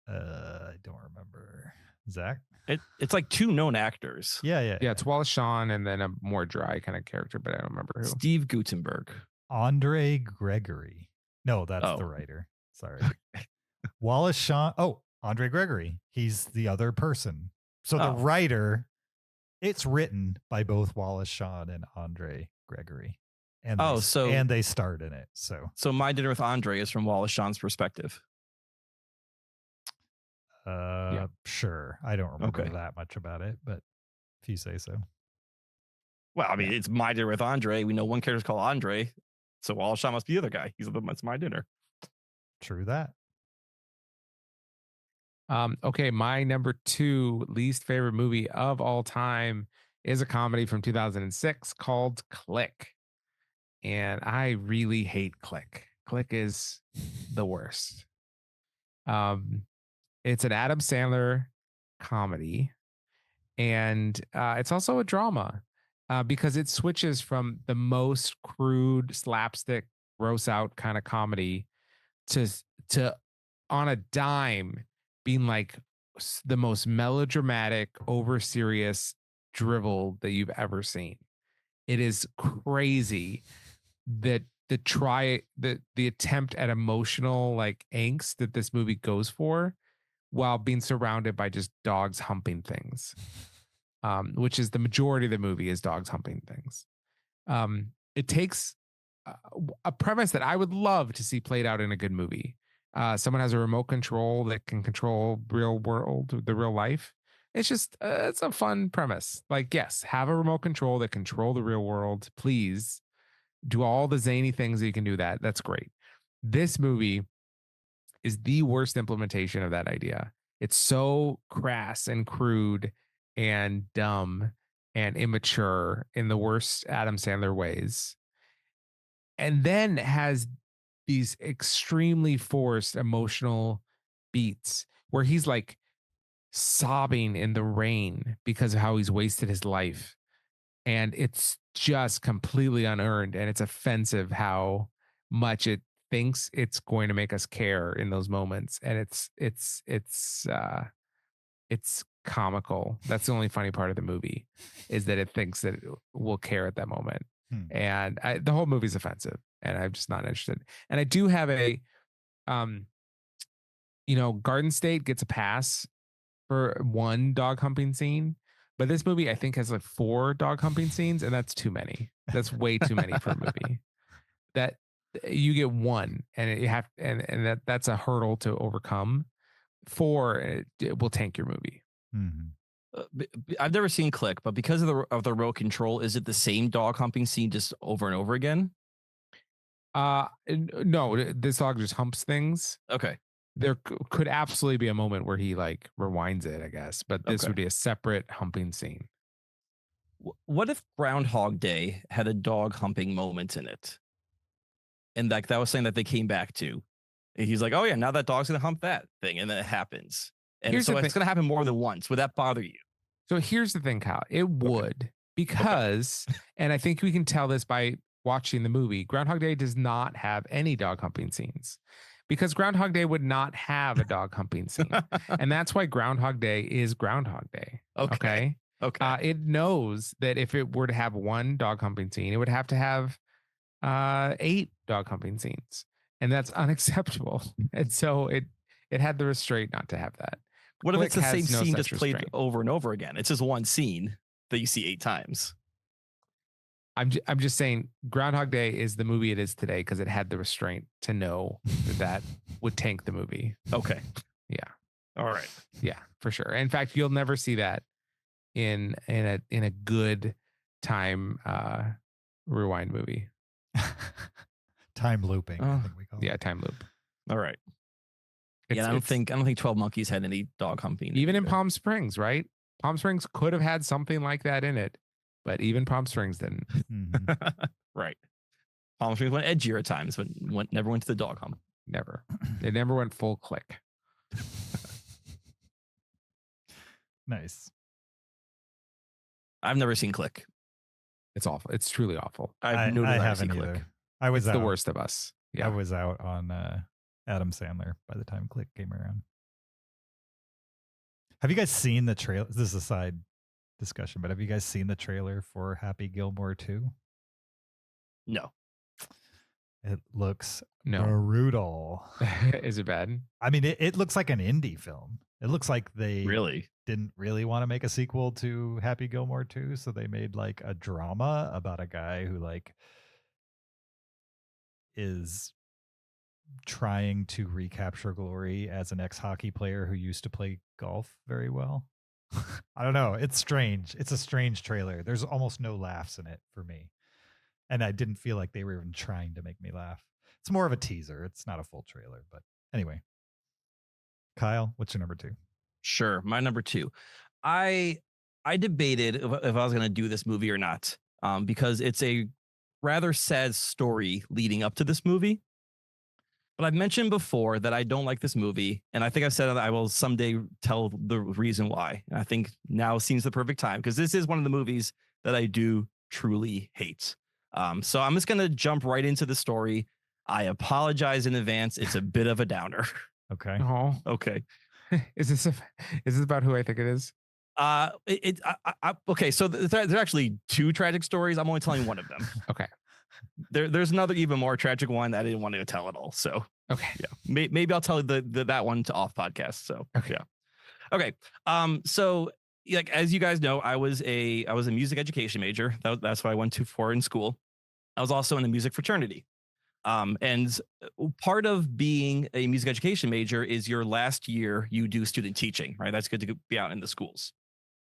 I don't remember. Zach? It's like 2 known actors. Yeah. It's Wallace Shawn and then a more dry kind of character, but I don't remember who. Steve Guttenberg. Andre Gregory. No, that's the writer. Sorry. Wallace Shawn. Oh, Andre Gregory. He's the other person. So the writer, it's written by both Wallace Shawn and Andre Gregory. And they starred in it. So My Dinner with Andre is from Wallace Shawn's perspective. Sure. I don't remember that much about it, but if you say so. Well, I mean, it's My Dinner with Andre. We know one character's called Andre, so Wallace Shawn must be the other guy. It's My Dinner. True that. Okay, my number 2 least favorite movie of all time is a comedy from 2006 called Click. And I really hate Click. Click is the worst. It's an Adam Sandler comedy, and it's also a drama because it switches from the most crude slapstick, gross out kind of comedy to to on a dime being like the most melodramatic, over serious drivel that you've ever seen. It is crazy that the attempt at emotional like angst that this movie goes for while being surrounded by just dogs humping things, which is the majority of the movie is dogs humping things. It takes a premise that I would love to see played out in a good movie. Someone has a remote control that can control the real life. It's just, it's a fun premise. Like, yes, have a remote control that control the real world. Please do all the zany things that you can do that. That's great. This movie is the worst implementation of that idea. It's so crass and crude and dumb and immature in the worst Adam Sandler ways. And then has these extremely forced emotional beats where he's like sobbing in the rain because of how he's wasted his life. And it's just completely unearned, and it's offensive how much it thinks it's going to make us care in those moments. And it's comical. That's the only funny part of the movie, is that it thinks that it will care at that moment. And the whole movie's offensive, and I'm just not interested. And I do have a Garden State gets a pass for one dog humping scene, but this movie I think has like 4 dog humping scenes, and that's too many. That's way too many for a movie. That you get one, and that's a hurdle to overcome. 4, it will tank your movie. I've never seen Click, but because of the remote control, is it the same dog humping scene just over and over again? No, this dog just humps things. Okay. There could absolutely be a moment where he like rewinds it, I guess, but this would be a separate humping scene. What if Groundhog Day had a dog humping moment in it? And like that was something that they came back to. And he's like, oh yeah, now that dog's gonna hump that thing, and then it happens. And so it's gonna happen more than once. Would that bother you? So here's the thing, Kyle. It would, because, and I think we can tell this by watching the movie, Groundhog Day does not have any dog humping scenes, because Groundhog Day would not have a dog humping scene. And that's why Groundhog Day is Groundhog Day. Okay. It knows that if it were to have one dog humping scene, it would have to have 8 dog humping scenes. And that's unacceptable. And so it had the restraint not to have that. What if it's the same scene just played over and over again? It's just one scene that you see 8 times. I'm just saying Groundhog Day is the movie it is today because it had the restraint to know that would tank the movie. Okay. Yeah. All right. Yeah, for sure. In fact, you'll never see that in a good time rewind movie. Time looping, I think we call it. Yeah, time loop. All right. I don't think 12 Monkeys had any dog humping. Even in Palm Springs, right? Palm Springs could have had something like that in it, but even Palm Springs didn't. Right. Palm Springs went edgier at times, but never went to the dog hump. Never. They never went full Click. Nice. I've never seen Click. It's awful. It's truly awful. I haven't either. Click. I was the worst of us. Yeah. I was out on Adam Sandler by the time Click came around. Have you guys seen the trailer? This is a side discussion, but have you guys seen the trailer for Happy Gilmore 2? No. It looks brutal. Is it bad? I mean, it looks like an indie film. It looks like they didn't really want to make a sequel to Happy Gilmore 2, so they made like a drama about a guy who like is trying to recapture glory as an ex-hockey player who used to play golf very well. I don't know. It's strange. It's a strange trailer. There's almost no laughs in it for me. And I didn't feel like they were even trying to make me laugh. It's more of a teaser. It's not a full trailer, but anyway. Kyle, what's your number 2? Sure. My number 2. I debated if I was going to do this movie or not, because it's a rather sad story leading up to this movie. But I've mentioned before that I don't like this movie, and I think I've said that I will someday tell the reason why. And I think now seems the perfect time, because this is one of the movies that I do truly hate. So I'm just going to jump right into the story. I apologize in advance. It's a bit of a downer. Okay. Oh, Okay. Is this about who I think it is? Okay. So there's actually 2 tragic stories. I'm only telling one of them. Okay. There's another even more tragic one that I didn't want to tell at all. So okay, yeah, maybe I'll tell that one to off podcast. So okay. Yeah. Okay. So like, as you guys know, I was a music education major. That's what I went to for in school. I was also in a music fraternity. And part of being a music education major is your last year you do student teaching, right? That's good to be out in the schools.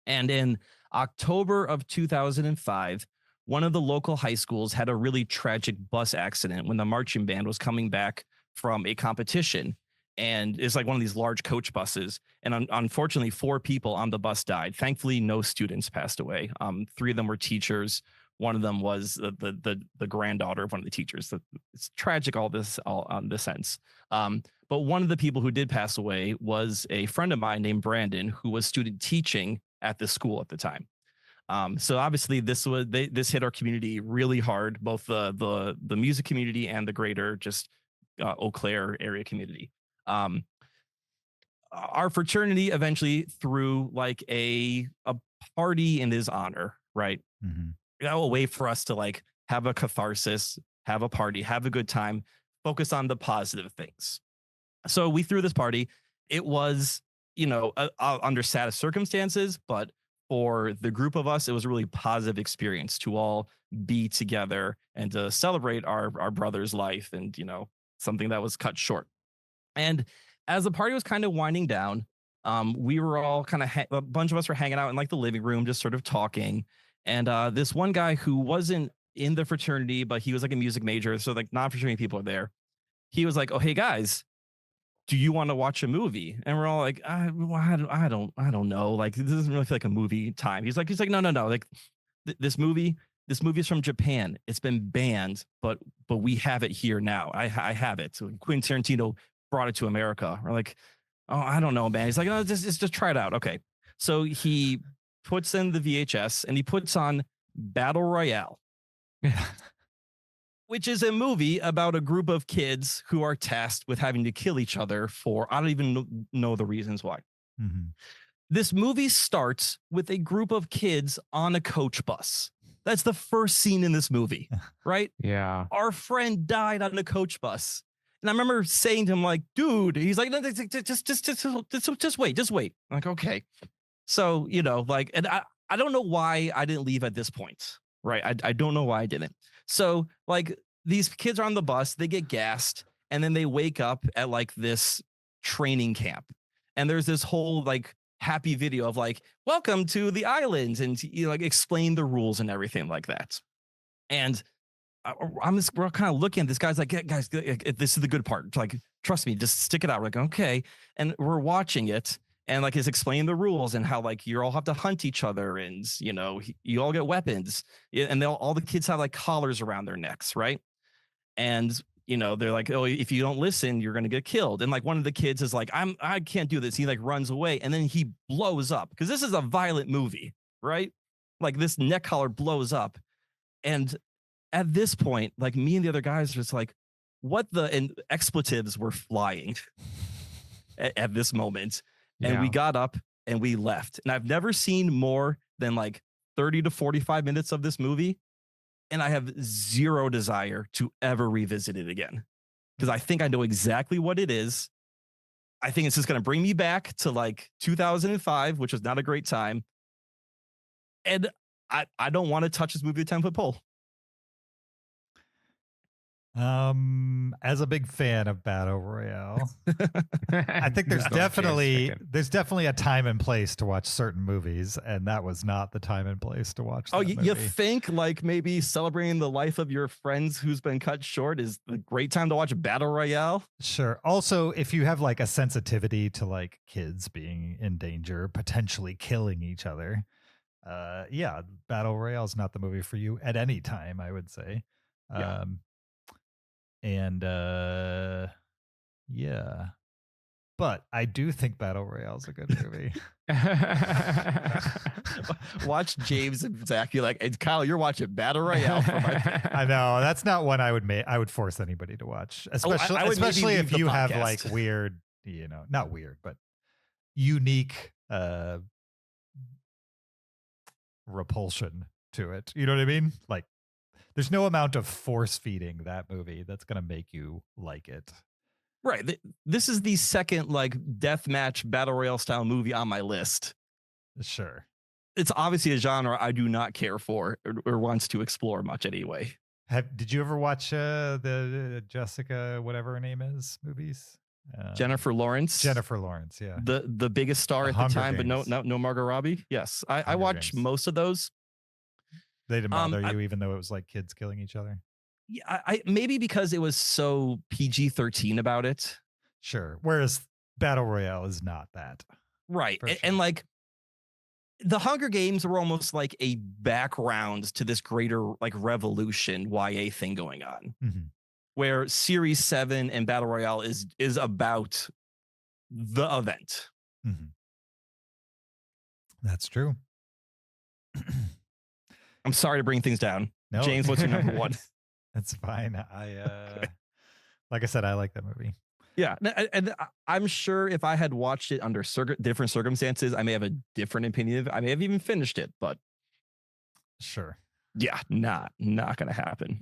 And in October of 2005, one of the local high schools had a really tragic bus accident when the marching band was coming back from a competition. And it's like one of these large coach buses. And unfortunately, 4 people on the bus died. Thankfully, no students passed away. 3 of them were teachers. One of them was the granddaughter of one of the teachers. It's tragic, all on this sense. But one of the people who did pass away was a friend of mine named Brandon, who was student teaching at the school at the time. So obviously this hit our community really hard, both the music community and the greater just Eau Claire area community. Our fraternity eventually threw like a party in his honor, right? Mm-hmm. A way for us to like have a catharsis, have a party, have a good time, focus on the positive things. So we threw this party. It was, under sad circumstances, but for the group of us, it was a really positive experience to all be together and to celebrate our brother's life and, something that was cut short. And as the party was kind of winding down, we were all kind of, a bunch of us were hanging out in like the living room, just sort of talking. And this one guy who wasn't in the fraternity, but he was like a music major, so like non-fraternity people are there. He was like, "Oh, hey guys, do you want to watch a movie?" And we're all like, I don't know. Like, this doesn't really feel like a movie time. He's like, no. Like, this movie is from Japan. It's been banned, but we have it here now. I have it. So Quentin Tarantino brought it to America. We're like, oh, I don't know, man. He's like, no, just try it out. Okay. So he puts in the VHS and he puts on Battle Royale, which is a movie about a group of kids who are tasked with having to kill each other for, I don't even know the reasons why. Mm-hmm. This movie starts with a group of kids on a coach bus. That's the first scene in this movie, right? Yeah. Our friend died on a coach bus. And I remember saying to him, like, dude, he's like, no, just wait. I'm like, okay. So, like, and I don't know why I didn't leave at this point, right? I don't know why I didn't. So, like, these kids are on the bus, they get gassed, and then they wake up at, like, this training camp. And there's this whole, like, happy video of, like, welcome to the islands, and, like, explain the rules and everything like that. And we're kind of looking at this guy's like, yeah, guys, this is the good part. Like, trust me, just stick it out. We're like, okay. And we're watching it. And like, he's explaining the rules and how like you all have to hunt each other and, you all get weapons. And all the kids have like collars around their necks. Right. And, they're like, oh, if you don't listen, you're going to get killed. And like one of the kids is like, I can't do this. He like runs away and then he blows up because this is a violent movie. Right. Like this neck collar blows up. And at this point, like me and the other guys are just like, and expletives were flying at this moment. And we got up and we left. And I've never seen more than like 30 to 45 minutes of this movie. And I have zero desire to ever revisit it again. Because I think I know exactly what it is. I think it's just going to bring me back to like 2005, which was not a great time. And I don't want to touch this movie with a 10-foot pole. As a big fan of Battle Royale, I think there's definitely a time and place to watch certain movies, and that was not the time and place to watch. Oh, you think like maybe celebrating the life of your friends who's been cut short is a great time to watch Battle Royale? Sure. Also, if you have like a sensitivity to like kids being in danger, potentially killing each other, yeah, Battle Royale is not the movie for you at any time, I would say. Yeah. And yeah, but I do think Battle Royale is a good movie. Watch James and Zach. You're like, hey, Kyle, you're watching Battle Royale. I know that's not one I would force anybody to watch, especially if you have like weird, not weird, but unique repulsion to it. You know what I mean? Like, there's no amount of force feeding that movie that's going to make you like it. Right. This is the second like deathmatch Battle Royale style movie on my list. Sure. It's obviously a genre I do not care for or wants to explore much anyway. Did you ever watch the Jessica, whatever her name is, movies? Jennifer Lawrence. Jennifer Lawrence, yeah. The biggest star at the time, Games. but no Margot Robbie. Yes. I watched most of those. They didn't bother you, even though it was like kids killing each other? Yeah, I maybe because it was so PG-13 about it. Sure. Whereas Battle Royale is not that. Right. And like the Hunger Games were almost like a background to this greater like revolution YA thing going on. Mm-hmm. Where Series 7 and Battle Royale is about the event. Mm-hmm. That's true. I'm sorry to bring things down. No. James, what's your number one? That's fine. Like I said, I like that movie. Yeah. And I'm sure if I had watched it under different circumstances, I may have a different opinion. I may have even finished it, but sure. Yeah, not going to happen.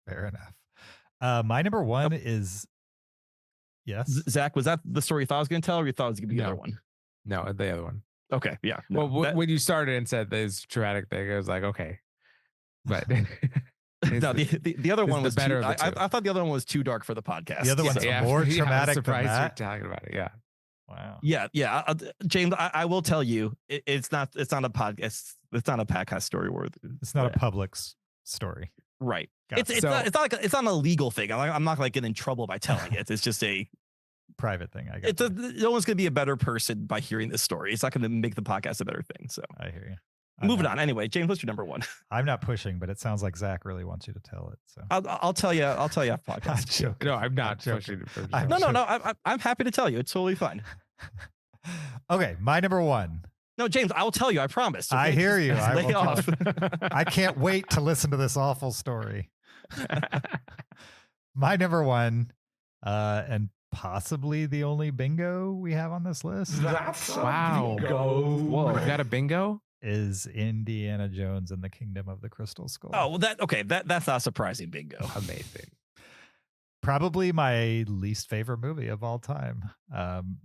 Fair enough. My number one is, yes. Zach, was that the story you thought I was going to tell, or you thought it was going to be the other one? No, the other one. Okay, yeah. No, well, when you started and said this traumatic thing, I was like, okay. But no, the other one was better. I thought the other one was too dark for the podcast. The other one's more traumatic than that. You're talking about it. Yeah. Wow. Yeah. James, I will tell you, it's not a podcast. It's not a podcast story worth. It's not a public story. Right. It's not a legal thing. I'm not like getting in trouble by telling it. It's just a private thing. I guess no one's going to be a better person by hearing this story. It's not going to make the podcast a better thing. So I hear you. Moving on. Anyway, James, what's your number one? I'm not pushing, but it sounds like Zach really wants you to tell it. So I'll tell you. I'll tell you off podcast. No, I'm not pushing. No. I'm happy to tell you. It's totally fine. Okay, my number one. No, James, I will tell you. I promise. Okay? I hear you. Lay off. I can't wait to listen to this awful story. My number one, and possibly the only bingo we have on this list. That's wow. Bingo. Whoa, we got a bingo? Is Indiana Jones and the Kingdom of the Crystal Skull. Oh, well, that's not surprising. Bingo. Amazing. Probably my least favorite movie of all time.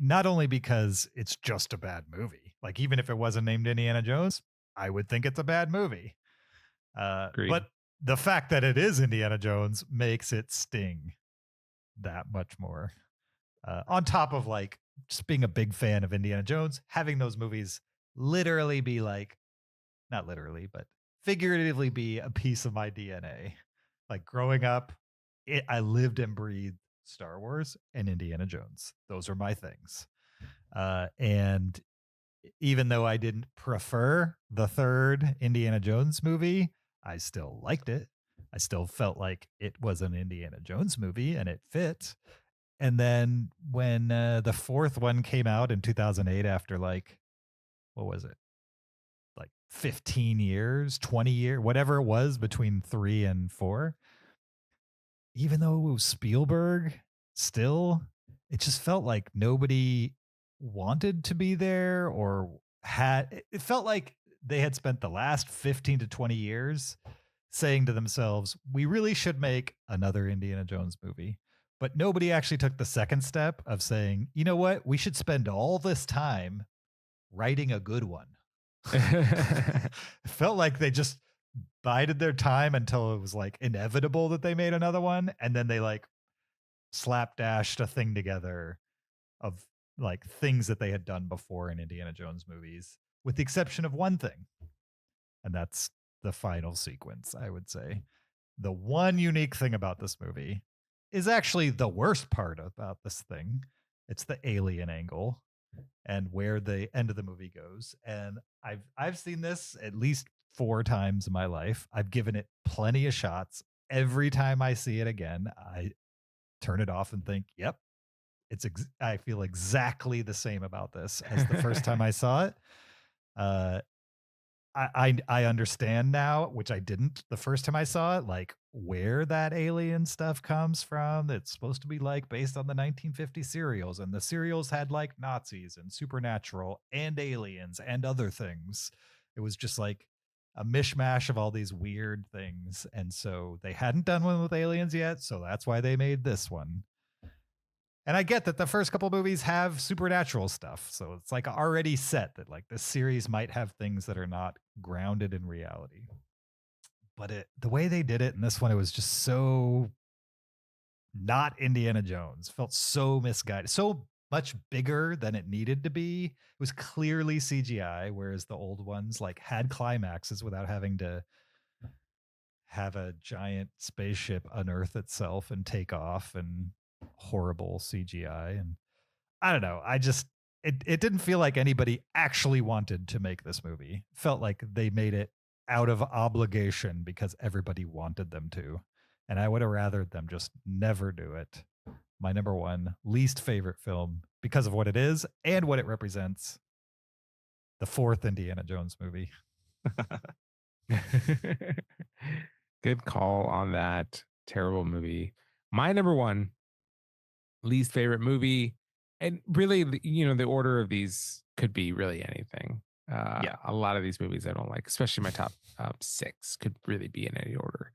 Not only because it's just a bad movie. Like, even if it wasn't named Indiana Jones, I would think it's a bad movie. But the fact that it is Indiana Jones makes it sting that much more. On top of like just being a big fan of Indiana Jones, having those movies literally be like, not literally, but figuratively be a piece of my DNA. Like growing up, I lived and breathed Star Wars and Indiana Jones. Those are my things. And even though I didn't prefer the third Indiana Jones movie, I still liked it. I still felt like it was an Indiana Jones movie and it fit. And then when the fourth one came out in 2008, after like, what was it? Like 15 years, 20 years, whatever it was between 3 and 4. Even though it was Spielberg, still, it just felt like nobody wanted to be there or it felt like they had spent the last 15 to 20 years saying to themselves, we really should make another Indiana Jones movie. But nobody actually took the second step of saying, you know what? We should spend all this time writing a good one. It felt like they just bided their time until it was like inevitable that they made another one, and then they like slapdashed a thing together of like things that they had done before in Indiana Jones movies, with the exception of one thing, and that's the final sequence. I would say the one unique thing about this movie is actually the worst part about this thing. It's the alien angle and where the end of the movie goes. And I've seen this at least 4 times in my life. I've given it plenty of shots. Every time I see it again, I turn it off and think, "Yep, I feel exactly the same about this as the first time I saw it." I understand now, which I didn't the first time I saw it, like where that alien stuff comes from. It's supposed to be like based on the 1950 serials, and the serials had like Nazis and supernatural and aliens and other things. It was just like a mishmash of all these weird things. And so they hadn't done one with aliens yet, so that's why they made this one. And I get that the first couple movies have supernatural stuff. So it's like already set that like this series might have things that are not grounded in reality. But the way they did it in this one, it was just so not Indiana Jones. Felt so misguided, so much bigger than it needed to be. It was clearly CGI, whereas the old ones like had climaxes without having to have a giant spaceship unearth itself and take off and horrible CGI. And I don't know. It didn't feel like anybody actually wanted to make this movie. It felt like they made it out of obligation because everybody wanted them to. And I would have rathered them just never do it. My number 1 least favorite film because of what it is and what it represents. The 4th Indiana Jones movie. Good call on that terrible movie. My number 1 least favorite movie, and really, the order of these could be really anything. A lot of these movies I don't like, especially my top 6 could really be in any order.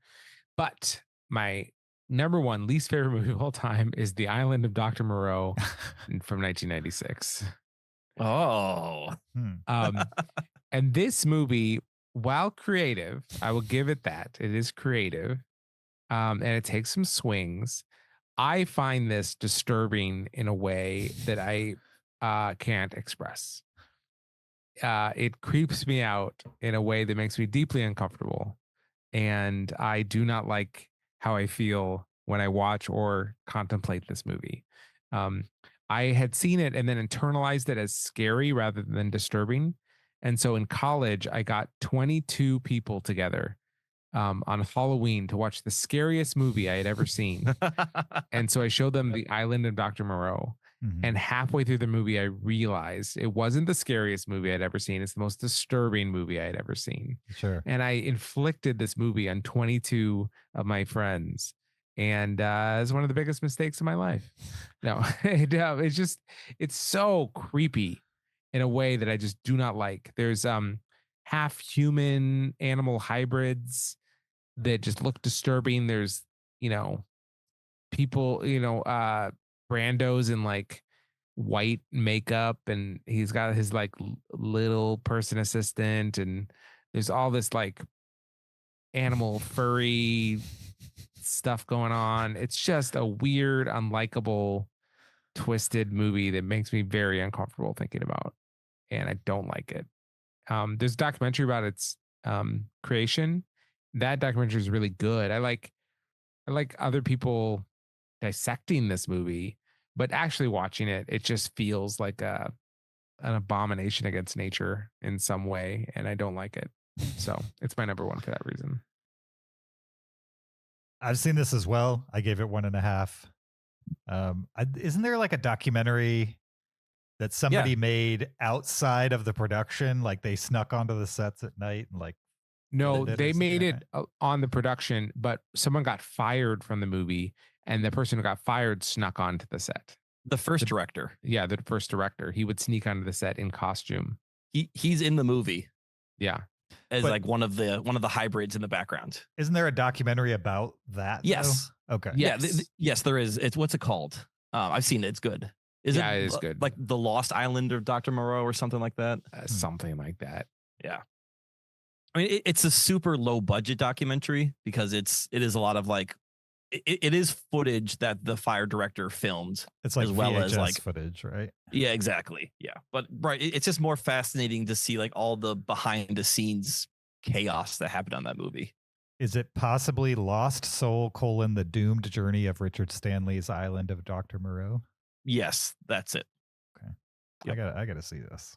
But my number 1 least favorite movie of all time is The Island of Dr. Moreau from 1996. Oh. And this movie, while creative, I will give it that. It is creative. And it takes some swings. I find this disturbing in a way that I can't express. It creeps me out in a way that makes me deeply uncomfortable. And I do not like how I feel when I watch or contemplate this movie. I had seen it and then internalized it as scary rather than disturbing. And so in college, I got 22 people together on Halloween to watch the scariest movie I had ever seen. And so I showed them The Island of Dr. Moreau. Mm-hmm. And halfway through the movie, I realized it wasn't the scariest movie I'd ever seen. It's the most disturbing movie I had ever seen. Sure. And I inflicted this movie on 22 of my friends. And it's one of the biggest mistakes of my life. No, it's so creepy in a way that I just do not like. There's half human animal hybrids that just look disturbing. There's, people, Brando's in like white makeup, and he's got his like little person assistant, and there's all this like animal furry stuff going on. It's just a weird, unlikable, twisted movie that makes me very uncomfortable thinking about, and I don't like it. There's a documentary about its creation. That documentary is really good. I like other people dissecting this movie, but actually watching it, it just feels like an abomination against nature in some way, and I don't like it. So it's my number 1 for that reason. I've seen this as well. I gave it 1.5. Isn't there like a documentary that somebody made outside of the production? Like they snuck onto the sets at night and like. No, they made it on the production, but someone got fired from the movie, and the person who got fired snuck onto the set. The first director. Yeah, the first director. He would sneak onto the set in costume. He's in the movie. Yeah. As like one of the hybrids in the background. Isn't there a documentary about that? Yes. Though? Okay. Yes. Yeah, yes, there is. What's it called? I've seen it. It's good. It is good. Like The Lost Island of Dr. Moreau or something like that? Something like that. Yeah. I mean, it's a super low budget documentary because it is a lot of like it is footage that the fire director filmed. It's like as well VHS as like footage, right? Yeah, exactly. Yeah, but right, it's just more fascinating to see like all the behind the scenes chaos that happened on that movie. Is it possibly Lost Soul: The Doomed Journey of Richard Stanley's Island of Dr. Moreau? Yes, that's it. Okay, yep. I gotta see this.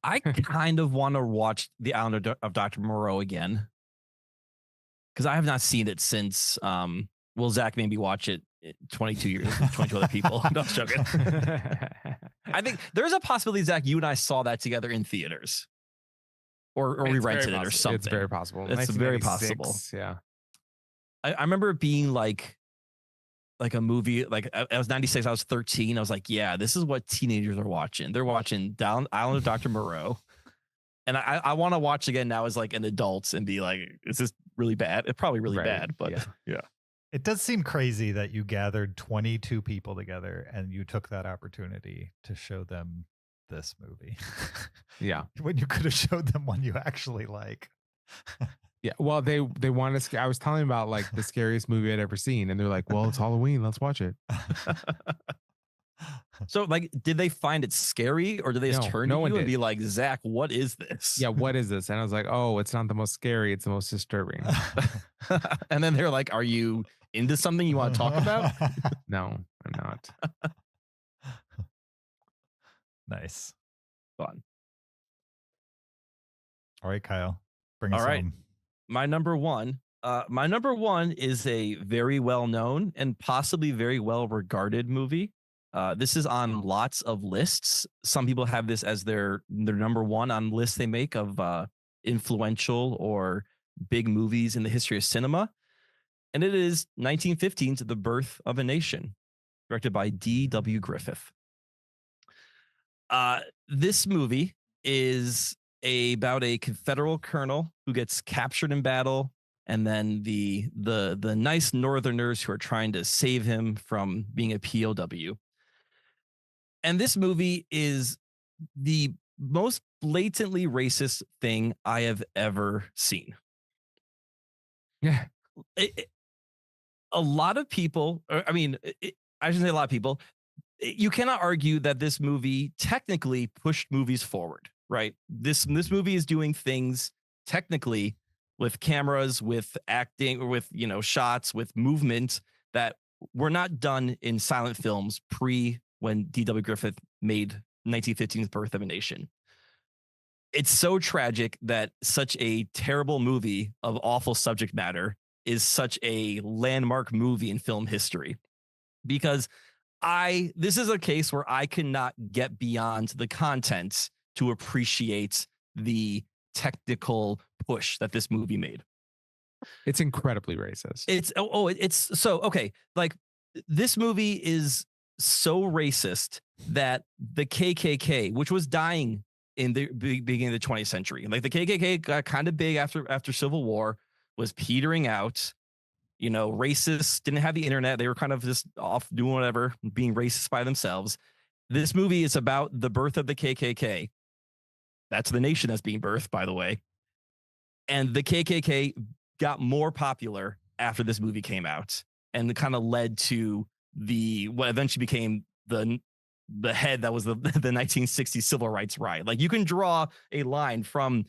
I kind of want to watch The Island of Dr. Moreau again because I have not seen it since. Well, Zach made me watch it 22 years, 22 other people. No, I'm joking. I think there's a possibility, Zach, you and I saw that together in theaters, or we rented it or something. It's very possible. It's very possible. Yeah, I remember it being like a movie. Like I was 96, I was 13. I was like, yeah, this is what teenagers are watching. They're watching Island of Dr. Moreau. And I want to watch again now as like an adult and be like, is this really bad? It's probably really bad, but yeah. It does seem crazy that you gathered 22 people together and you took that opportunity to show them this movie. Yeah. When you could have showed them one you actually like. Yeah. Well, they wanted to. I was telling them about like the scariest movie I'd ever seen, and they're like, "Well, it's Halloween. Let's watch it." So, like, did they find it scary, or did they just turn to you and be like, "Zach, what is this?" Yeah, what is this? And I was like, "Oh, it's not the most scary. It's the most disturbing." And then they're like, "Are you into something you want to talk about?" No, I'm not. Nice. Fun. All right, Kyle. Bring us home. My number one is a very well known and possibly very well regarded movie. This is on lots of lists. Some people have this as their number one on lists they make of influential or big movies in the history of cinema. And it is 1915's The Birth of a Nation, directed by D.W. Griffith. This movie is about a Confederate colonel who gets captured in battle, and then the nice Northerners who are trying to save him from being a POW. And this movie is the most blatantly racist thing I have ever seen. Yeah. A lot of people, I shouldn't say a lot of people, you cannot argue that this movie technically pushed movies forward, right? This movie is doing things technically with cameras, with acting, or with, shots, with movement that were not done in silent films when D.W. Griffith made 1915's Birth of a Nation. It's so tragic that such a terrible movie of awful subject matter is such a landmark movie in film history, because this is a case where I cannot get beyond the content to appreciate the technical push that this movie made. It's incredibly racist. It's so okay. Like, this movie is so racist that the KKK, which was dying in the beginning of the 20th century, like the KKK got kind of big after Civil War, was petering out. Racists didn't have the internet. They were kind of just off doing whatever, being racist by themselves. This movie is about the birth of the KKK. That's the nation that's being birthed, by the way. And the KKK got more popular after this movie came out, and it kind of led to what eventually became the head that was the 1960s civil rights riot. Like, you can draw a line from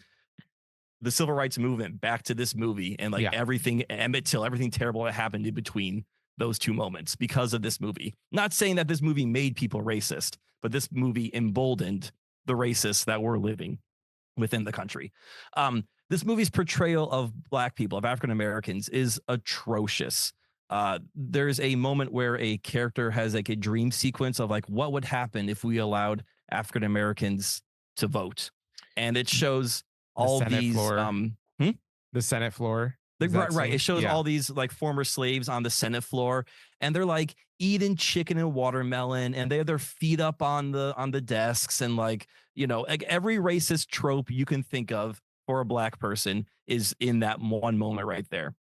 the civil rights movement back to this movie, and everything, Emmett Till, everything terrible that happened in between those two moments because of this movie. Not saying that this movie made people racist, but this movie emboldened the racists that were living within the country. This movie's portrayal of Black people, of African Americans, is atrocious. There's a moment where a character has like a dream sequence of like what would happen if we allowed African Americans to vote, and it shows all these the Senate floor. Right. It shows all these like former slaves on the Senate floor, and they're like eating chicken and watermelon, and they have their feet up on the desks, and like every racist trope you can think of for a Black person is in that one moment right there.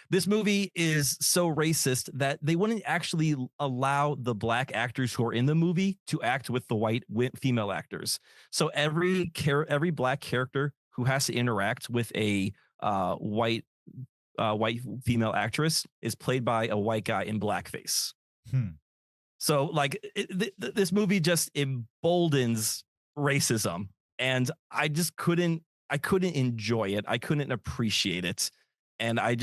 This movie is so racist that they wouldn't actually allow the Black actors who are in the movie to act with the white female actors. So every Black character who has to interact with a white female actress is played by a white guy in blackface. So like this movie just emboldens racism, and I just couldn't enjoy it. I couldn't appreciate it. And I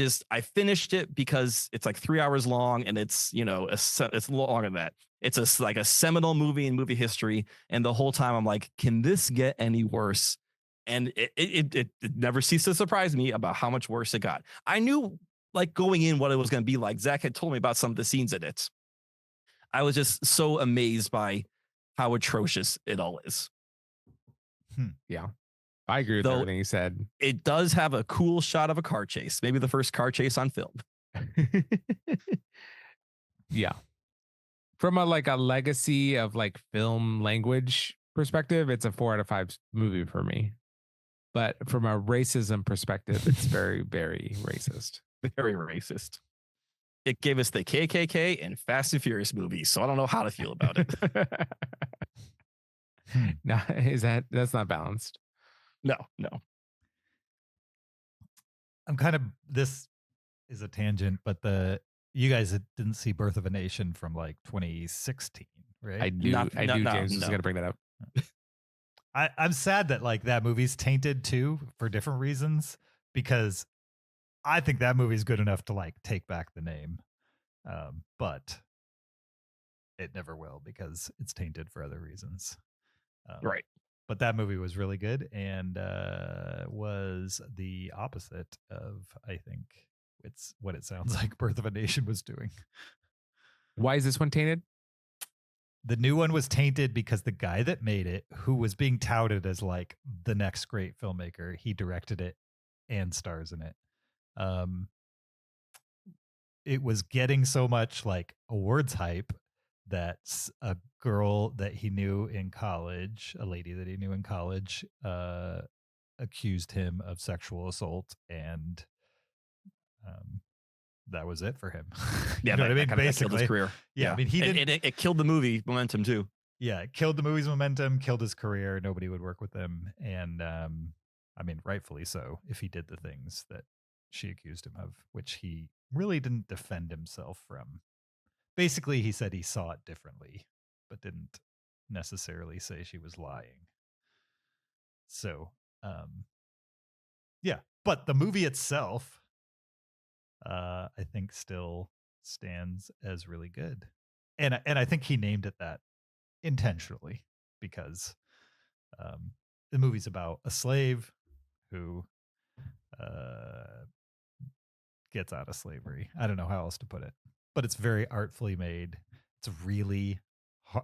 finished it because it's like 3 hours long, and it's, it's longer than that. It's like a seminal movie in movie history. And the whole time I'm like, can this get any worse? And it never ceased to surprise me about how much worse it got. I knew like going in what it was going to be like. Zach had told me about some of the scenes in it. I was just so amazed by how atrocious it all is. Yeah. I agree with everything you said. It does have a cool shot of a car chase. Maybe the first car chase on film. Yeah. From a legacy of like film language perspective, it's a 4 out of 5 movie for me. But from a racism perspective, it's very, very racist. Very racist. It gave us the KKK and Fast and Furious movies, so I don't know how to feel about it. No, that's not balanced. No. I'm this is a tangent, but you guys didn't see Birth of a Nation from like 2016, right? I do. James is going to bring that up. I'm sad that like that movie's tainted too for different reasons, because I think that movie's good enough to like take back the name, but it never will because it's tainted for other reasons. Right. But that movie was really good, and was the opposite of, I think, it's what it sounds like Birth of a Nation was doing. Why is this one tainted? The new one was tainted because the guy that made it, who was being touted as like the next great filmmaker, he directed it and stars in it. It was getting so much like awards hype that a girl that he knew in college, a lady that he knew in college, accused him of sexual assault, and that was it for him. Yeah, you know what I mean? Basically, killed his career. Yeah, I mean, he didn't. It killed the movie momentum too. Yeah, it killed the movie's momentum, killed his career. Nobody would work with him, and I mean, rightfully so. If he did the things that she accused him of, which he really didn't defend himself from. Basically, he said he saw it differently, but didn't necessarily say she was lying. So, yeah. But the movie itself, I think, still stands as really good, and I think he named it that intentionally because the movie's about a slave who gets out of slavery. I don't know how else to put it, but it's very artfully made.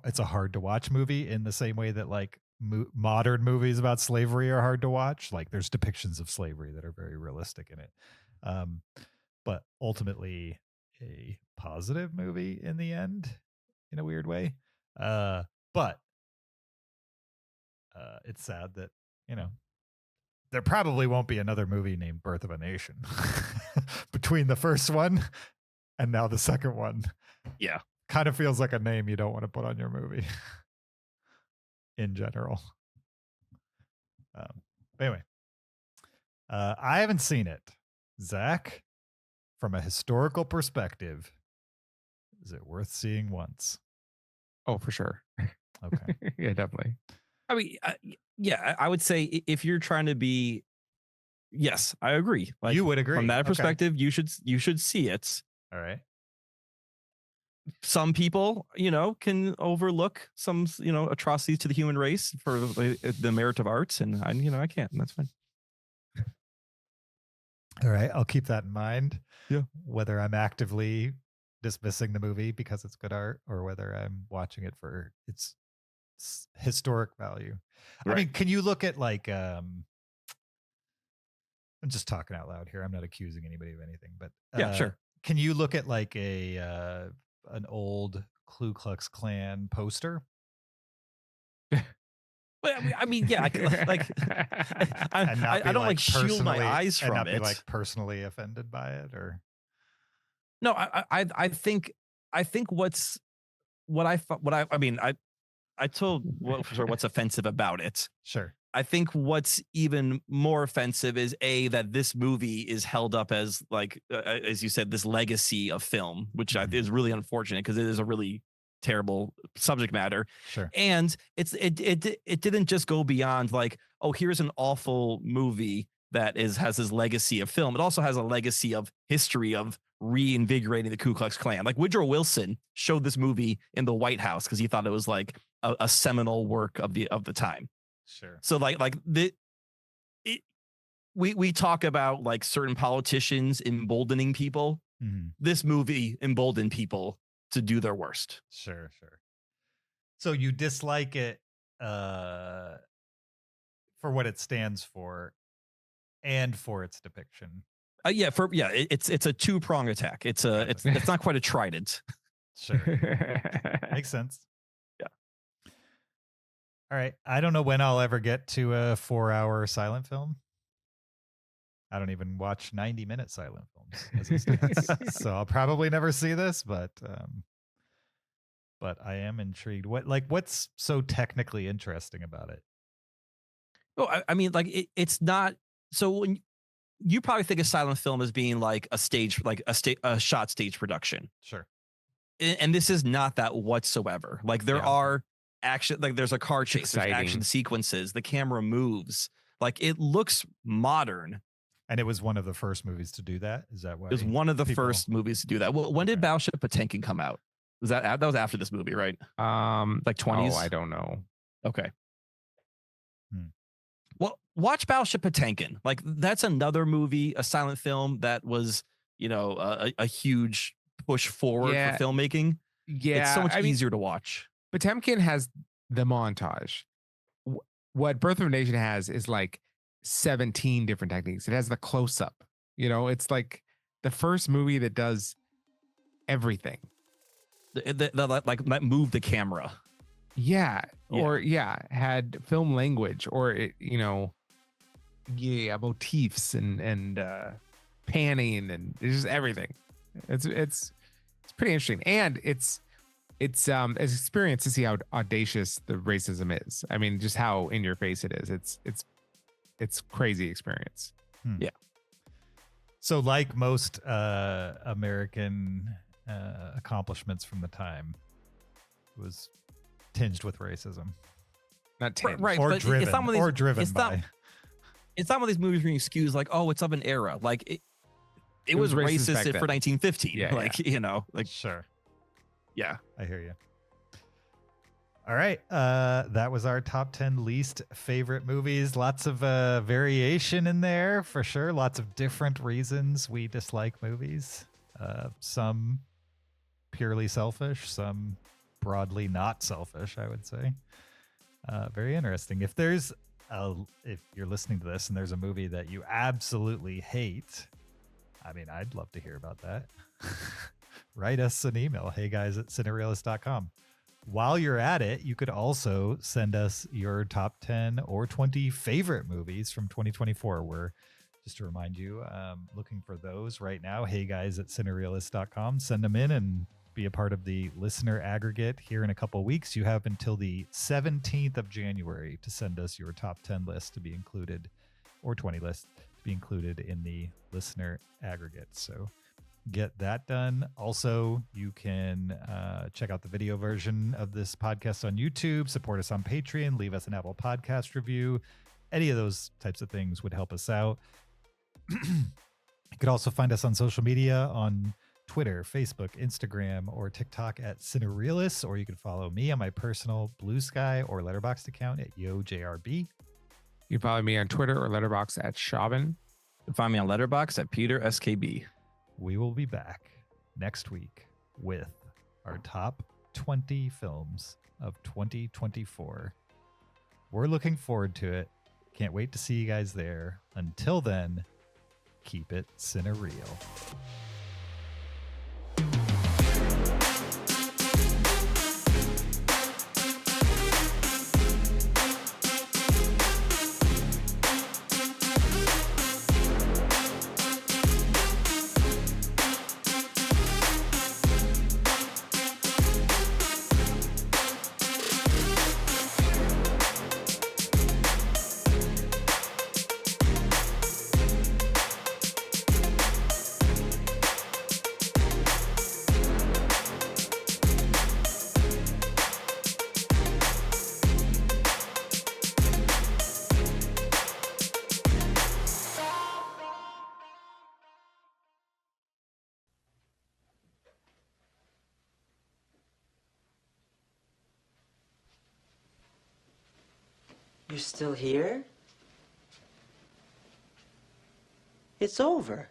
It's a hard to watch movie in the same way that like modern movies about slavery are hard to watch. Like there's depictions of slavery that are very realistic in it. But ultimately a positive movie in the end in a weird way. But it's sad that, there probably won't be another movie named Birth of a Nation between the first one and now the second one. Yeah. Kind of feels like a name you don't want to put on your movie in general. But anyway, I haven't seen it. Zach, from a historical perspective, is it worth seeing once? Oh, for sure. Okay. Yeah, definitely. I mean, yeah, I would say if you're trying to be, yes, I agree. Like, you would agree from that perspective. You should see it. All right. Some people, can overlook some, atrocities to the human race for the merit of art, and I can't. And that's fine. All right, I'll keep that in mind. Yeah. Whether I'm actively dismissing the movie because it's good art, or whether I'm watching it for its historic value. Right. I mean, can you look at like I'm just talking out loud here. I'm not accusing anybody of anything, but yeah, sure. Can you look at like an old Ku Klux Klan poster? I mean, yeah, I don't like shield my eyes from and not it. Be like personally offended by it, or no. I think I told what's offensive about it. Sure. I think what's even more offensive is that this movie is held up as like, as you said, this legacy of film, which is really unfortunate because it is a really terrible subject matter. Sure. And it didn't just go beyond like, oh, here's an awful movie that has this legacy of film. It also has a legacy of history of reinvigorating the Ku Klux Klan. Like Woodrow Wilson showed this movie in the White House because he thought it was like a seminal work of the time. Sure. So we talk about like certain politicians emboldening people. Mm-hmm. This movie emboldened people to do their worst. Sure. So you dislike it for what it stands for and for its depiction. It's a two-prong attack. It's not quite a trident. Sure. Makes sense. Yeah. All right. I don't know when I'll ever get to a 4-hour silent film. I don't even watch 90-minute silent films as it stands. So I'll probably never see this, but I am intrigued. What's so technically interesting about it? Well, I mean, like it's not. So when you probably think of silent film as being like a shot stage production. Sure. And this is not that whatsoever. Like there are action, like there's a car chase, there's action sequences, the camera moves, like it looks modern. And it was one of the first movies to do that. Is that why? It was one of the first movies to do that. Well, when did Battleship Potemkin come out? That was after this movie, right? Like 20s? Oh, I don't know. Okay. Well, watch Battleship Potemkin. Like that's another movie, a silent film that was, a huge push forward for filmmaking. Yeah, it's so much easier to watch. Potemkin has the montage. What Birth of a Nation has is like 17 different techniques. It has the close up. It's like the first movie that does everything. Like move the camera. Yeah. Or had film language or motifs and panning and just everything. It's pretty interesting, and it's an experience to see how audacious the racism is. I mean, just how in your face it is. It's crazy experience. Yeah. So like most American accomplishments from the time, it was tinged with racism. Not tinged. Right, or but driven, it's not one of these, or driven it's by. It's not one of these movies where you excuse like, oh, it's of an era. Like it was racist for 1950. Yeah, like sure. Yeah, I hear you. All right. That was our top 10 least favorite movies. Lots of variation in there for sure. Lots of different reasons we dislike movies. Some purely selfish, some broadly not selfish, I would say. Very interesting. If you're listening to this and there's a movie that you absolutely hate, I mean, I'd love to hear about that. Write us an email, heyguys@cinereelists.com. While you're at it, you could also send us your top 10 or 20 favorite movies from 2024. We're, just to remind you, looking for those right now. heyguys@cinereelists.com. Send them in and be a part of the listener aggregate here in a couple of weeks. You have until the 17th of January to send us your top 10 list to be included, or 20 lists to be included in the listener aggregate. So get that done. Also, you can check out the video version of this podcast on YouTube, support us on Patreon, leave us an Apple Podcast review. Any of those types of things would help us out. You could also find us on social media on Twitter, Facebook, Instagram, or TikTok at Cinereelists, or you can follow me on my personal Blue Sky or Letterboxd account at YoJRB. You can follow me on Twitter or Letterboxd at Chauvin. You can find me on Letterboxd at Peter SKB. We will be back next week with our top 20 films of 2024. We're looking forward to it. Can't wait to see you guys there. Until then, keep it cinereal. You're still here? It's over.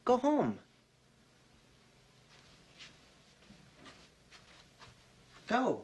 Go home. Go.